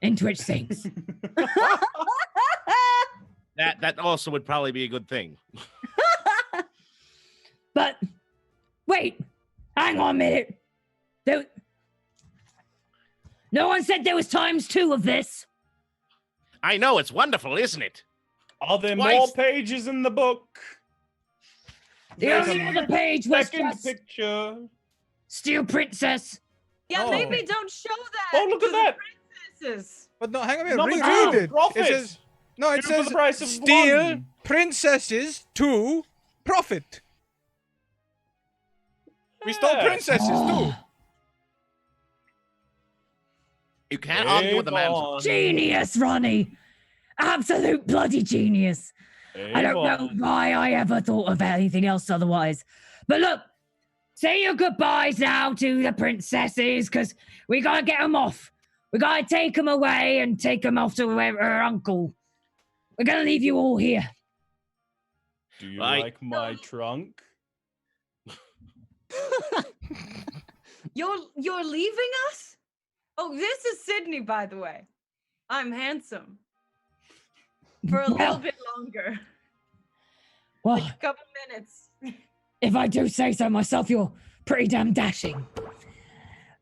in Twitch Sings. That also would probably be a good thing. But wait, hang on a minute. No one said there was ×2 of this. I know, it's wonderful, isn't it? Are there Twice. more pages in the book? The only other page was Second just picture. Steel Princess. Yeah, Oh. maybe don't show that. Oh, look to at the that. princesses. But no, hang on a minute. Number Reread two, it. profit. It says no. It Two for says the price of steal one. princesses to profit. We stole Yeah. princesses too. You can't argue with a man's... Avon. Genius, Ronnie. Absolute bloody genius. I don't know Avon. why I ever thought of anything else otherwise. But look, say your goodbyes now to the princesses, because we gotta get them off. We gotta take them away and take them off to her uncle. We're gonna leave you all here. Do you Right. like my trunk? You're leaving us? Oh, this is Sydney, by the way. I'm handsome. For a little bit longer. Well, Like a couple minutes. if I do say so myself, you're pretty damn dashing.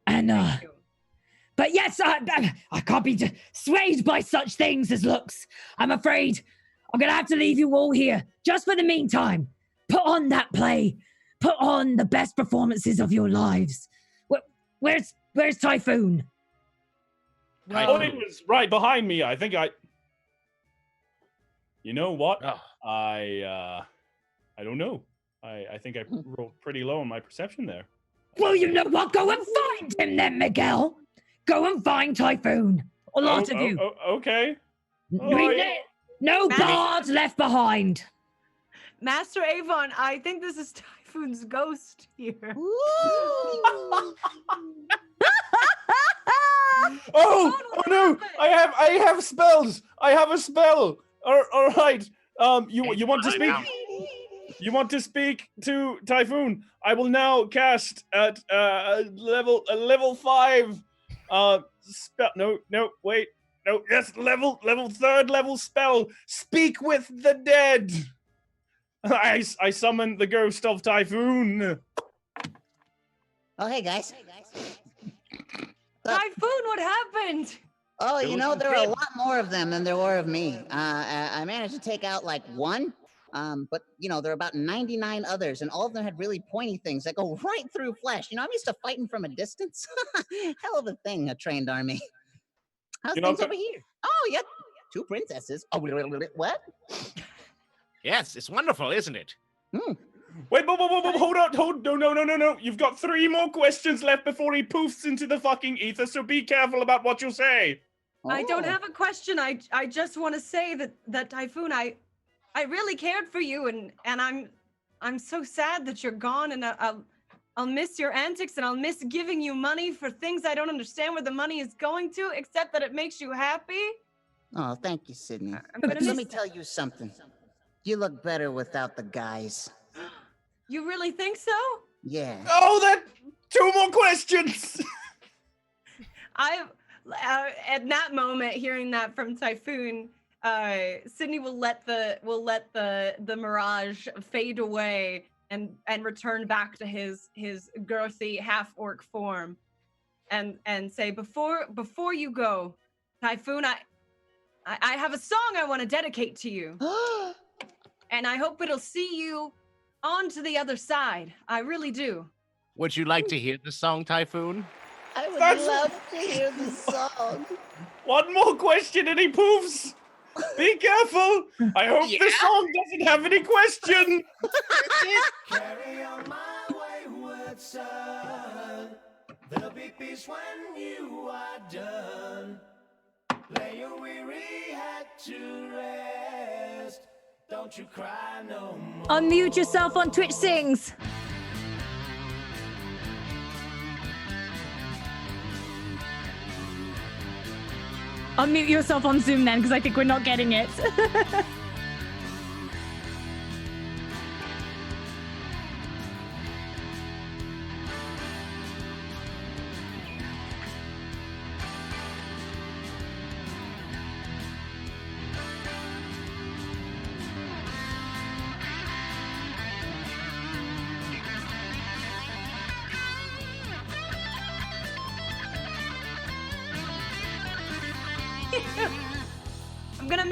And Thank you. but yes, I can't be swayed by such things as looks. I'm afraid I'm gonna have to leave you all here just for the meantime. Put on that play. Put on the best performances of your lives. Where's Typhoon? Oh, it was right behind me. I think I. You know what? Oh. I don't know. I think I rolled pretty low on my perception there. Well, you know what? Go and find him then, Miguel. Go and find Typhoon. A lot of you. Okay. No Manny- guards left behind. Master Avon, I think this is Typhoon's ghost here. Oh no! I have spells. I have a spell. All right. You want to speak? You want to speak to Typhoon? I will now cast at level 5. Spell. No. Wait. No. Yes. Level 3rd level spell. Speak with the dead. I summon the ghost of Typhoon. Oh, hey guys. Typhoon, what happened? Oh, It you was know, there are a good. lot more of them than there were of me. I managed to take out like one, but you know, there are about 99 others, and all of them had really pointy things that go right through flesh. You know, I'm used to fighting from a distance. Hell of a thing, a trained army. How's You know, things over here? Oh, yeah, 2 princesses. Oh, what? Yes, it's wonderful, isn't it? Wait, hold on, no. You've got 3 more questions left before he poofs into the fucking ether, so be careful about what you say. I don't Oh. have a question. I just want to say that Typhoon, I really cared for you, and I'm so sad that you're gone, and I'll miss your antics, and I'll miss giving you money for things I don't understand where the money is going to, except that it makes you happy. Oh, thank you, Sydney. I'm gonna Let miss me that. tell you something. You look better without the guys. You really think so? Yeah. Oh, that 2 more questions. At that moment, hearing that from Typhoon, Sydney will let the mirage fade away and return back to his girthy half orc form, and say, before you go, Typhoon, I have a song I want to dedicate to you, and I hope it'll see you on to the other side. I really do. Would you like to hear the song, Typhoon? I would That's- love to hear the song. 1 more question and he poofs. Be careful. I hope the song doesn't have any question. Carry on my wayward son. There'll be peace when you are done. Lay your weary head to rest. Don't you cry no more. Unmute yourself on Twitch Sings. Unmute yourself on Zoom then, because I think we're not getting it.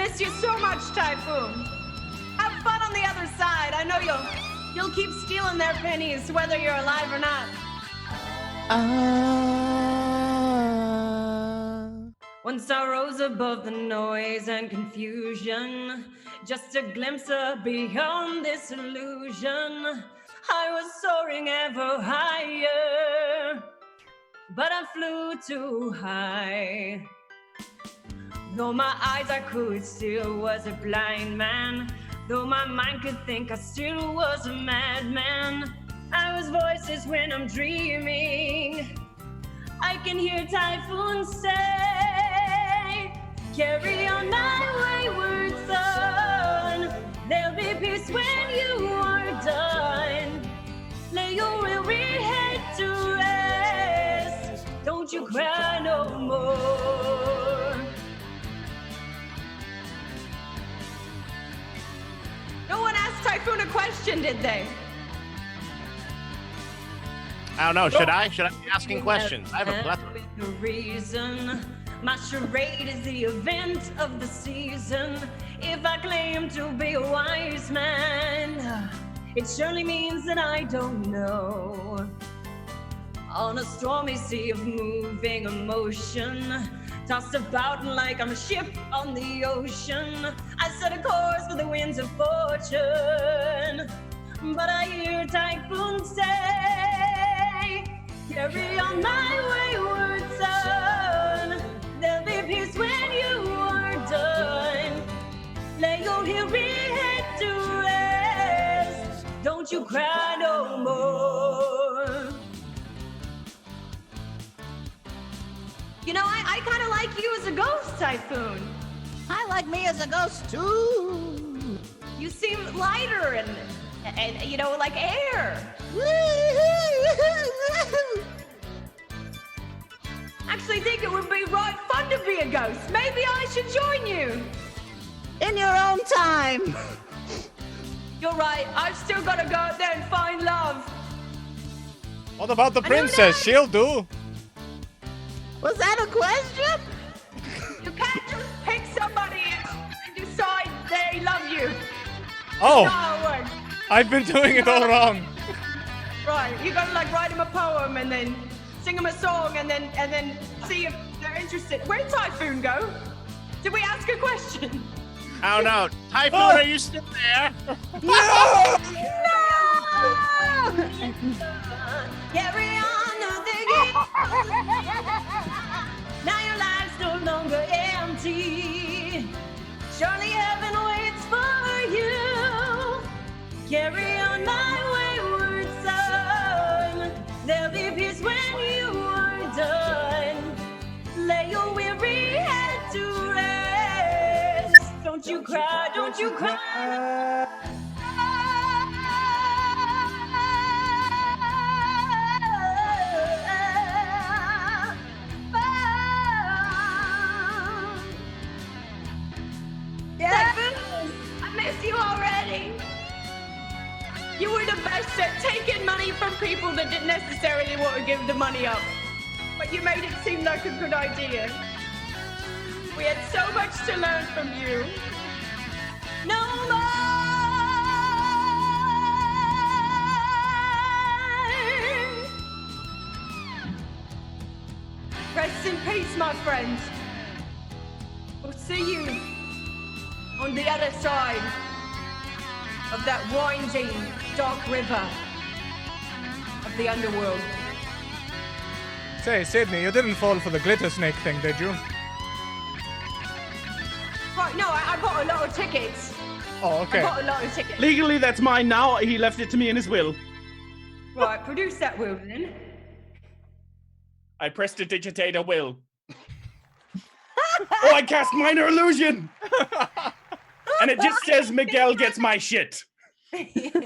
miss you so much, Typhoon. Have fun on the other side. I know you'll keep stealing their pennies, whether you're alive or not. Once I rose above the noise and confusion, just a glimpse of beyond this illusion. I was soaring ever higher, but I flew too high. Though my eyes I could, still was a blind man. Though my mind could think, I still was a madman. I was voices when I'm dreaming. I can hear Typhoon say, carry on my wayward son. There'll be peace when you are done. Lay your weary head to rest. Don't you cry no more. No one asked Typhoon a question, did they? I don't know. Should I be asking questions? I have a plethora. The reason my charade is the event of the season. If I claim to be a wise man, it surely means that I don't know. On a stormy sea of moving emotion, tossed about like I'm a ship on the ocean, I set a course for the winds of fortune. But I hear Typhoon say, carry on my wayward son. There'll be peace when you are done. Lay your weary head to rest. Don't you cry no more. You know, I kind of like you as a ghost, Typhoon. I like me as a ghost too. You seem lighter and you know, like air. Actually think it would be right fun to be a ghost. Maybe I should join you. In your own time. You're right. I've still got to go out there and find love. What about the princess? She'll do. Was that a question? You can't just pick somebody and decide they love you. Oh, That's not how it works. I've been doing it all wrong. Right, you gotta like write them a poem and then sing them a song and then see if they're interested. Where'd Typhoon go? Did we ask a question? I don't know. Typhoon, are you still there? No! Carry on thinking. Now your life's no longer empty. Surely heaven waits for you. Carry on my wayward son. There'll be peace when you are done. Lay your weary head to rest. Don't you cry, don't you cry. I miss you already. You were the best at taking money from people that didn't necessarily want to give the money up. But you made it seem like a good idea. We had so much to learn from you. No more. Rest in peace, my friends. We'll see you on the other side of that winding, dark river of the underworld. Say, Sydney, you didn't fall for the glitter snake thing, did you? Right, no, I got a lot of tickets. Oh, okay. I got a lot of tickets. Legally, that's mine now. He left it to me in his will. Right, produce that will then. I prestidigitate a will. Oh, I cast minor illusion! And it just says Miguel gets my shit.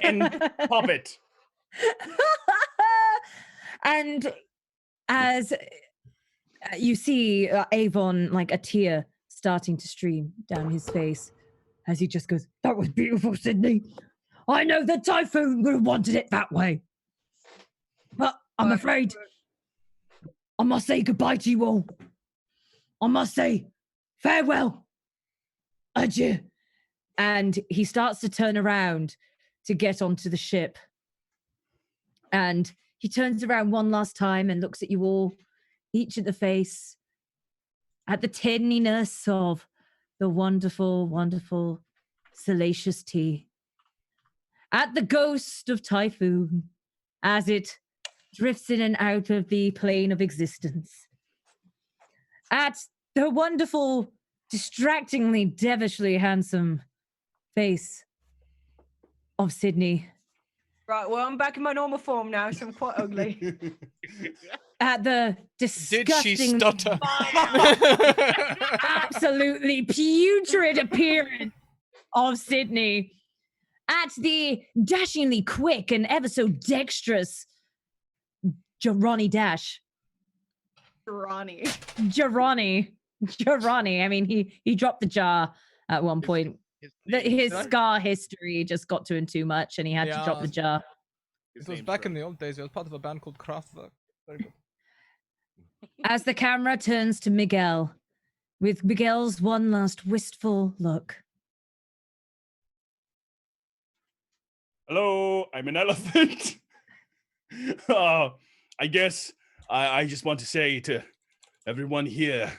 In Puppet. And as you see Avon, like a tear starting to stream down his face as he just goes, "That was beautiful, Sydney. I know that Typhoon would have wanted it that way. But I'm afraid I must say goodbye to you all. I must say farewell. adieu. And he starts to turn around to get onto the ship. And he turns around one last time and looks at you all, each at the face, at the tinniness of the wonderful, wonderful, salacious tea, at the ghost of Typhoon as it drifts in and out of the plane of existence, at the wonderful, distractingly, devilishly handsome face of Sydney. Right, well, I'm back in my normal form now, so I'm quite ugly. At the Did she disgusting, stutter? absolutely putrid appearance of Sydney. At the dashingly quick and ever so dexterous Ronnie Dash. Ronnie. Ronnie. I mean, he dropped the jar at one point. His scar history just got to him too much, and he had to drop the jar. It was back in the old days. It was part of a band called Kraftwerk. Very good. As the camera turns to Miguel, with Miguel's one last wistful look. Hello, I'm an elephant. I guess I just want to say to everyone here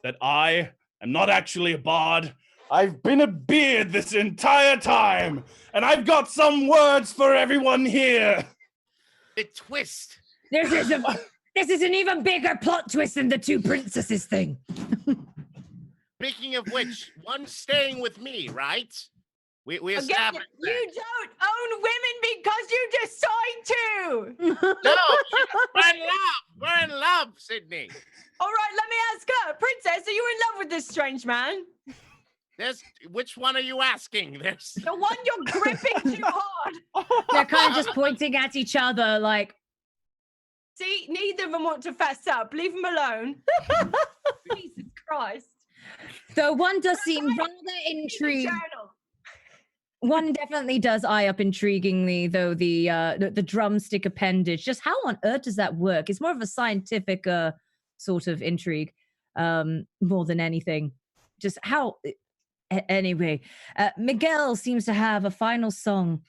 that I am not actually a bard. I've been a beard this entire time, and I've got some words for everyone here. The twist. This is an even bigger plot twist than the two princesses thing. Speaking of which, one's staying with me, right? We Again, established that. you don't own women because you decide to. No, we're in love. We're in love, Sydney. All right, let me ask her. Princess, are you in love with this strange man? Which one are you asking? There's The one you're gripping too hard. They're kind of just pointing at each other like... See, neither of them want to fess up. Leave them alone. Jesus Christ. So one does seem rather intrigued. One definitely does eye up intriguingly, though, the drumstick appendage. Just how on earth does that work? It's more of a scientific sort of intrigue, more than anything. Just how... Anyway, Miguel seems to have a final song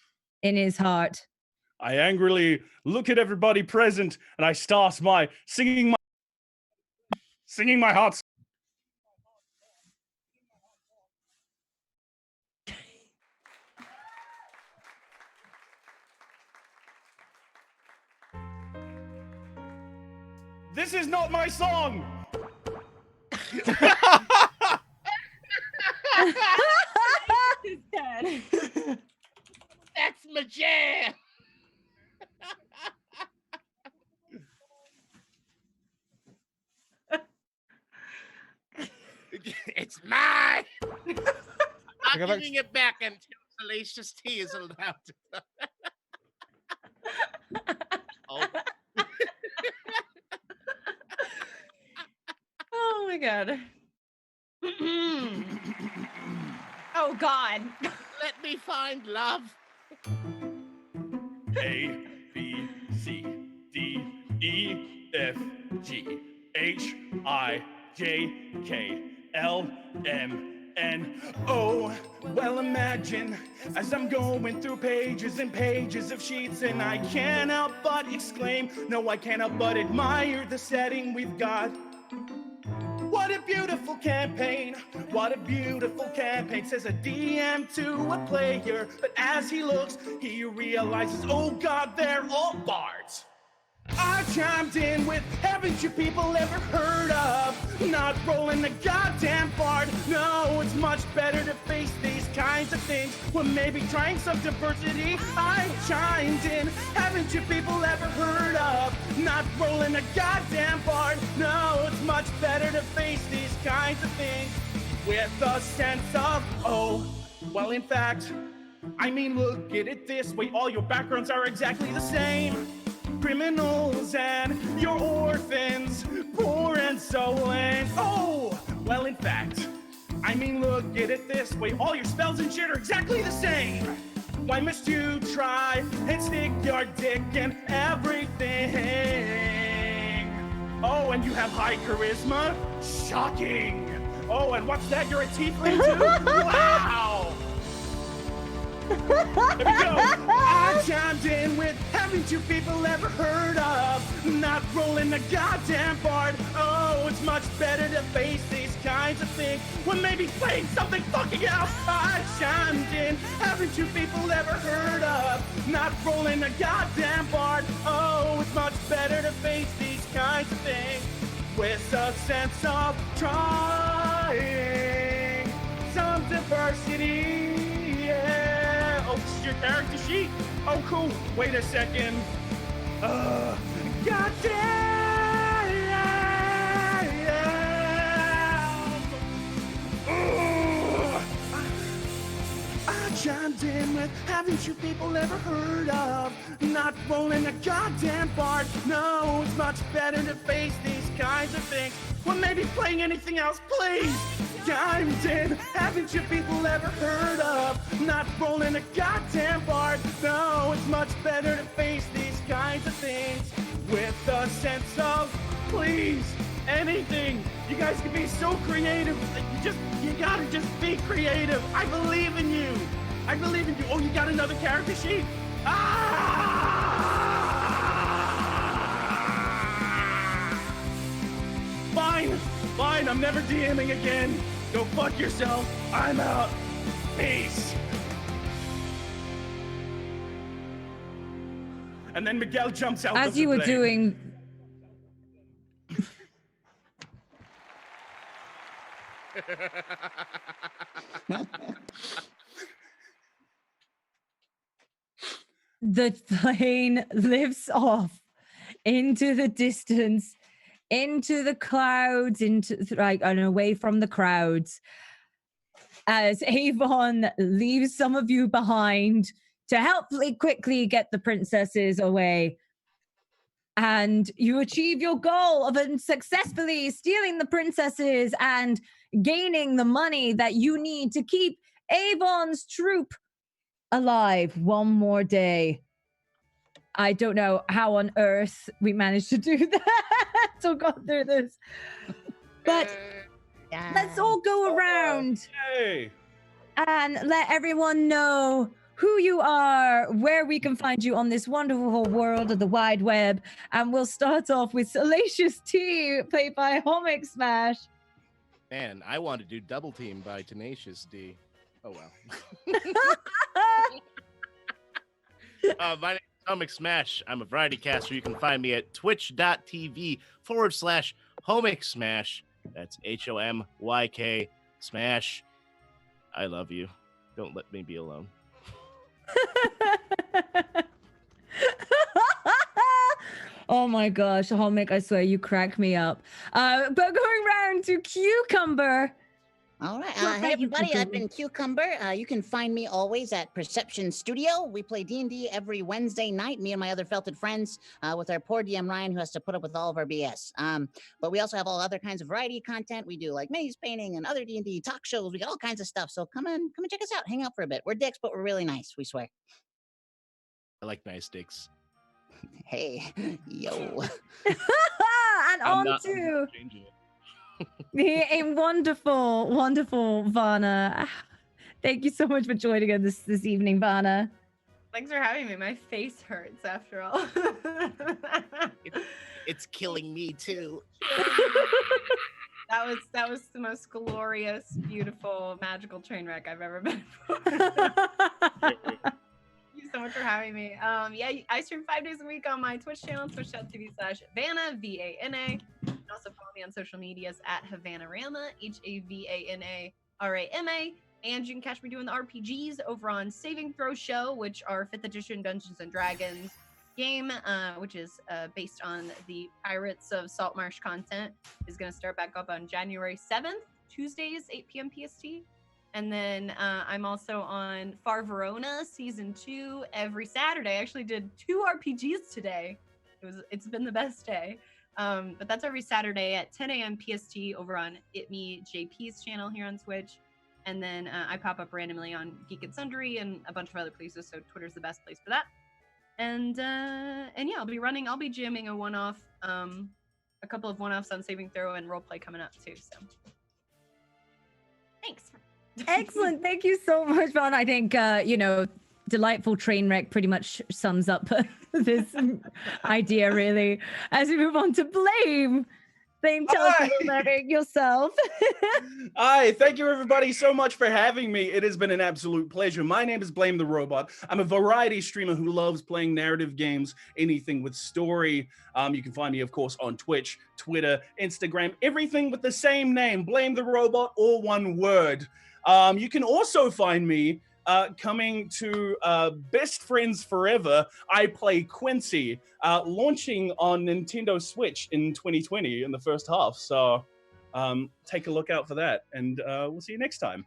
in his heart. I angrily look at everybody present, and I start singing my heart. This is not my song. That's my jam. It's mine. I'm not giving it back until Salacious Tea is allowed to. Oh. Oh my god. Oh god. Let me find love. A, B, C, D, E, F, G, H, I, J, K, L, M, N, O. Well, imagine as I'm going through pages and pages of sheets, and I can't help but exclaim, no, I can't help but admire the setting we've got. What a beautiful campaign, what a beautiful campaign, says a DM to a player, but as he looks, he realizes, oh God, they're all bards. I chimed in with, haven't you people ever heard of not rolling the goddamn bard? No, it's much better to face these kinds of things when maybe trying some diversity. I chimed in, haven't you people ever heard of not rolling a goddamn bard? No, it's much better to face these kinds of things with a sense of, oh, well, in fact, I mean, look at it this way, all your backgrounds are exactly the same. Criminals and your orphans, poor and stolen. Oh, well, in fact, I mean, look at it this way. All your spells and shit are exactly the same. Why must you try and stick your dick in everything? Oh, and you have high charisma? Shocking. Oh, and what's that? You're a tiefling too? Wow! There we go. I chimed in with haven't you people ever heard of not rolling the goddamn bard? Oh, it's much better to face these kinds of things when maybe playing something fucking else. I chimed in. Haven't you people ever heard of not rolling the goddamn bard? Oh, it's much better to face these kinds of things with a sense of trying some diversity. Yeah. Oh, this is your character sheet? Oh, cool. Wait a second. I chimed in with, haven't you people ever heard of not rolling a goddamn bard? No, it's much better to face these kinds of things when maybe playing anything else, please. Chimed in, haven't you people ever heard of not rolling a goddamn bard? No, it's much better to face these kinds of things with a sense of, please, anything. You guys can be so creative. You gotta just be creative. I believe in you. I believe in you. Oh, you got another character sheet? Fine, I'm never DMing again. Go fuck yourself. I'm out. Peace. And then Miguel jumps out. As you were doing. The plane lifts off into the distance, into the clouds, and away from the crowds. As Avon leaves some of you behind to help quickly get the princesses away. And you achieve your goal of successfully stealing the princesses and gaining the money that you need to keep Avon's troop alive one more day. I don't know how on earth we managed to do that to go through this. But let's all go around and let everyone know who you are, where we can find you on this wonderful world of the wide web. And we'll start off with Salacious T, played by Homic Smash. Man, I want to do Double Team by Tenacious D. Oh, well. My name is Homic Smash. I'm a variety caster. You can find me at twitch.tv/Homic Smash. That's HOMYK Smash. I love you. Don't let me be alone. Oh my gosh, Homic, I swear you crack me up. But going round to Cucumber. All right. Hey, everybody. I've been Cucumber. You can find me always at Perception Studio. We play D&D every Wednesday night, me and my other felted friends, with our poor DM Ryan, who has to put up with all of our BS. But we also have all other kinds of variety content. We do like maze painting and other D&D talk shows. We got all kinds of stuff. So come and check us out. Hang out for a bit. We're dicks, but we're really nice. We swear. I like nice dicks. Hey, yo. And on to the wonderful, wonderful Vana. Thank you so much for joining us this evening, Vana. Thanks for having me. My face hurts after all. It's killing me too. That was the most glorious, beautiful, magical train wreck I've ever been for. Thank you so much for having me. I stream 5 days a week on my Twitch channel, twitch.tv/Havana, VANA. You can also follow me on social medias at Havanarama, HAVANARAMA. And you can catch me doing the RPGs over on Saving Throw Show, which are 5th edition Dungeons and Dragons game, which is based on the Pirates of Saltmarsh content, is going to start back up on January 7th, Tuesdays, 8 p.m. PST. And then I'm also on Far Verona Season 2 every Saturday. I actually did 2 RPGs today. It's been the best day. But that's every Saturday at 10 a.m. PST over on JP's channel here on Twitch. And then I pop up randomly on Geek and Sundry and a bunch of other places, so Twitter's the best place for that. And yeah, I'll be jamming a one-off, a couple of one-offs on Saving Throw and Roleplay coming up too. So Thanks. Excellent. Thank you so much, Vaughn. I think, delightful train wreck pretty much sums up this idea, really. As we move on to Blame. Blame, tell us a little about yourself. Hi, thank you everybody so much for having me. It has been an absolute pleasure. My name is Blame the Robot. I'm a variety streamer who loves playing narrative games, anything with story. You can find me, of course, on Twitch, Twitter, Instagram, everything with the same name, Blame the Robot, all one word. You can also find me coming to Best Friends Forever. I play Quincy, launching on Nintendo Switch in 2020 in the first half. So take a look out for that, and we'll see you next time.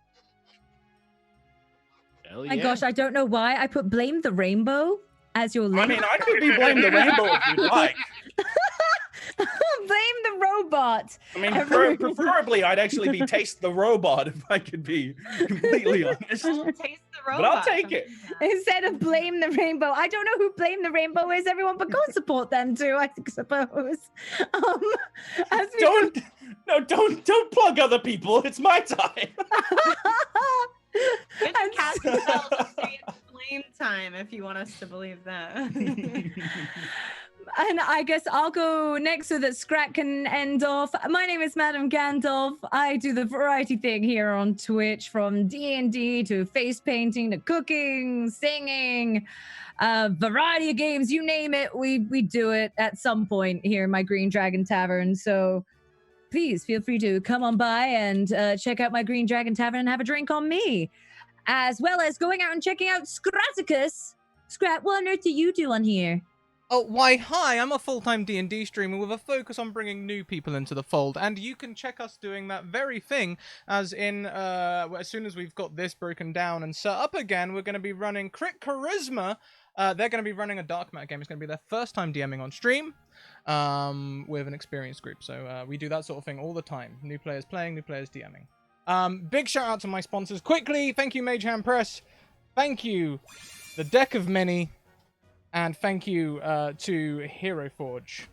Hell My yeah. gosh, I don't know why I put Blame the Rainbow as your link. I mean, I could be Blame the Rainbow if you'd like. Blame the Robot. I mean, preferably I'd actually be Taste the Robot if I could be completely honest. Taste the robot. But I'll take it. Instead of Blame the Rainbow. I don't know who Blame the Rainbow is, everyone, but go and support them too, I suppose. As we Don't plug other people. It's my time. It's cast a spell to say it's Blame time if you want us to believe that. And I guess I'll go next so that Scrat can end off. My name is MadameGandalf. I do the variety thing here on Twitch, from D&D to face painting to cooking, singing, variety of games, you name it. We do it at some point here in my Green Dragon Tavern. So please feel free to come on by and check out my Green Dragon Tavern and have a drink on me, as well as going out and checking out Scratticus. Scrat, what on earth do you do on here? Oh, why, hi, I'm a full-time D&D streamer with a focus on bringing new people into the fold, and you can check us doing that very thing, as in, as soon as we've got this broken down and set up again, we're going to be running Crit Charisma. They're going to be running a Dark Matter game. It's going to be their first time DMing on stream, with an experienced group, so we do that sort of thing all the time. New players playing, new players DMing. Big shout out to my sponsors. Quickly, thank you, Mage Hand Press. Thank you, The Deck of Many. And thank you to Hero Forge.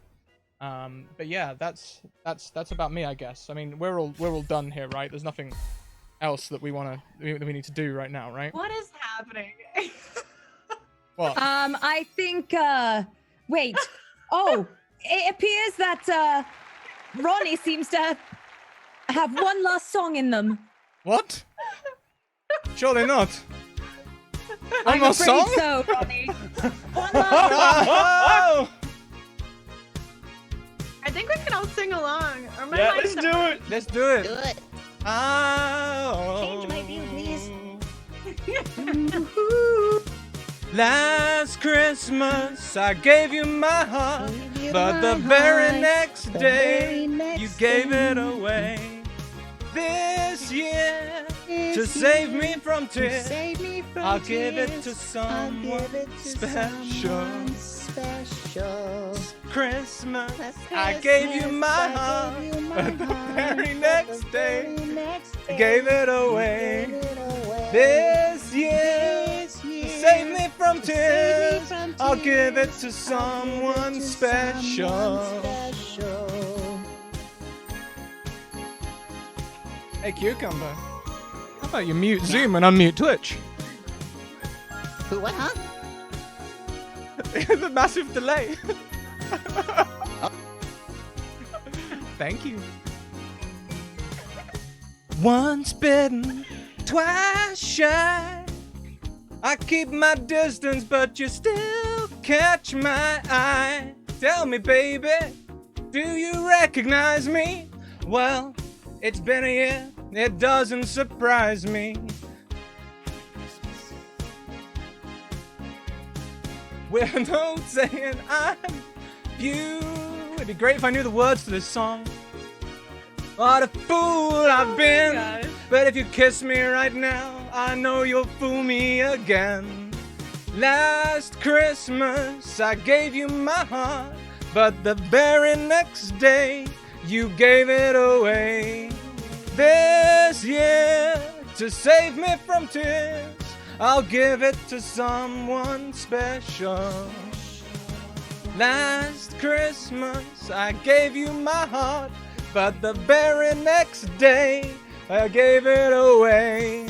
But yeah, that's about me, I guess. I mean, we're all done here, right? There's nothing else that we need to do right now, right? What is happening? What? I think. Wait. Oh, it appears that Ronnie seems to have one last song in them. What? Surely not. One I'm more afraid song? so, Ronnie. One last Oh! I think we can all sing along. Or my Yeah, mind's let's do not- it. Let's do it. Do it. Oh. Change my view, please. Last Christmas I gave you my heart, but the very next day you gave it away. This year, to save me from tears, I'll give it to someone special. Christmas, I gave you my heart, but the very next day, I gave it away. This year, to save me from tears, I'll give it to someone special. Hey, Cucumber, how about you mute Zoom and unmute Twitch? Who, what, huh? The massive delay. Thank you. Once bitten, twice shy. I keep my distance, but you still catch my eye. Tell me, baby, do you recognize me? Well, it's been a year, it doesn't surprise me. With no saying I'm you. It'd be great if I knew the words to this song. What a fool I've been. gosh. But if you kiss me right now, I know you'll fool me again. Last Christmas I gave you my heart, but the very next day you gave it away. This year, to save me from tears, I'll give it to someone special. Last Christmas I gave you my heart, but the very next day I gave it away.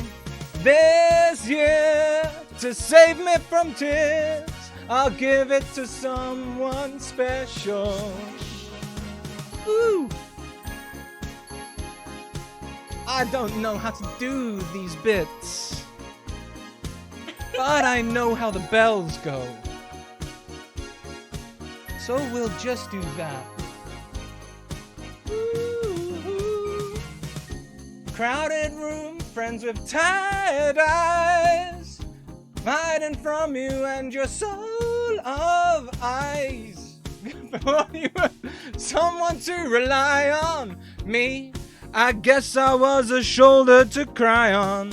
This year, to save me from tears, I'll give it to someone special. Ooh. I don't know how to do these bits, but I know how the bells go. So we'll just do that. Ooh. Crowded room, friends with tired eyes, hiding from you and your soul of ice. Someone to rely on. Me, I guess I was a shoulder to cry on.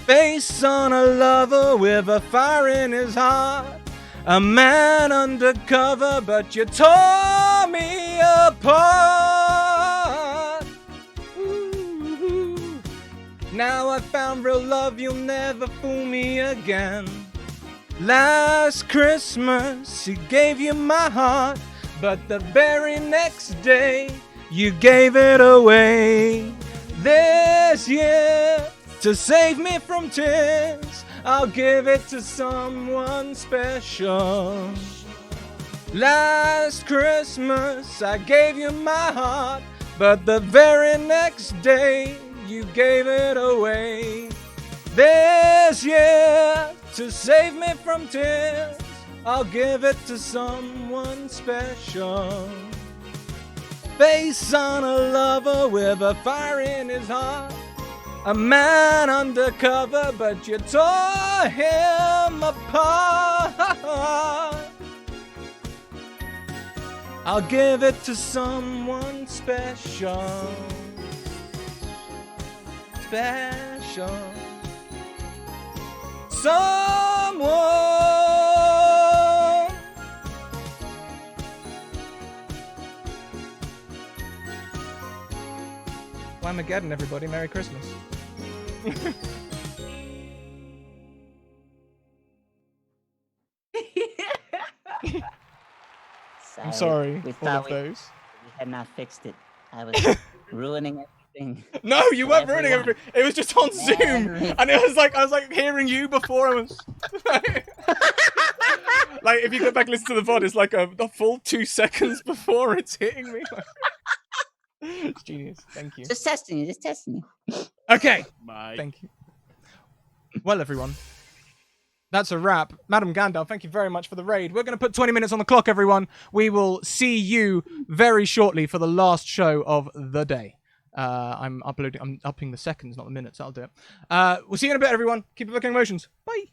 Face on a lover with a fire in his heart. A man undercover, but you tore me apart. Ooh. Now I found real love, you'll never fool me again. Last Christmas, he gave you my heart, but the very next day, you gave it away. This year, to save me from tears, I'll give it to someone special. Last Christmas, I gave you my heart, but the very next day, you gave it away. This year, to save me from tears, I'll give it to someone special. Face on a lover with a fire in his heart. A man undercover, but you tore him apart. I'll give it to someone special. Special. Someone. Armageddon, everybody. Merry Christmas. I'm sorry. We All thought of those. we had not fixed it. I was ruining everything. No, you weren't ruining everything. It was just on Zoom, and it was like I was like hearing you before I was. Like if you go back and listen to the VOD, it's like a full 2 seconds before it's hitting me. It's genius. Thank you. Just testing you. Just testing you. Okay. Bye. Thank you. Well, everyone, that's a wrap. MadameGandalf, thank you very much for the raid. We're going to put 20 minutes on the clock, everyone. We will see you very shortly for the last show of the day. I'm upping the seconds, not the minutes. I'll do it. We'll see you in a bit, everyone. Keep evoking emotions. Bye.